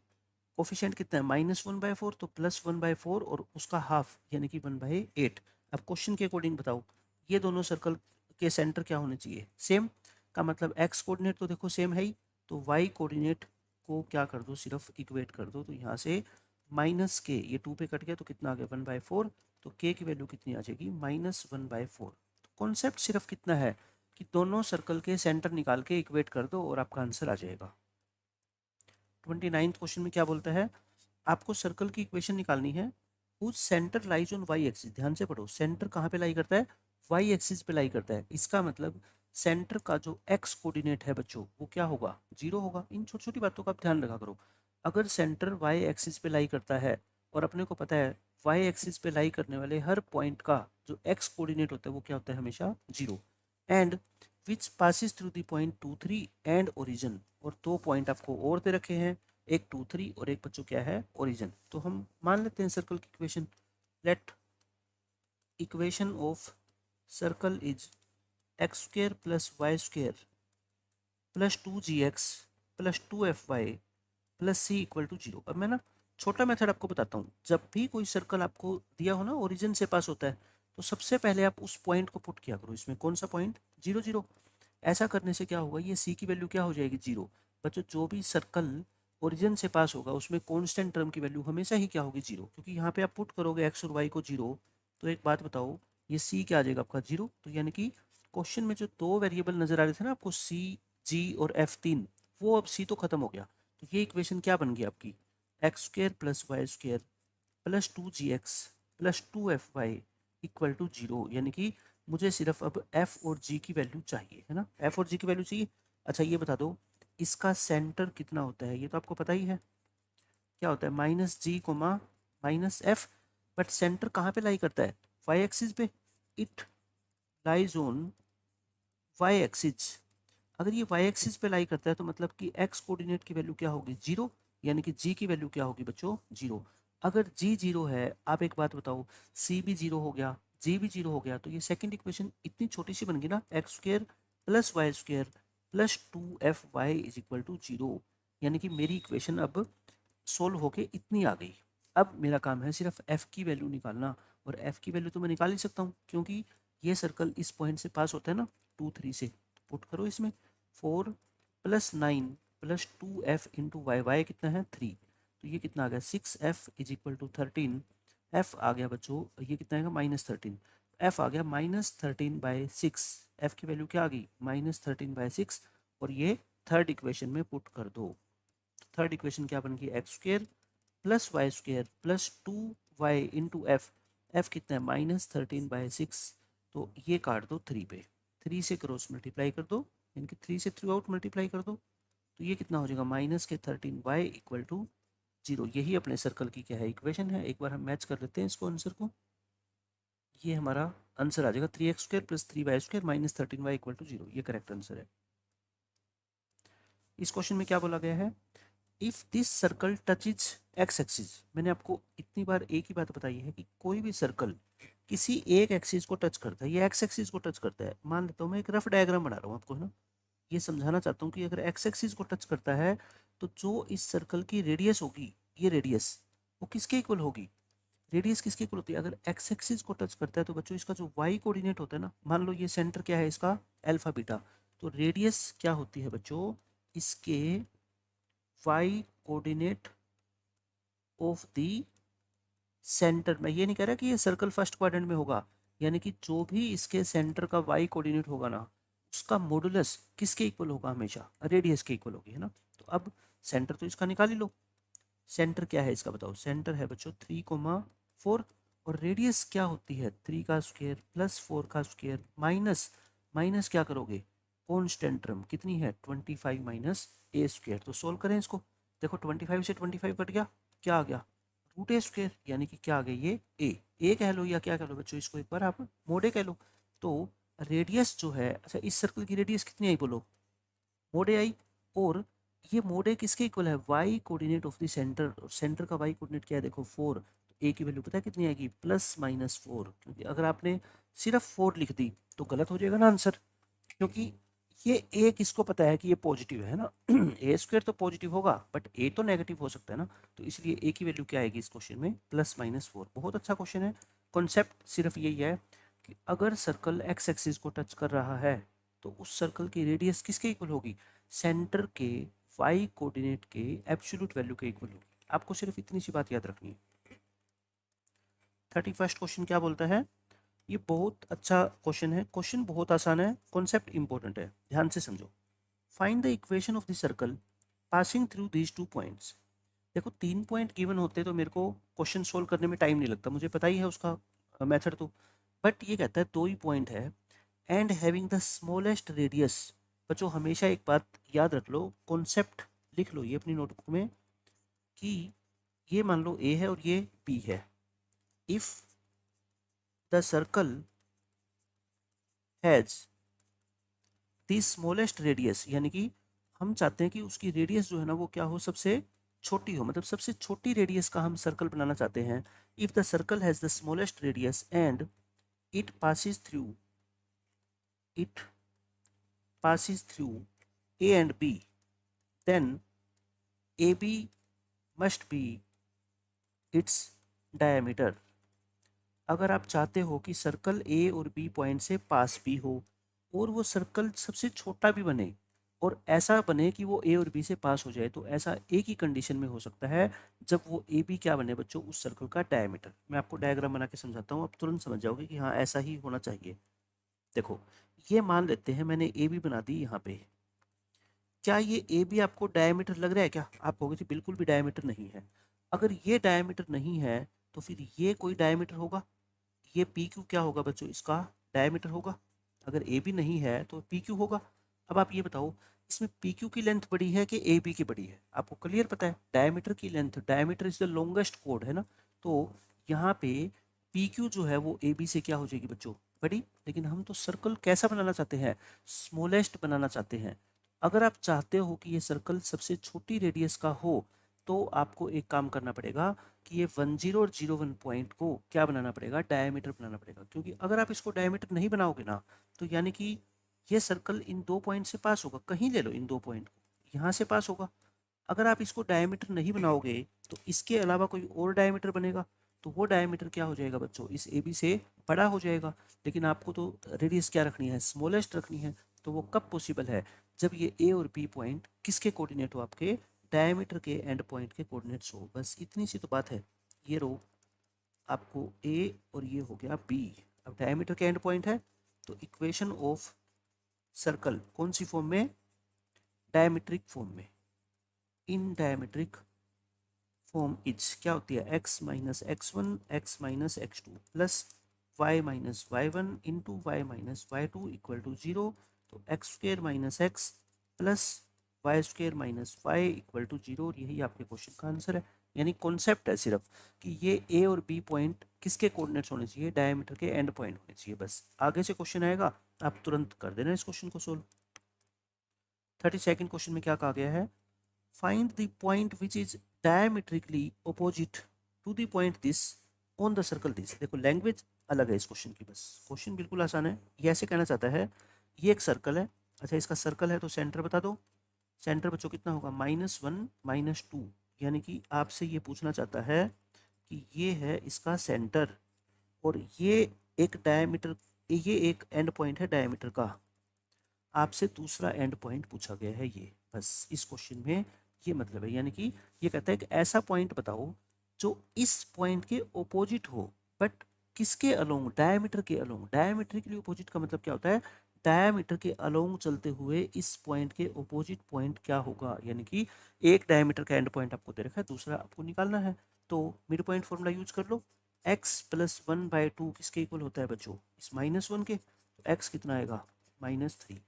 कोफिशिएंट कितना है -1/4 तो +1/4, और उसका हाफ यानी कि 1/8। अब क्वेश्चन के अकॉर्डिंग बताओ ये दोनों सर्कल के सेंटर क्या होने चाहिए, सेम, का मतलब एक्स कोऑर्डिनेट तो देखो सेम है ही, तो वाई कोऑर्डिनेट को क्या कर दो, सिर्फ इक्वेट कर दो। तो यहाँ से माइनस के, ये 2 पे कट गया तो कितना आ गया 1/4, तो के की वैल्यू कितनी आ जाएगी -1/4। तो कॉन्सेप्ट सिर्फ कितना है कि दोनों सर्कल के सेंटर निकाल के इक्वेट कर दो और आपका आंसर आ जाएगा। 29th क्वेश्चन में क्या बोलता है, आपको सर्कल की इक्वेशन निकालनी है, उस centre lies on y axis. ध्यान से पढ़ो, सेंटर कहाँ पे लाई करता है, वाई एक्सिस पे लाई करता है। इसका मतलब सेंटर का जो एक्स कोऑर्डिनेट है बच्चों वो क्या होगा, 0 होगा। इन छोटी छोटी बातों का आप ध्यान रखा करो। अगर सेंटर वाई एक्सिस पे लाई करता है और अपने को पता है वाई एक्सिस पे लाई करने वाले हर पॉइंट का जो एक्स कोऑर्डिनेट होता है वो क्या होता है, हमेशा 0, and which passes through the point 2 3 and origin. और 2 पॉइंट आपको और दे रखे हैं, एक 2 3 और एक बच्चों क्या है ओरिजिन। तो हम मान लेते हैं सर्कल की equation, let equation of circle is x² + y² + 2gx + 2fy + c = 0। अब मैं ना छोटा मेथड आपको बताता हूँ, जब भी कोई सर्कल आपको दिया हो ना ओरिजिन से पास होता है, तो सबसे पहले आप उस पॉइंट को पुट किया करो इसमें, कौन सा पॉइंट, 0 0। ऐसा करने से क्या होगा, ये c की वैल्यू क्या हो जाएगी 0। बच्चों जो भी सर्कल ओरिजिन से पास होगा उसमें कांस्टेंट टर्म की वैल्यू हमेशा ही क्या होगी 0, क्योंकि यहाँ पे आप पुट करोगे x और y को 0। तो एक बात बताओ, ये c क्या आ जाएगा आपका 0। तो यानी कि क्वेश्चन में जो 2 वेरिएबल नजर आ रहे थे ना आपको c, g और f 3, वो अब c तो खत्म हो गया। तो ये इक्वेशन क्या बन गई आपकी, x² + y² + 2gx + 2fy = 0। यानी कि मुझे सिर्फ अब f और g की वैल्यू चाहिए, है ना, f और g की वैल्यू चाहिए। अच्छा, ये बता दो इसका सेंटर कितना होता है, ये तो आपको पता ही है क्या होता है, -g, -f। बट सेंटर कहाँ पे लाई करता है, y एक्सिस पे, it lies on y axis. अगर ये y एक्सिस पे लाई करता है तो मतलब कि x कोऑर्डिनेट की वैल्यू क्या होगी 0, यानी कि g की वैल्यू क्या होगी बच्चों 0। अगर g 0 है, आप एक बात बताओ, c भी 0 हो गया, g भी 0 हो गया, तो ये सेकंड इक्वेशन इतनी छोटी सी बन गई ना, x² + y² + 2fy = 0। यानी कि मेरी इक्वेशन अब सोल्व होके इतनी आ गई। अब मेरा काम है सिर्फ f की वैल्यू निकालना, और f की वैल्यू तो मैं निकाल ही सकता हूँ क्योंकि ये सर्कल इस पॉइंट से पास होता है ना 2 3 से। पुट करो इसमें 4 + 9 + 2f × y, y कितना है 3, तो ये कितना आ गया 6f = 13। f आ गया बच्चों, ये कितना आएगा -13, f आ गया -13/6। f की वैल्यू क्या आ गई -13/6, और ये थर्ड इक्वेशन में पुट कर दो। थर्ड इक्वेशन क्या बन गई, x² + y² + 2y × f, f कितना है -13/6, तो ये काट दो 3 पे, 3 से क्रॉस मल्टीप्लाई कर दो, यानी कि 3 से थ्रू आउट मल्टीप्लाई कर दो, तो ये कितना हो जाएगा -13y = 0। यही अपने सर्कल की क्या है इक्वेशन है। एक बार हम मैच कर लेते हैं इसको आंसर को, ये हमारा आंसर आ जाएगा 3x² + 3y² -13y = 0। ये करेक्ट आंसर है। इस क्वेश्चन में क्या बोला गया है, if this circle touches x axis. मैंने आपको इतनी बार एक ही बात बताई है कि कोई भी सर्कल किसी एक एक्सिस को टच करता है, ये एक्स एक्सिस को टच करता है। मान लेता हूँ मैं एक रफ डायग्राम बना रहा हूँ आपको, है ना, ये समझाना चाहता हूँ कि अगर एक्स एक्सिस को टच करता है तो जो इस सर्कल की रेडियस होगी, ये रेडियस वो किसके इक्वल होगी, रेडियस किसके इक्वल होती है, अगर एक्स एक्सिस को टच करता है तो बच्चों इसका जो वाई कोऑर्डिनेट होता है ना, मान लो ये सेंटर क्या है इसका अल्फा बीटा, तो रेडियस क्या होती है बच्चों इसके y coordinate of the centre. मैं ये नहीं कह रहा कि ये सर्कल फर्स्ट क्वाड्रेंट में होगा, यानी कि जो भी इसके सेंटर का वाई कोऑर्डिनेट होगा ना, उसका मॉडुलस किसके इक्वल होगा, हमेशा रेडियस के इक्वल होगी, है ना। तो अब सेंटर तो इसका निकाल ही लो, सेंटर क्या है इसका बताओ, सेंटर है बच्चों 3,4, और रेडियस क्या होती है 3² + 4² माइनस, माइनस क्या करोगे कॉन्स्टेंट टर्म कितनी है 25 - a²। तो सोल्व करें इसको, देखो 25 से 25 कट गया, क्या आ गया रूट ए स्क्वायर, यानी कि क्या आ गया ये ए कह लो या क्या कह लो बच्चों, इसको एक बार आप मोड ए कह लो। तो रेडियस जो है, अच्छा इस सर्कल की रेडियस कितनी आई बोलो, मोड ए आई। और ये मोड ए किसके इक्वल है, y coordinate of the centre, और सेंटर का वाई कोऑर्डिनेट क्या है देखो 4, तो ए की वैल्यू पता है कितनी आएगी, +-4, क्योंकि अगर आपने सिर्फ 4 लिख दी तो गलत हो जाएगा ना आंसर, क्योंकि ये ए किसको पता है कि ये पॉजिटिव है ना ए स्क्वायर तो पॉजिटिव होगा बट ए तो नेगेटिव हो सकता है ना, तो इसलिए ए की वैल्यू क्या आएगी इस क्वेश्चन में, +-4। बहुत अच्छा क्वेश्चन है। कॉन्सेप्ट सिर्फ यही है कि अगर सर्कल एक्स एक्सिस को टच कर रहा है तो उस सर्कल की रेडियस किसके इक्वल होगी, सेंटर के वाई कोऑर्डिनेट के एब्सोल्यूट वैल्यू के इक्वल होगी। आपको सिर्फ इतनी सी बात याद रखनी है। 31st क्वेश्चन क्या बोलता है, ये बहुत अच्छा क्वेश्चन है, क्वेश्चन बहुत आसान है, कॉन्सेप्ट इंपॉर्टेंट है, ध्यान से समझो। Find the equation of the circle passing through these 2 points. देखो 3 पॉइंट गिवन होते तो मेरे को क्वेश्चन सोल्व करने में टाइम नहीं लगता, मुझे पता ही है उसका मेथड तो, बट ये कहता है 2 ही पॉइंट है and having the smallest radius. बच्चों हमेशा एक बात याद रख लो, कॉन्सेप्ट लिख लो ये अपनी नोटबुक में, कि ये मान लो ए है और ये बी है। If the circle has the smallest radius, यानी कि हम चाहते हैं कि उसकी रेडियस जो है ना वो क्या हो, सबसे छोटी हो, मतलब सबसे छोटी रेडियस का हम सर्कल बनाना चाहते हैं। If the circle has the smallest radius and it passes through it passes through A and B, then AB must be its diameter। अगर आप चाहते हो कि सर्कल ए और बी पॉइंट से पास भी हो और वो सर्कल सबसे छोटा भी बने और ऐसा बने कि वो ए और बी से पास हो जाए, तो ऐसा एक ही कंडीशन में हो सकता है जब वो ए बी क्या बने बच्चों, उस सर्कल का डायमीटर। मैं आपको डायग्राम बना के समझाता हूँ, आप तुरंत समझ जाओगे कि हाँ ऐसा ही होना चाहिए। देखो ये मान लेते हैं मैंने ए बी बना दी यहाँ पे, क्या ये ए बी आपको डायमीटर लग रहा है क्या, आप कहोगे जी बिल्कुल भी डायमीटर नहीं है। अगर ये डायमीटर नहीं है तो फिर ये कोई डायमीटर होगा, ये पी क्यू क्या होगा बच्चों, इसका डायमीटर होगा। अगर ए बी नहीं है तो पी क्यू होगा। अब आप ये बताओ इसमें पी क्यू की लेंथ बड़ी है कि ए बी की बड़ी है, आपको क्लियर पता है डायमीटर की length, diameter is the longest code है ना, तो यहाँ पे पी क्यू जो है वो ए बी से क्या हो जाएगी बच्चों, बड़ी। लेकिन हम तो सर्कल कैसा बनाना चाहते हैं, स्मॉलेस्ट बनाना चाहते हैं। अगर आप चाहते हो कि ये सर्कल सबसे छोटी रेडियस का हो तो आपको एक काम करना पड़ेगा कि ये 10 और 01 पॉइंट को क्या बनाना पड़ेगा, डायमीटर बनाना पड़ेगा, क्योंकि अगर आप इसको डायमीटर नहीं बनाओगे ना तो यानी कि ये सर्कल इन 2 पॉइंट से पास होगा, कहीं ले लो इन 2 पॉइंट को, यहाँ से पास होगा। अगर आप इसको डायमीटर नहीं बनाओगे तो इसके अलावा कोई और डायमीटर बनेगा, तो वो डायमीटर क्या हो जाएगा बच्चों, इस ए बी से बड़ा हो जाएगा। लेकिन आपको तो रेडियस क्या रखनी है, स्मॉलेस्ट रखनी है। तो वो कब पॉसिबल है, जब ये ए और बी पॉइंट किसके कोऑर्डिनेट हो, आपके डायमीटर के एंड पॉइंट के कोऑर्डिनेट्स हो। बस इतनी सी तो बात है। ये रो आपको ए और ये हो गया बी, अब डायमीटर के एंड पॉइंट है, तो इक्वेशन ऑफ सर्कल कौन सी फॉर्म में, डायमेट्रिक फॉर्म में। इन डायमेट्रिक फॉर्म इज क्या होती है, x minus x1 x minus x2 plus y minus y1 into Y minus y2 equal to 0। तो x square minus x plus Y square minus y equal to 0, और यही आपके क्वेश्चन का आंसर है। यानी कॉन्सेप्ट है सिर्फ कि ये ए और बी पॉइंट किसके कोऑर्डिनेट्स होने चाहिए, डायमीटर के एंड पॉइंट होने चाहिए। बस आगे से क्वेश्चन आएगा आप तुरंत कर देना इस क्वेश्चन को सोल्व। 32nd क्वेश्चन में क्या कहा गया है, find the point which is diametrically opposite to the point this on the circle this। देखो लैंग्वेज अलग है इस क्वेश्चन की, बस क्वेश्चन बिल्कुल आसान है। ये ऐसे कहना चाहता है ये एक सर्कल है, अच्छा इसका सर्कल है तो सेंटर बता दो। सेंटर बच्चों कितना होगा, -1 -2, यानी कि आपसे ये पूछना चाहता है कि ये है इसका सेंटर और ये एक डायमीटर, ये एक एंड पॉइंट है डायमीटर का, आपसे दूसरा एंड पॉइंट पूछा गया है ये। बस इस क्वेश्चन में ये मतलब है, यानी कि ये कहता है कि ऐसा पॉइंट बताओ जो इस पॉइंट के ओपोजिट हो, बट किसके अलोंग, डायमीटर के अलोंग। डायमीटर के लिए ओपोजिट का मतलब क्या होता है, डायमीटर के अलोंग चलते हुए इस पॉइंट के ओपोजिट पॉइंट क्या होगा, यानी कि एक डायमीटर का एंड पॉइंट आपको दे रखा है, दूसरा आपको निकालना है। तो मिड पॉइंट फॉर्मूला यूज कर लो, x प्लस 1/2 किसके इक्वल होता है बच्चों, इस -1 के, तो x कितना आएगा -3।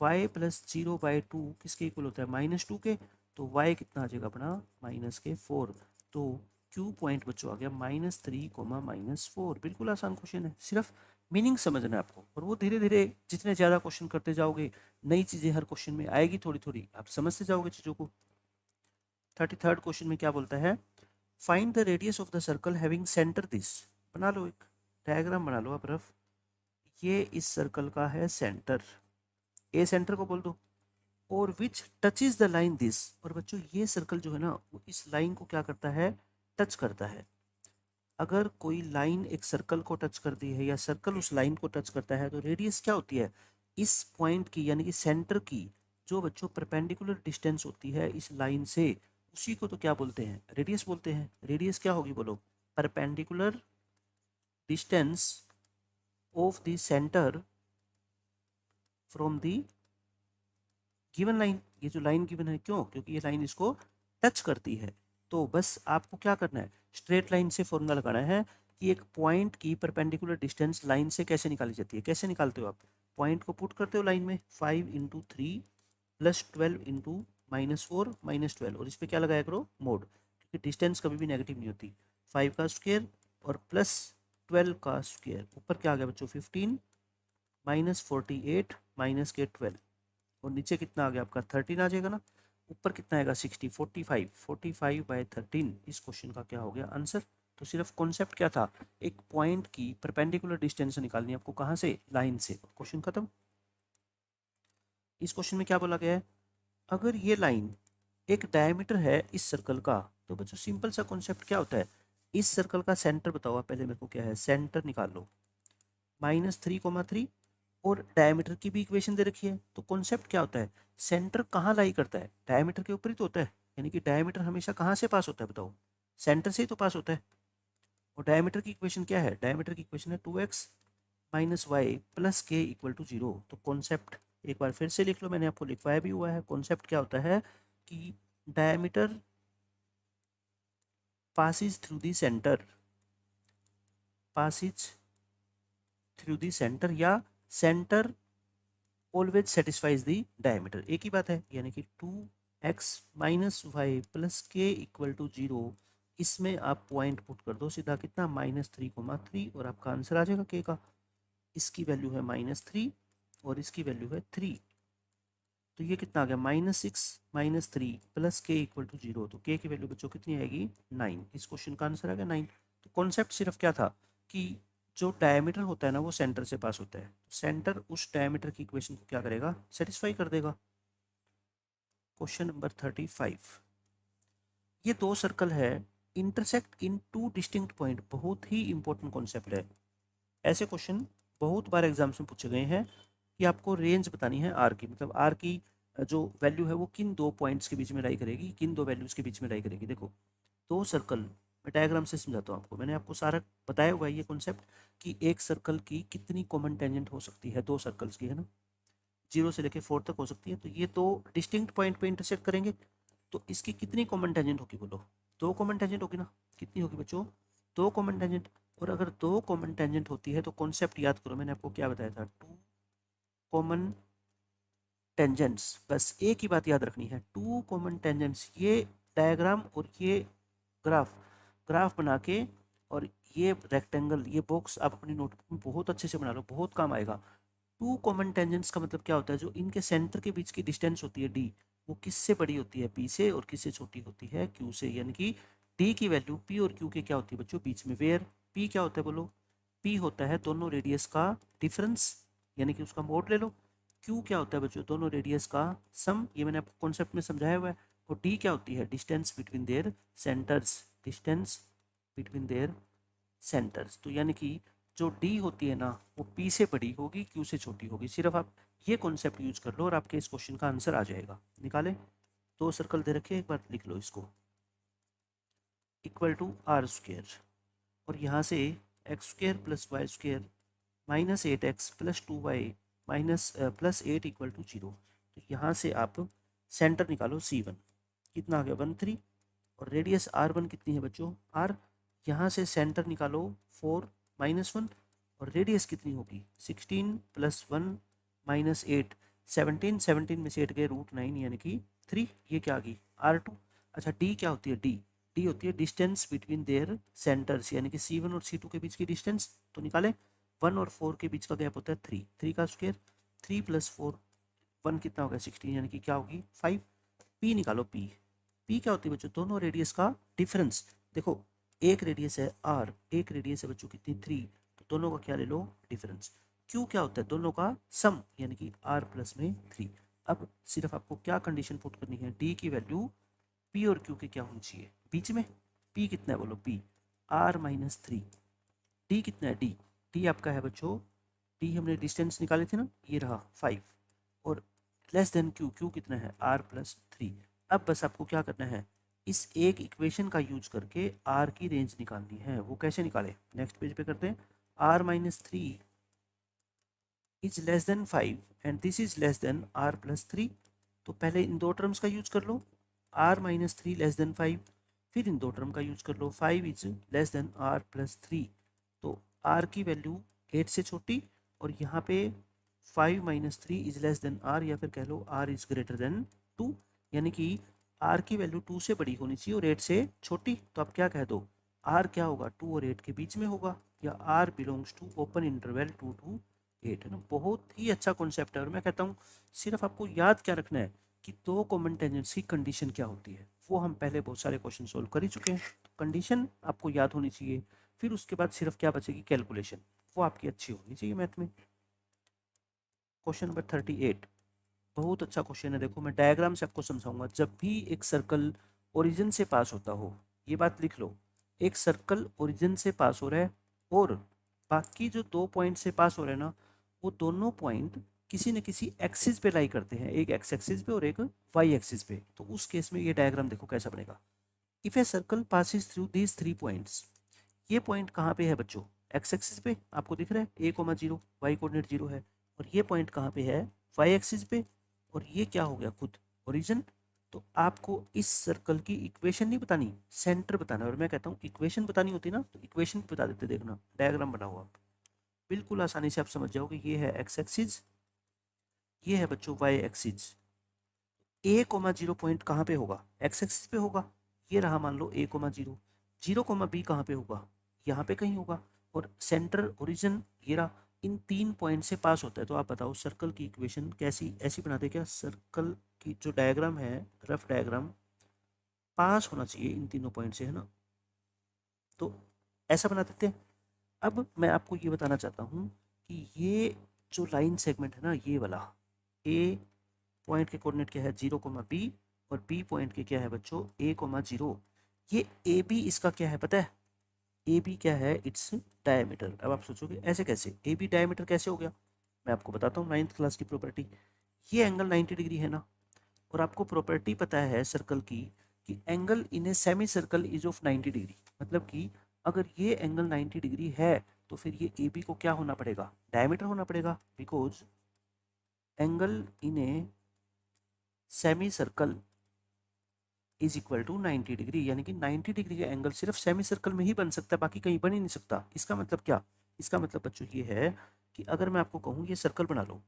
y प्लस 0/2 किसके इक्वल होता है, -2 के, तो y कितना आ जाएगा अपना -4। तो क्यू पॉइंट बच्चों आ गया -3, बिल्कुल आसान क्वेश्चन है, सिर्फ मीनिंग समझना है आपको, और वो धीरे धीरे जितने ज़्यादा क्वेश्चन करते जाओगे नई चीज़ें हर क्वेश्चन में आएगी, थोड़ी थोड़ी आप समझते जाओगे चीज़ों को। 33rd क्वेश्चन में क्या बोलता है, find the radius of the circle having centre this. बना लो, एक डायग्राम बना लो आप रफ। ये इस सर्कल का है सेंटर, ए सेंटर को बोल दो, और विच टचेज द लाइन दिस। और बच्चों ये सर्कल जो है ना वो इस लाइन को क्या करता है, टच करता है। अगर कोई लाइन एक सर्कल को टच करती है या सर्कल उस लाइन को टच करता है तो रेडियस क्या होती है, इस पॉइंट की यानी कि सेंटर की जो बच्चों परपेंडिकुलर डिस्टेंस होती है इस लाइन से, उसी को तो क्या बोलते हैं, रेडियस बोलते हैं। रेडियस क्या होगी बोलो, perpendicular distance of the centre from the given line. ये जो लाइन गिवन है, क्यों, क्योंकि ये लाइन इसको टच करती है। तो बस आपको क्या करना है, स्ट्रेट लाइन से फॉर्मूला लगाना है कि एक पॉइंट की परपेंडिकुलर डिस्टेंस लाइन से कैसे निकाली जाती है। कैसे निकालते हो आप, पॉइंट को पुट करते हो लाइन में, 5 × 3 + 12 × -4 -12, और इस पर क्या लगाया करो, मोड, क्योंकि डिस्टेंस कभी भी नेगेटिव नहीं होती। 5 का स्क्वायर और +12 का स्क्वायर, ऊपर क्या आ गया बच्चों 15 -48 -12, और नीचे कितना आ गया आपका 13 आ जाएगा ना, ऊपर कितना आएगा 60, 45/13 इस क्वेश्चन का क्या हो गया आंसर। तो सिर्फ कॉन्सेप्ट क्या था, एक पॉइंट की परपेंडिकुलर डिस्टेंस निकालनी है आपको, कहाँ से, लाइन से, क्वेश्चन खत्म। इस क्वेश्चन में क्या बोला गया है, अगर ये लाइन एक डायमीटर है इस सर्कल का, तो बच्चों सिंपल सा कॉन्सेप्ट क्या होता है, इस सर्कल का सेंटर बताओ पहले मेरे को क्या है, सेंटर निकाल लो, -3,3, और डायमीटर की भी इक्वेशन दे रखी है। तो कॉन्सेप्ट क्या होता है, सेंटर कहाँ लाई करता है, डायमीटर के ऊपर ही तो होता है, यानी कि डायमीटर हमेशा कहाँ से पास होता है बताओ, सेंटर से ही तो पास होता है। और डायमीटर की इक्वेशन क्या है, डायमीटर की इक्वेशन है 2x - y + k = 0। तो कॉन्सेप्ट एक बार फिर से लिख लो, मैंने आपको लिखवाया भी हुआ है। कॉन्सेप्ट क्या होता है कि diameter passes through the center, passes through the center, या centre always satisfies the diameter, एक ही बात है। यानी कि 2x - y + k = 0, इसमें आप पॉइंट पुट कर दो सीधा, कितना -3,3, और आपका आंसर आ जाएगा k का। इसकी वैल्यू है -3 और इसकी वैल्यू है 3, तो ये कितना आ गया -6 - 3 + k = 0। तो k की वैल्यू बच्चों कितनी आएगी 9। इस क्वेश्चन का आंसर आ गया 9। तो कॉन्सेप्ट सिर्फ क्या था कि जो डायमीटर होता है ना वो सेंटर से पास होता है, सेंटर उस डायमीटर की इक्वेशन को क्या करेगा, सेटिस्फाई कर देगा। क्वेश्चन नंबर 35, ये दो सर्कल है, इंटरसेक्ट इन 2 डिस्टिंक्ट पॉइंट। बहुत ही इंपॉर्टेंट कॉन्सेप्ट है, ऐसे क्वेश्चन बहुत बार एग्जाम्स में पूछे गए हैं कि आपको रेंज बतानी है आर की, मतलब आर की जो वैल्यू है वो किन दो पॉइंट्स के बीच में लाई करेगी, किन दो वैल्यूज के बीच में लाई करेगी। देखो दो सर्कल, मैं डायग्राम से समझाता हूँ आपको, मैंने आपको सारा बताया हुआ है ये कॉन्सेप्ट कि एक सर्कल की कितनी कॉमन टेंजेंट हो सकती है, दो सर्कल्स की, है ना, 0 से लेकर 4 तक हो सकती है। तो ये दो डिस्टिंक्ट पॉइंट पे इंटरसेक्ट करेंगे, तो इसकी कितनी कॉमन टेंजेंट होगी बोलो, दो कॉमन टेंजेंट होगी ना, कितनी होगी बच्चों, दो कॉमन टेंजेंट। और अगर दो कॉमन टेंजेंट होती है तो कॉन्सेप्ट याद करो, मैंने आपको क्या बताया था, 2 कॉमन टेंजेंट्स, बस एक ही बात याद रखनी है, 2 कॉमन टेंजेंट्स। ये डायग्राम और ये ग्राफ, ग्राफ बना के, और ये रेक्टेंगल, ये बॉक्स आप अपनी नोटबुक में बहुत अच्छे से बना लो, बहुत काम आएगा। 2 कॉमन टेंजेंट्स का मतलब क्या होता है, जो इनके सेंटर के बीच की डिस्टेंस होती है डी, वो किससे बड़ी होती है, पी से, और किससे छोटी होती है, क्यू से। यानी कि डी की वैल्यू पी और क्यू के क्या होती है बच्चों, बीच में। वेयर पी क्या होता है बोलो, पी होता है दोनों रेडियस का डिफरेंस, यानी कि उसका मोड ले लो। क्यू क्या होता है बच्चों, दोनों रेडियस का सम, ये मैंने आपको कॉन्सेप्ट में समझाया हुआ है। और डी क्या होती है, distance between their centres, distance between their centres. तो यानी कि जो डी होती है ना वो पी से बड़ी होगी, क्यू से छोटी होगी। सिर्फ आप ये कॉन्सेप्ट यूज कर लो और आपके इस क्वेश्चन का आंसर आ जाएगा। निकाले, दो सर्कल दे रखे, एक बार लिख लो इसको, = r², और यहाँ से x² + y² -8x + 2y +8 = 0। तो यहाँ से आप सेंटर निकालो C1, कितना आ गया 13, और रेडियस R1 कितनी है बच्चों, R, यहाँ से सेंटर निकालो 4 -1, और रेडियस कितनी होगी 16 + 1 -8, 17, 17 में से 8 गए √9 यानी कि 3, ये क्या आ गई R2। अच्छा डी क्या होती है, डी डी होती है डिस्टेंस बिटवीन देयर सेंटर्स, यानी कि C1 और C2 के बीच की डिस्टेंस। तो निकाले 1 और 4 के बीच का गैप होता है 3, 3 का स्क्वायर, 3 + 4 1 कितना हो गया 16, यानी कि क्या होगी 5। पी निकालो, पी क्या होती है बच्चों, दोनों रेडियस का डिफरेंस। देखो एक रेडियस है r, एक रेडियस है बच्चों कितनी 3, तो दोनों का क्या ले लो डिफरेंस। क्यू क्या होता है, दोनों का सम, यानी कि r प्लस में 3। अब सिर्फ आपको क्या कंडीशन पुट करनी है, डी की वैल्यू पी और क्यू के क्या होनी चाहिए बीच में। पी कितना है बोलो, पी r-3। डी कितना है, डी आपका है बच्चों, डी हमने डिस्टेंस निकाले थे ना, ये रहा 5, और लेस देन क्यू, क्यू कितना है r+3। अब बस आपको क्या करना है, इस एक इक्वेशन का यूज करके r की रेंज निकालनी है। वो कैसे निकाले, नेक्स्ट पेज पे करते हैं। r-3 is less than 5 and this is less than r+3। तो पहले इन दो टर्म्स का यूज कर लो, r-3 लेस देन 5, फिर इन दो टर्म का यूज कर लो, 5 इज लेस देन r+3। तो r की वैल्यू 8 से छोटी, और यहाँ पे 5-3 इज लेस देन r, या फिर कह लो r इज ग्रेटर देन 2, यानी कि r की वैल्यू 2 से बड़ी होनी चाहिए और 8 से छोटी। तो आप क्या कह दो, r क्या होगा 2 और 8 के बीच में होगा, या r belongs to open interval 2 to 8, है ना। बहुत ही अच्छा कॉन्सेप्ट है, और मैं कहता हूँ सिर्फ आपको याद क्या रखना है कि दो कॉमन टेंजेंट्स की कंडीशन क्या होती है। वो हम पहले बहुत सारे क्वेश्चन सोल्व कर ही चुके हैं, तो कंडीशन आपको याद होनी चाहिए। फिर उसके बाद सिर्फ क्या बचेगी, कैलकुलेशन, वो आपकी अच्छी होनी चाहिए मैथ में। क्वेश्चन नंबर 38 बहुत अच्छा क्वेश्चन है। देखो मैं डायग्राम से आपको समझाऊंगा। जब भी एक सर्कल ओरिजिन से पास होता हो, ये बात लिख लो, एक सर्कल ओरिजिन से पास हो रहा है और बाकी जो 2 पॉइंट से पास हो रहे हैं ना, वो दोनों पॉइंट किसी न किसी एक्सिस पे लाई करते हैं, एक एक्स एक्सिस पे और एक वाई एक्सिस पे। तो उस केस में ये डायग्राम देखो कैसा बनेगा। If a circle passes through these 3 points, ये पॉइंट कहाँ पे है बच्चों, एक्स एक्सिस पे आपको दिख रहा है a,0, वाई कोऑर्डिनेट 0 है, और ये पॉइंट कहाँ पे है वाई एक्सिस पे, और ये क्या हो गया खुद ओरिजिन। तो आपको इस सर्कल की इक्वेशन नहीं बतानी, सेंटर बताना है। और मैं कहता हूँ इक्वेशन बतानी होती ना तो इक्वेशन बता देते, देखना डायग्राम बनाओ आप, बिल्कुल आसानी से आप समझ जाओगे। ये है एक्स एक्सिस, ये है बच्चों वाई एक्सिस। a,0 पॉइंट कहाँ पे होगा, एक्स एक्सिस पे होगा, ये रहा मान लो a,0, 0,b कहाँ पे होगा, यहाँ पे कहीं होगा, और सेंटर ओरिजिन ये रहा, इन 3 पॉइंट से पास होता है। तो आप बताओ सर्कल की इक्वेशन कैसी, ऐसी बनाते क्या, सर्कल की जो डायग्राम है, रफ डायग्राम पास होना चाहिए इन तीनों पॉइंट से, है ना। तो ऐसा बना देते हैं। अब मैं आपको ये बताना चाहता हूँ कि ये जो लाइन सेगमेंट है ना, ये वाला ए पॉइंट के कोऑर्डिनेट क्या है 0,b, और बी पॉइंट के क्या है बच्चों a,0। ये ए बी इसका क्या है पता है, ए बी क्या है, इट्स डायमीटर। अब आप सोचोगे ऐसे कैसे, ए बी डायमीटर कैसे हो गया, मैं आपको बताता हूँ 9th क्लास की प्रॉपर्टी। ये एंगल 90 डिग्री है ना, और आपको प्रॉपर्टी पता है सर्कल की कि angle in a semi circle is of 90 degree. मतलब कि अगर ये एंगल 90 डिग्री है तो फिर ये ए बी को क्या होना पड़ेगा, डायमीटर होना पड़ेगा, because angle in a semi circle is equal to 90 degree, यानी कि 90 डिग्री का एंगल सिर्फ सेमी सर्कल में ही बन सकता है, बाकी कहीं बन ही नहीं सकता। इसका मतलब क्या, इसका मतलब बच्चों ये है कि अगर मैं आपको कहूँ ये सर्कल बना लो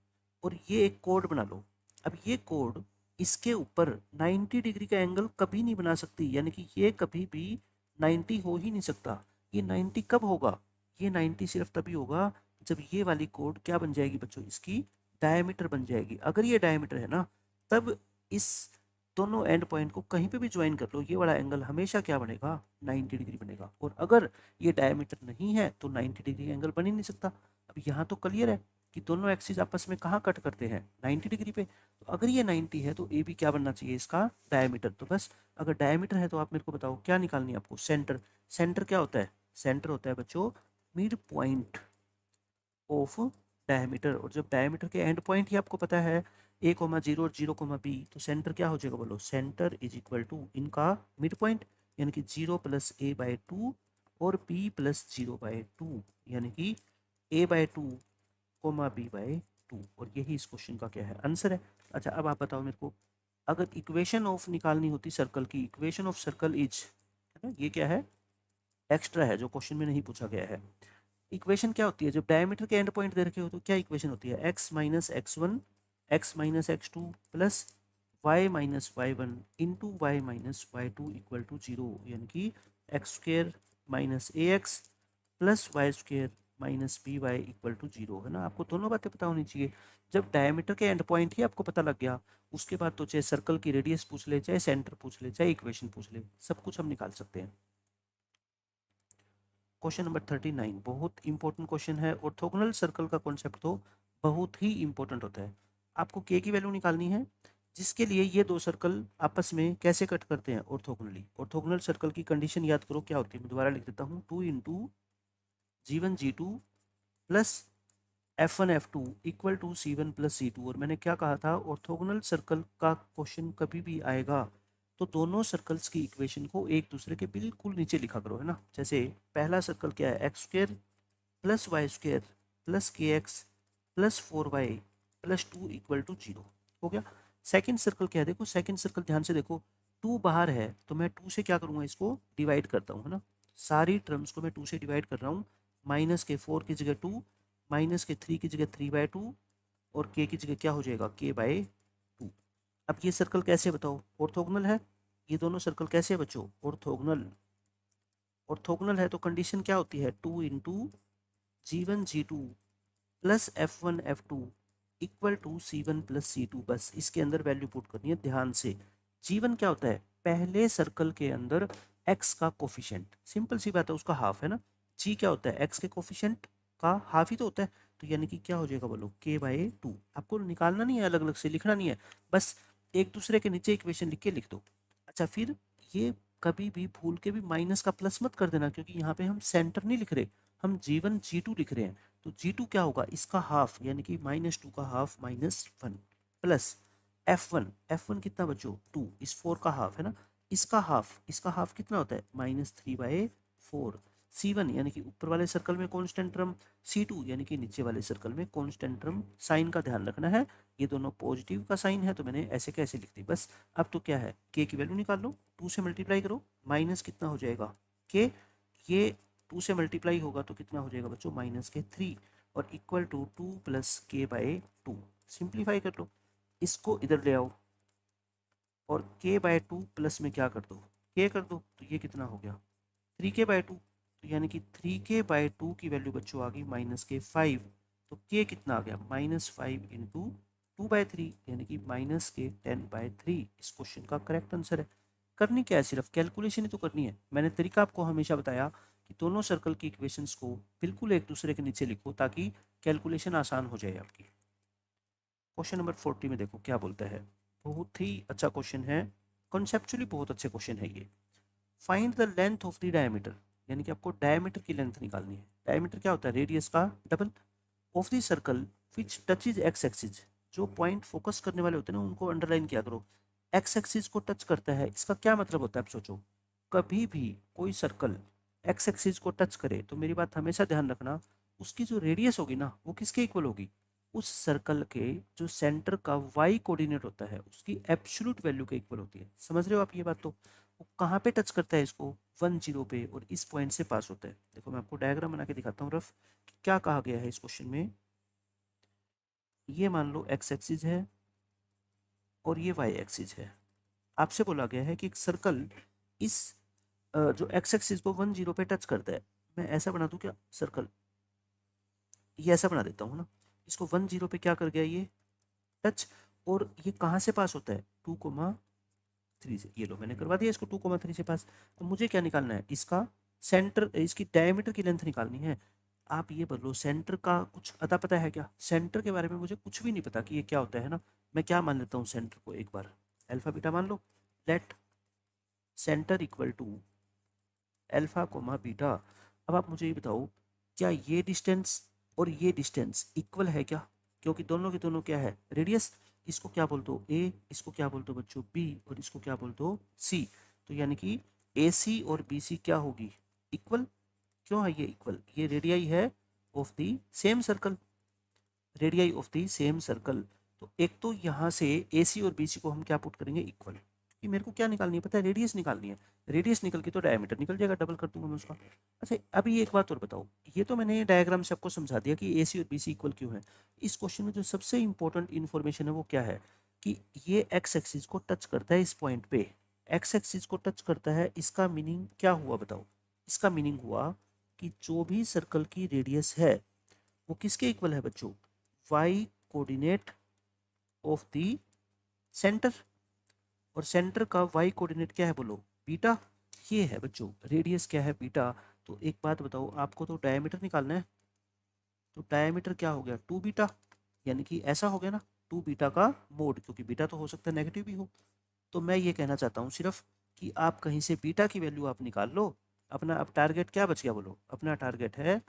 और ये एक कोड बना लो, अब ये कोड इसके ऊपर 90 डिग्री का एंगल कभी नहीं बना सकती, यानी कि ये कभी भी 90 हो ही नहीं सकता। ये 90 कब होगा, ये 90 सिर्फ तभी होगा जब ये वाली कोड क्या बन जाएगी बच्चों, इसकी डायमीटर बन जाएगी। अगर ये डायमीटर है ना, तब इस दोनों एंड पॉइंट को कहीं पे भी ज्वाइन कर लो, ये वाला एंगल हमेशा क्या बनेगा 90 डिग्री बनेगा। और अगर ये डायमीटर नहीं है तो 90 डिग्री एंगल बन ही नहीं सकता। अब यहाँ तो क्लियर है कि दोनों एक्सिस आपस में कहाँ कट करते हैं 90 डिग्री पे। तो अगर ये 90 है तो ए बी क्या बनना चाहिए, इसका डायमीटर। तो बस अगर डायमीटर है तो आप मेरे को बताओ क्या निकालनी है आपको, सेंटर। सेंटर क्या होता है, सेंटर होता है बच्चों मिड पॉइंट ऑफ डायमीटर। और जब डायमीटर के एंड पॉइंट ही आपको पता है a,0 और 0,b, तो सेंटर क्या हो जाएगा बोलो, सेंटर इज इक्वल टू इनका मिड पॉइंट, यानी कि 0 + a/2 और b + 0/2, यानी कि a/2, b/2। और यही इस क्वेश्चन का क्या है आंसर है। अच्छा अब आप बताओ मेरे को, अगर इक्वेशन ऑफ निकालनी होती सर्कल की, इक्वेशन ऑफ सर्कल इज, है ना, ये क्या है एक्स्ट्रा है जो क्वेश्चन में नहीं पूछा गया है। इक्वेशन क्या होती है जब डायमीटर के एंड पॉइंट दे रखे हो, तो क्या इक्वेशन होती है, x - x1 x - x2 plus y minus y one into Y minus y two equal to zero, यानी कि x square minus a x plus Y square minus b y equal to zero, है ना। आपको दोनों बातें पता होनी चाहिए। जब डायमीटर के एंड पॉइंट ही आपको पता लग गया, उसके बाद तो चाहे सर्कल की रेडियस पूछ ले, चाहे सेंटर पूछ ले, चाहे इक्वेशन पूछ ले, सब कुछ हम निकाल सकते हैं। क्वेश्चन नंबर 39 बहुत इंपॉर्टेंट क्वेश्चन है। ऑर्थोगोनल सर्कल का कॉन्सेप्ट तो बहुत ही इंपॉर्टेंट होता है। आपको के की वैल्यू निकालनी है, जिसके लिए ये दो सर्कल आपस में कैसे कट करते हैं ऑर्थोगोनली। ऑर्थोगोनल सर्कल की कंडीशन याद करो क्या होती है, मैं दोबारा लिख देता हूँ। 2 into G1 G2 plus F1 F2 equal to C1 plus C2। और मैंने क्या कहा था, ऑर्थोगोनल सर्कल का क्वेश्चन कभी भी आएगा तो दोनों सर्कल्स की इक्वेशन को एक दूसरे के बिल्कुल नीचे लिखा करो, है ना। जैसे पहला सर्कल क्या है, X square plus Y square plus K X plus 4y plus 2 equal to zero, हो गया। सेकंड सर्कल क्या है, देखो सेकंड सर्कल ध्यान से देखो, 2 बाहर है तो मैं 2 से क्या करूँगा, इसको डिवाइड करता हूँ, है ना। सारी टर्म्स को मैं 2 से डिवाइड कर रहा हूँ। माइनस के 4 की जगह 2, माइनस के 3 की जगह 3/2 और k की जगह क्या हो जाएगा, k/2। अब ये सर्कल कैसे बताओ, ऑर्थोगोनल है। ये दोनों सर्कल कैसे है बच्चों, ऑर्थोगोनल। ऑर्थोगोनल है तो कंडीशन क्या होती है, 2 into G1 G2 plus F1 F2 equal to C1 plus C2। बस इसके अंदर वैल्यू पुट करनी है ध्यान से। G1 क्या होता है, पहले सर्कल के अंदर x का कोफिशिएंट, सिंपल सी बात है, उसका हाफ, है ना। G क्या होता है, x के कोफिशिएंट का हाफ ही तो होता है। तो यानी कि क्या हो जाएगा बोलो, k/2। आपको निकालना नहीं है, अलग अलग से लिखना नहीं है, बस एक दूसरे के नीचे इक्वेशन लिख के लिख दो। अच्छा, फिर ये कभी भी भूल के भी माइनस का प्लस मत कर देना, क्योंकि यहाँ पे हम सेंटर नहीं लिख रहे, हम G1 G2 लिख रहे हैं। तो G2 क्या होगा, इसका हाफ यानी कि -2 का हाफ -1 प्लस F1 कितना बच्चों, 2, इस 4 का हाफ, है ना। इसका हाफ कितना होता है, -3/4। C1 यानी कि ऊपर वाले सर्कल में कांस्टेंट टर्म, C2 यानी कि नीचे वाले सर्कल में कांस्टेंट टर्म। साइन का ध्यान रखना है, ये दोनों पॉजिटिव का साइन है तो मैंने ऐसे कैसे लिख दी। बस अब तो क्या है, k की वैल्यू निकाल लो, 2 से मल्टीप्लाई करो, माइनस कितना हो जाएगा k, ये 2 से मल्टीप्लाई होगा तो कितना हो जाएगा बच्चों, -3 और equal to 2 plus k/2। Simplify कर लो, इसको इधर ले आओ और k/2 प्लस में क्या कर दो, k कर दो, तो ये कितना हो गया 3k/2। तो यानी कि 3k/2 की वैल्यू बच्चों आ गई -k5। तो k कितना आ गया, -5 इंटू 2/3 यानी कि -k10/3। इस क्वेश्चन का करेक्ट आंसर है। करनी क्या है, सिर्फ कैलकुलेशन ही तो करनी है। मैंने तरीका आपको हमेशा बताया कि दोनों सर्कल की इक्वेशंस को बिल्कुल एक दूसरे के नीचे लिखो ताकि कैलकुलेशन आसान हो जाए आपकी। क्वेश्चन नंबर 40 में देखो क्या बोलता है, बहुत ही अच्छा क्वेश्चन है, कॉन्सेप्चुअली बहुत अच्छे क्वेश्चन है ये। Find the length of the diameter, यानी कि आपको डायमीटर की लेंथ निकालनी है। डायमीटर क्या होता है, रेडियस का double, of the circle which touches x axis. जो पॉइंट फोकस करने वाले होते हैं ना, उनको अंडरलाइन किया करो। एक्स एक्सिस को टच करता है, इसका क्या मतलब होता है, आप सोचो। कभी भी कोई सर्कल एक्स एक्सिस को टच करे तो मेरी बात हमेशा ध्यान रखना, उसकी जो रेडियस होगी ना वो किसके इक्वल होगी, उस सर्कल के जो सेंटर का वाई कोऑर्डिनेट होता है उसकी एब्सोल्यूट वैल्यू के इक्वल होती है। समझ रहे हो आप ये बात। तो वो कहाँ पे टच करता है इसको, 1 0 पे, और इस पॉइंट से पास होता है। देखो मैं आपको डायग्राम बना के दिखाता हूँ रफ, क्या कहा गया है इस क्वेश्चन में। ये मान लो एक्स एक्सिस है और ये वाई एक्सिस है। आपसे बोला गया है कि एक सर्कल इस जो एक्स एक्सिस को 1 0 पे टच करता है। मैं ऐसा बना दूं क्या सर्कल, ये ऐसा बना देता हूँ ना, इसको 1 0 पे क्या कर गया ये टच, और ये कहाँ से पास होता है, 2,3 से। ये लो मैंने करवा दिया इसको 2,3 से पास। तो मुझे क्या निकालना है, इसका सेंटर, इसकी डायमीटर की लेंथ निकालनी है। आप ये बोलो सेंटर का कुछ अता पता है क्या, सेंटर के बारे में मुझे कुछ भी नहीं पता कि ये क्या होता है ना। मैं क्या मान लेता हूँ सेंटर को, एक बार अल्फा बीटा मान लो। Let centre equal to alpha comma beta. अब आप मुझे ये बताओ, क्या ये डिस्टेंस और ये डिस्टेंस इक्वल है क्या, क्योंकि दोनों के दोनों क्या है, रेडियस। इसको क्या बोल दो ए, इसको क्या बोल दो बच्चों बी, और इसको क्या बोल दो सी। तो यानी कि ए सी और बी सी क्या होगी, इक्वल। क्यों है ये इक्वल, ये रेडियाई है of the same circle, radii of the same circle. तो एक तो यहाँ से ए सी और बी सी को हम क्या पुट करेंगे, इक्वल। कि मेरे को क्या निकालनी है पता है, रेडियस निकालनी है। रेडियस निकल के तो डायमीटर निकल जाएगा, डबल कर दूंगा मैं उसका। अच्छा अभी एक बात और बताओ, ये तो मैंने डायग्राम से आपको समझा दिया कि ए सी और बी सी इक्वल क्यों है। इस क्वेश्चन में जो सबसे इंपॉर्टेंट इन्फॉर्मेशन है वो क्या है, कि ये एक्स एक्सिस को टच करता है इस पॉइंट पे, एक्स एक्सिस को टच करता है, इसका मीनिंग क्या हुआ बताओ? इसका मीनिंग हुआ कि जो भी सर्कल की रेडियस है वो किसके इक्वल है बच्चों? Y coordinate of the centre. और सेंटर का वाई कोऑर्डिनेट क्या है बोलो? बीटा। ये है बच्चों रेडियस क्या है? बीटा। तो एक बात बताओ, आपको तो डायमीटर निकालना है, तो डायमीटर क्या हो गया? 2 बीटा, यानी कि ऐसा हो गया ना, 2 बीटा का मोड, क्योंकि बीटा तो हो सकता है नेगेटिव भी हो। तो मैं ये कहना चाहता हूँ सिर्फ कि आप कहीं से बीटा की वैल्यू आप निकाल लो अपना। अब टारगेट क्या बच गया बोलो? अपना टारगेट है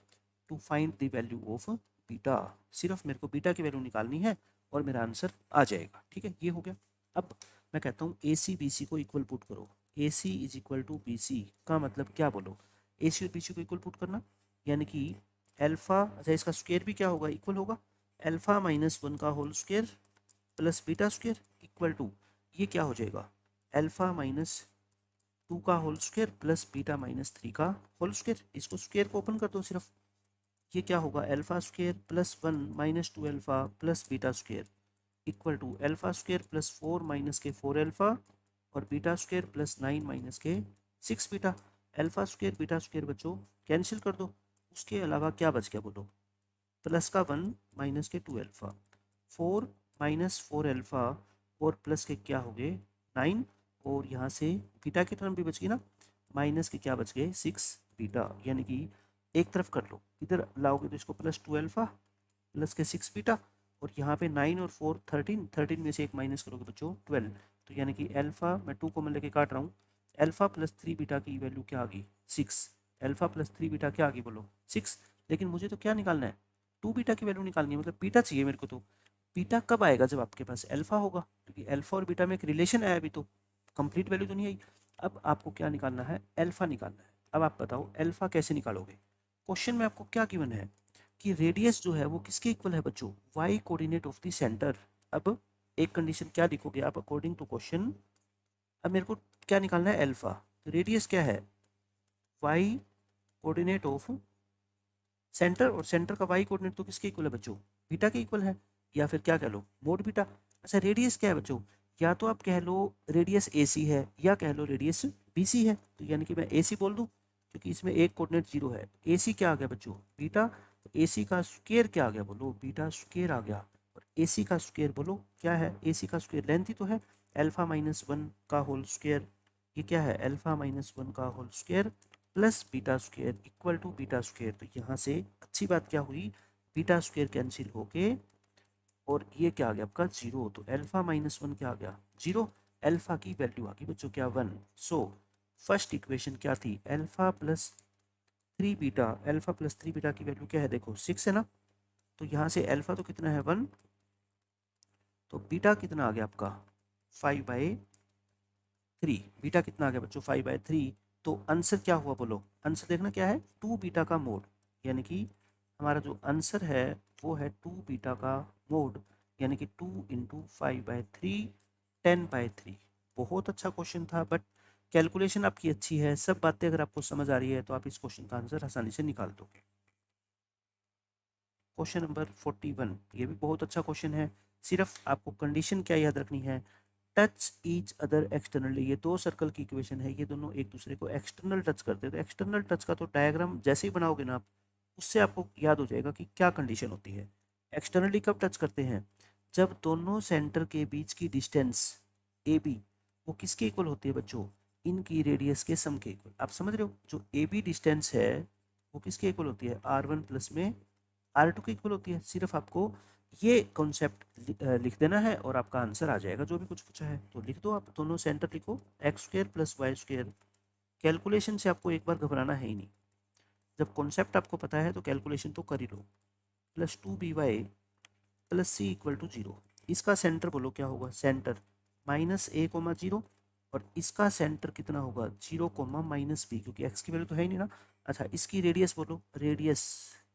to find the value of beta. सिर्फ मेरे को बीटा की वैल्यू निकालनी है और मेरा आंसर आ जाएगा। ठीक है, ये हो गया। अब मैं कहता हूँ ए सी बी सी को इक्वल पुट करो। A C is equal to B C का मतलब क्या बोलो? ए सी और बी सी को इक्वल पुट करना, यानी कि एल्फा, अच्छा इसका स्क्वायर भी क्या होगा? इक्वल होगा एल्फा -1 का whole square plus beta square equal to, ये क्या हो जाएगा? एल्फा -2 का होल स्क्वायर प्लस बीटा -3 का होल स्क्वायर। इसको स्क्वायर को ओपन कर दो सिर्फ, ये क्या होगा? Alpha square plus 1 -2 alpha plus beta square equal to alpha square plus 4 minus के 4 एल्फा और बीटा स्क्वायर प्लस 9 माइनस के 6 beta. Alpha square beta square बच्चों कैंसिल कर दो, उसके अलावा क्या बच गया बोलो? प्लस का 1 माइनस के 2 एल्फा, 4 -4 एल्फा और प्लस के क्या हो गए? 9, और यहाँ से बीटा की टर्म भी बच गई ना, माइनस के क्या बच गए? 6 बीटा। यानी कि एक तरफ कर लो, इधर लाओगे तो इसको प्लस 2 एल्फा प्लस के 6 बीटा, और यहाँ पे 9 और 4 13, 13 में से एक माइनस करोगे बच्चों 12। तो यानी कि एल्फा, मैं 2 कॉमन लेके काट रहा हूँ, एल्फा प्लस 3 बीटा की वैल्यू क्या आ गई? 6। एल्फा प्लस 3 बीटा क्या आ गई बोलो? 6। लेकिन मुझे तो क्या निकालना है? 2 बीटा की वैल्यू निकालनी है, मतलब बीटा चाहिए मेरे को। तो बीटा कब आएगा? जब आपके पास एल्फा होगा, क्योंकि एल्फा और बीटा में एक रिलेशन है, अभी तो कंप्लीट वैल्यू तो नहीं आई। अब आपको क्या निकालना है? एल्फा निकालना है। अब आप बताओ एल्फा कैसे निकालोगे? क्वेश्चन में आपको क्या गिवन है कि रेडियस जो है वो किसके इक्वल है बच्चों? Y coordinate of the centre. अब एक कंडीशन क्या लिखोगे आप अकॉर्डिंग टू क्वेश्चन? अब मेरे को क्या निकालना है? एल्फा। तो रेडियस क्या है? वाई कोऑर्डिनेट ऑफ सेंटर, और सेंटर का वाई कोऑर्डिनेट तो किसके इक्वल है बच्चों? बीटा के इक्वल है, या फिर क्या कह लो? Mod beta. अच्छा रेडियस क्या है बच्चों? या तो आप कह लो रेडियस ए सी है, या कह लो रेडियस बी सी है। तो यानी कि मैं ए सी बोल दूँ, क्योंकि इसमें एक कोऑर्डिनेट 0 है। ए सी क्या आ गया बच्चों? बीटा। तो ए सी का स्क्वायर क्या आ गया बोलो? बीटा स्क्वायर आ गया। और ए सी का स्क्वायर बोलो क्या है? ए सी का स्क्वायर लेंथ ही तो है, एल्फा -1 का होल स्क्वायर। ये क्या है? एल्फा -1 का whole square plus beta square equal to beta square. तो यहाँ से अच्छी बात क्या हुई? बीटा स्क्वायर कैंसिल होके और ये क्या आ गया आपका? 0। तो एल्फा -1 क्या आ गया? 0। एल्फा की वैल्यू आ गई बच्चों क्या? 1। सो फर्स्ट इक्वेशन क्या थी? Alpha plus 3 beta. Alpha plus 3 beta की वैल्यू क्या है? देखो 6 है ना, तो यहाँ से एल्फा तो कितना है? 1। तो बीटा कितना आ गया आपका? 5/3। बीटा कितना आ गया बच्चों? 5/3। तो आंसर क्या हुआ बोलो? आंसर देखना क्या है? 2 बीटा का मोड। यानी कि हमारा जो आंसर है वो है 2 बीटा का मोड, यानी कि 2 इंटू 5/3 10/3। बहुत अच्छा क्वेश्चन था, बट कैलकुलेशन आपकी अच्छी है, सब बातें अगर आपको समझ आ रही है तो आप इस क्वेश्चन का आंसर आसानी से निकाल दोगे। क्वेश्चन नंबर 41, ये भी बहुत अच्छा क्वेश्चन है। सिर्फ आपको कंडीशन क्या याद रखनी है? Touch each other externally. ये दो सर्कल की इक्वेशन है, ये दोनों एक दूसरे को एक्सटर्नल टच करते हैं। तो एक्सटर्नल टच का तो डायग्राम जैसे ही बनाओगे ना आप, उससे आपको याद हो जाएगा कि क्या कंडीशन होती है। एक्सटर्नली कब टच करते हैं? जब दोनों सेंटर के बीच की डिस्टेंस ए बी वो किसके इक्वल होती है बच्चों? इनकी रेडियस के सम के इक्वल। आप समझ रहे हो? जो ए बी डिस्टेंस है वो किसके इक्वल होती है? R1 प्लस में R2 के इक्वल होती है। सिर्फ आपको ये कॉन्सेप्ट लिख देना है और आपका आंसर आ जाएगा जो भी कुछ पूछा है। तो लिख दो, आप दोनों सेंटर लिखो, x² प्लस y²। कैलकुलेशन से आपको एक बार घबराना है ही नहीं, जब कॉन्सेप्ट आपको पता है तो कैलकुलेशन तो कर ही लो। +2by plus C equal to 0। इसका सेंटर बोलो क्या होगा? सेंटर -a,0, और इसका सेंटर कितना होगा? 0, -b, क्योंकि x की वैल्यू तो है ही नहीं ना। अच्छा इसकी रेडियस बोलो, रेडियस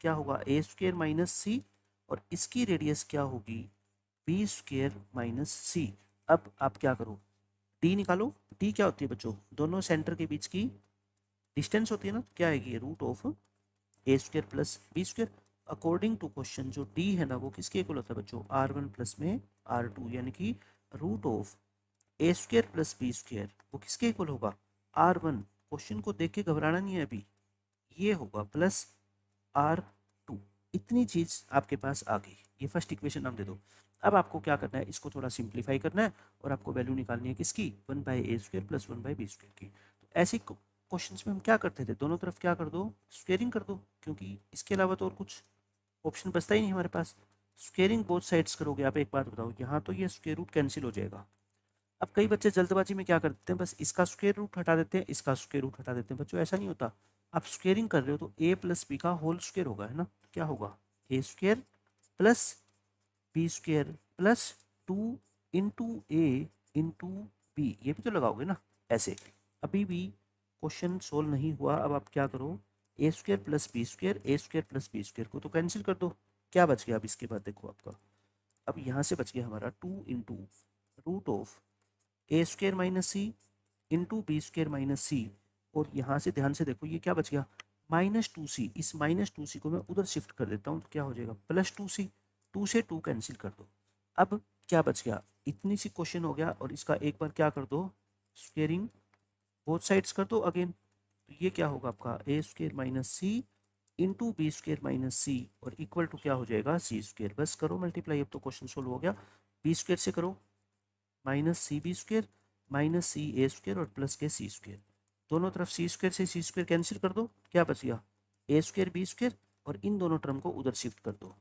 क्या होगा? a² माइनस सी, और इसकी रेडियस क्या होगी? b² माइनस सी। अब आप क्या करो? d निकालो। d क्या होती है बच्चों? दोनों सेंटर के बीच की डिस्टेंस होती है ना, तो क्या आएगी? √a² plus b²। According to question जो d है ना वो किसके इक्वल होता है बच्चों? R1 प्लस में R2, यानी कि root of a square plus b square वो किसके इक्वल होगा, R1। क्वेश्चन को देख के घबराना नहीं है अभी, ये होगा प्लस R2। इतनी चीज आपके पास आ गई, ये फर्स्ट इक्वेशन नाम दे दो। अब आपको क्या करना है, इसको थोड़ा सिंप्लीफाई करना है और आपको वैल्यू निकालनी है किसकी, 1/a² प्लस 1/b² की। तो ऐसे क्वेश्चंस में हम क्या करते थे, दोनों तरफ क्या कर दो, स्क्वेयरिंग कर दो, क्योंकि इसके अलावा तो और कुछ ऑप्शन बचता ही नहीं हमारे पास। स्क्वेयरिंग बोथ साइड्स करोगे। आप एक बात बताओ, यहाँ तो ये स्क्वेयर रूट कैंसिल हो जाएगा। अब कई बच्चे जल्दबाजी में क्या करते हैं, बस इसका स्क्वेयर रूट हटा देते हैं, इसका स्क्वेयर रूट हटा देते हैं। बच्चों ऐसा नहीं होता, आप स्क्वेयरिंग कर रहे हो तो a प्लस बी का होल स्क्वेयर होगा, है ना। तो क्या होगा, A square plus B square plus 2 into A into B, ये भी तो लगाओगे ना ऐसे। अभी भी क्वेश्चन सोल्व नहीं हुआ। अब आप क्या करो, ए स्क्वेयर प्लस बी स्क्वेयर, ए स्क्वेयर प्लस बी स्क्वेयर को तो कैंसिल कर दो। क्या बच गया अब इसके बाद, देखो आपका अब यहाँ से बच गया हमारा 2 into root of A square minus C into B square minus C. और यहाँ से ध्यान से देखो ये क्या बच गया, -2c। इस -2c को मैं उधर शिफ्ट कर देता हूँ तो क्या हो जाएगा, +2c। 2 से 2 कैंसिल कर दो। अब क्या बच गया, इतनी सी क्वेश्चन हो गया। और इसका एक बार क्या कर दो, स्क्वेयरिंग बोथ साइड्स कर दो अगेन। तो ये क्या होगा आपका, ए square minus C into B square minus C और इक्वल टू क्या हो जाएगा, सी स्क्वेयर। बस करो मल्टीप्लाई, अब तो क्वेश्चन सोल्व हो गया। बी स्क्वेयर से करो, minus C B square minus C A square और प्लस के सी स्क्वेयर। दोनों तरफ सी स्क्वेयर से सी स्क्वेयर कैंसिल कर दो, क्या बच गया, ए स्क्वेयर बी स्क्वेयर। और इन दोनों टर्म को उधर शिफ्ट कर दो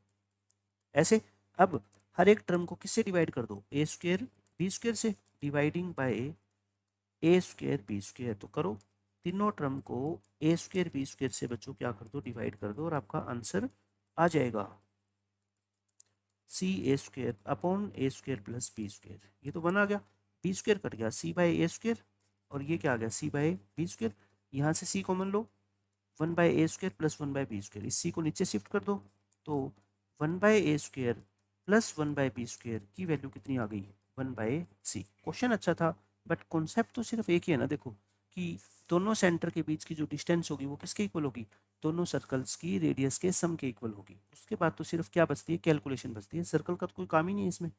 ऐसे। अब हर एक टर्म को किससे डिवाइड कर दो, ए स्क्वेयर बी स्क्वेयर से, dividing by a square b square. तो करो तीनों टर्म को ए स्क्वेयर बी स्क्वेयर से बच्चों क्या कर दो, डिवाइड कर दो और आपका आंसर आ जाएगा सी A square upon A square plus B square. ये तो बना गया, बी स्क्वेयर कट गया, सी बाय ए स्क्वेयर और ये क्या आ गया, सी बाय बी स्क्वेयर। यहाँ से सी कॉमन लो, 1/a² प्लस 1/b²। इस सी को नीचे शिफ्ट कर दो तो 1/a² प्लस 1/b² की वैल्यू कितनी आ गई, 1/c। क्वेश्चन अच्छा था बट कॉन्सेप्ट तो सिर्फ एक ही है ना, देखो कि दोनों सेंटर के बीच की जो डिस्टेंस होगी वो किसके इक्वल होगी, दोनों सर्कल्स की रेडियस के सम के इक्वल होगी। उसके बाद तो सिर्फ क्या बचती है, कैलकुलेशन बचती है। सर्कल का तो कोई काम ही नहीं है इसमें।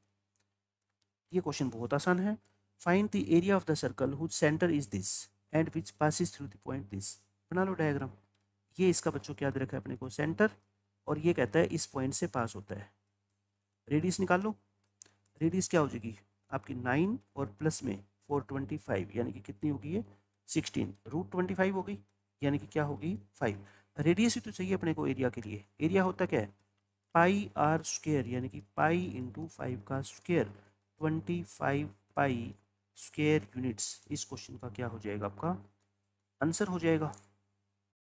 ये क्वेश्चन बहुत आसान है। Find the area of the circle whose centre is this and which passes through the point this. बना लो डायग्राम। ये इसका बच्चों क्या याद रखा है अपने को, सेंटर, और ये कहता है इस पॉइंट से पास होता है। रेडियस निकाल लो, रेडियस क्या हो जाएगी आपकी 9 और प्लस में 425 यानी कि कितनी होगी ये 16, √25 हो गई यानी कि क्या होगी 5। रेडियस ही तो चाहिए अपने को एरिया के लिए। एरिया होता क्या है, πr² यानी कि पाई इंटू 5 का स्क्वेयर, 25 पाई स्क्वेयर यूनिट्स। इस क्वेश्चन का क्या हो जाएगा आपका आंसर हो जाएगा।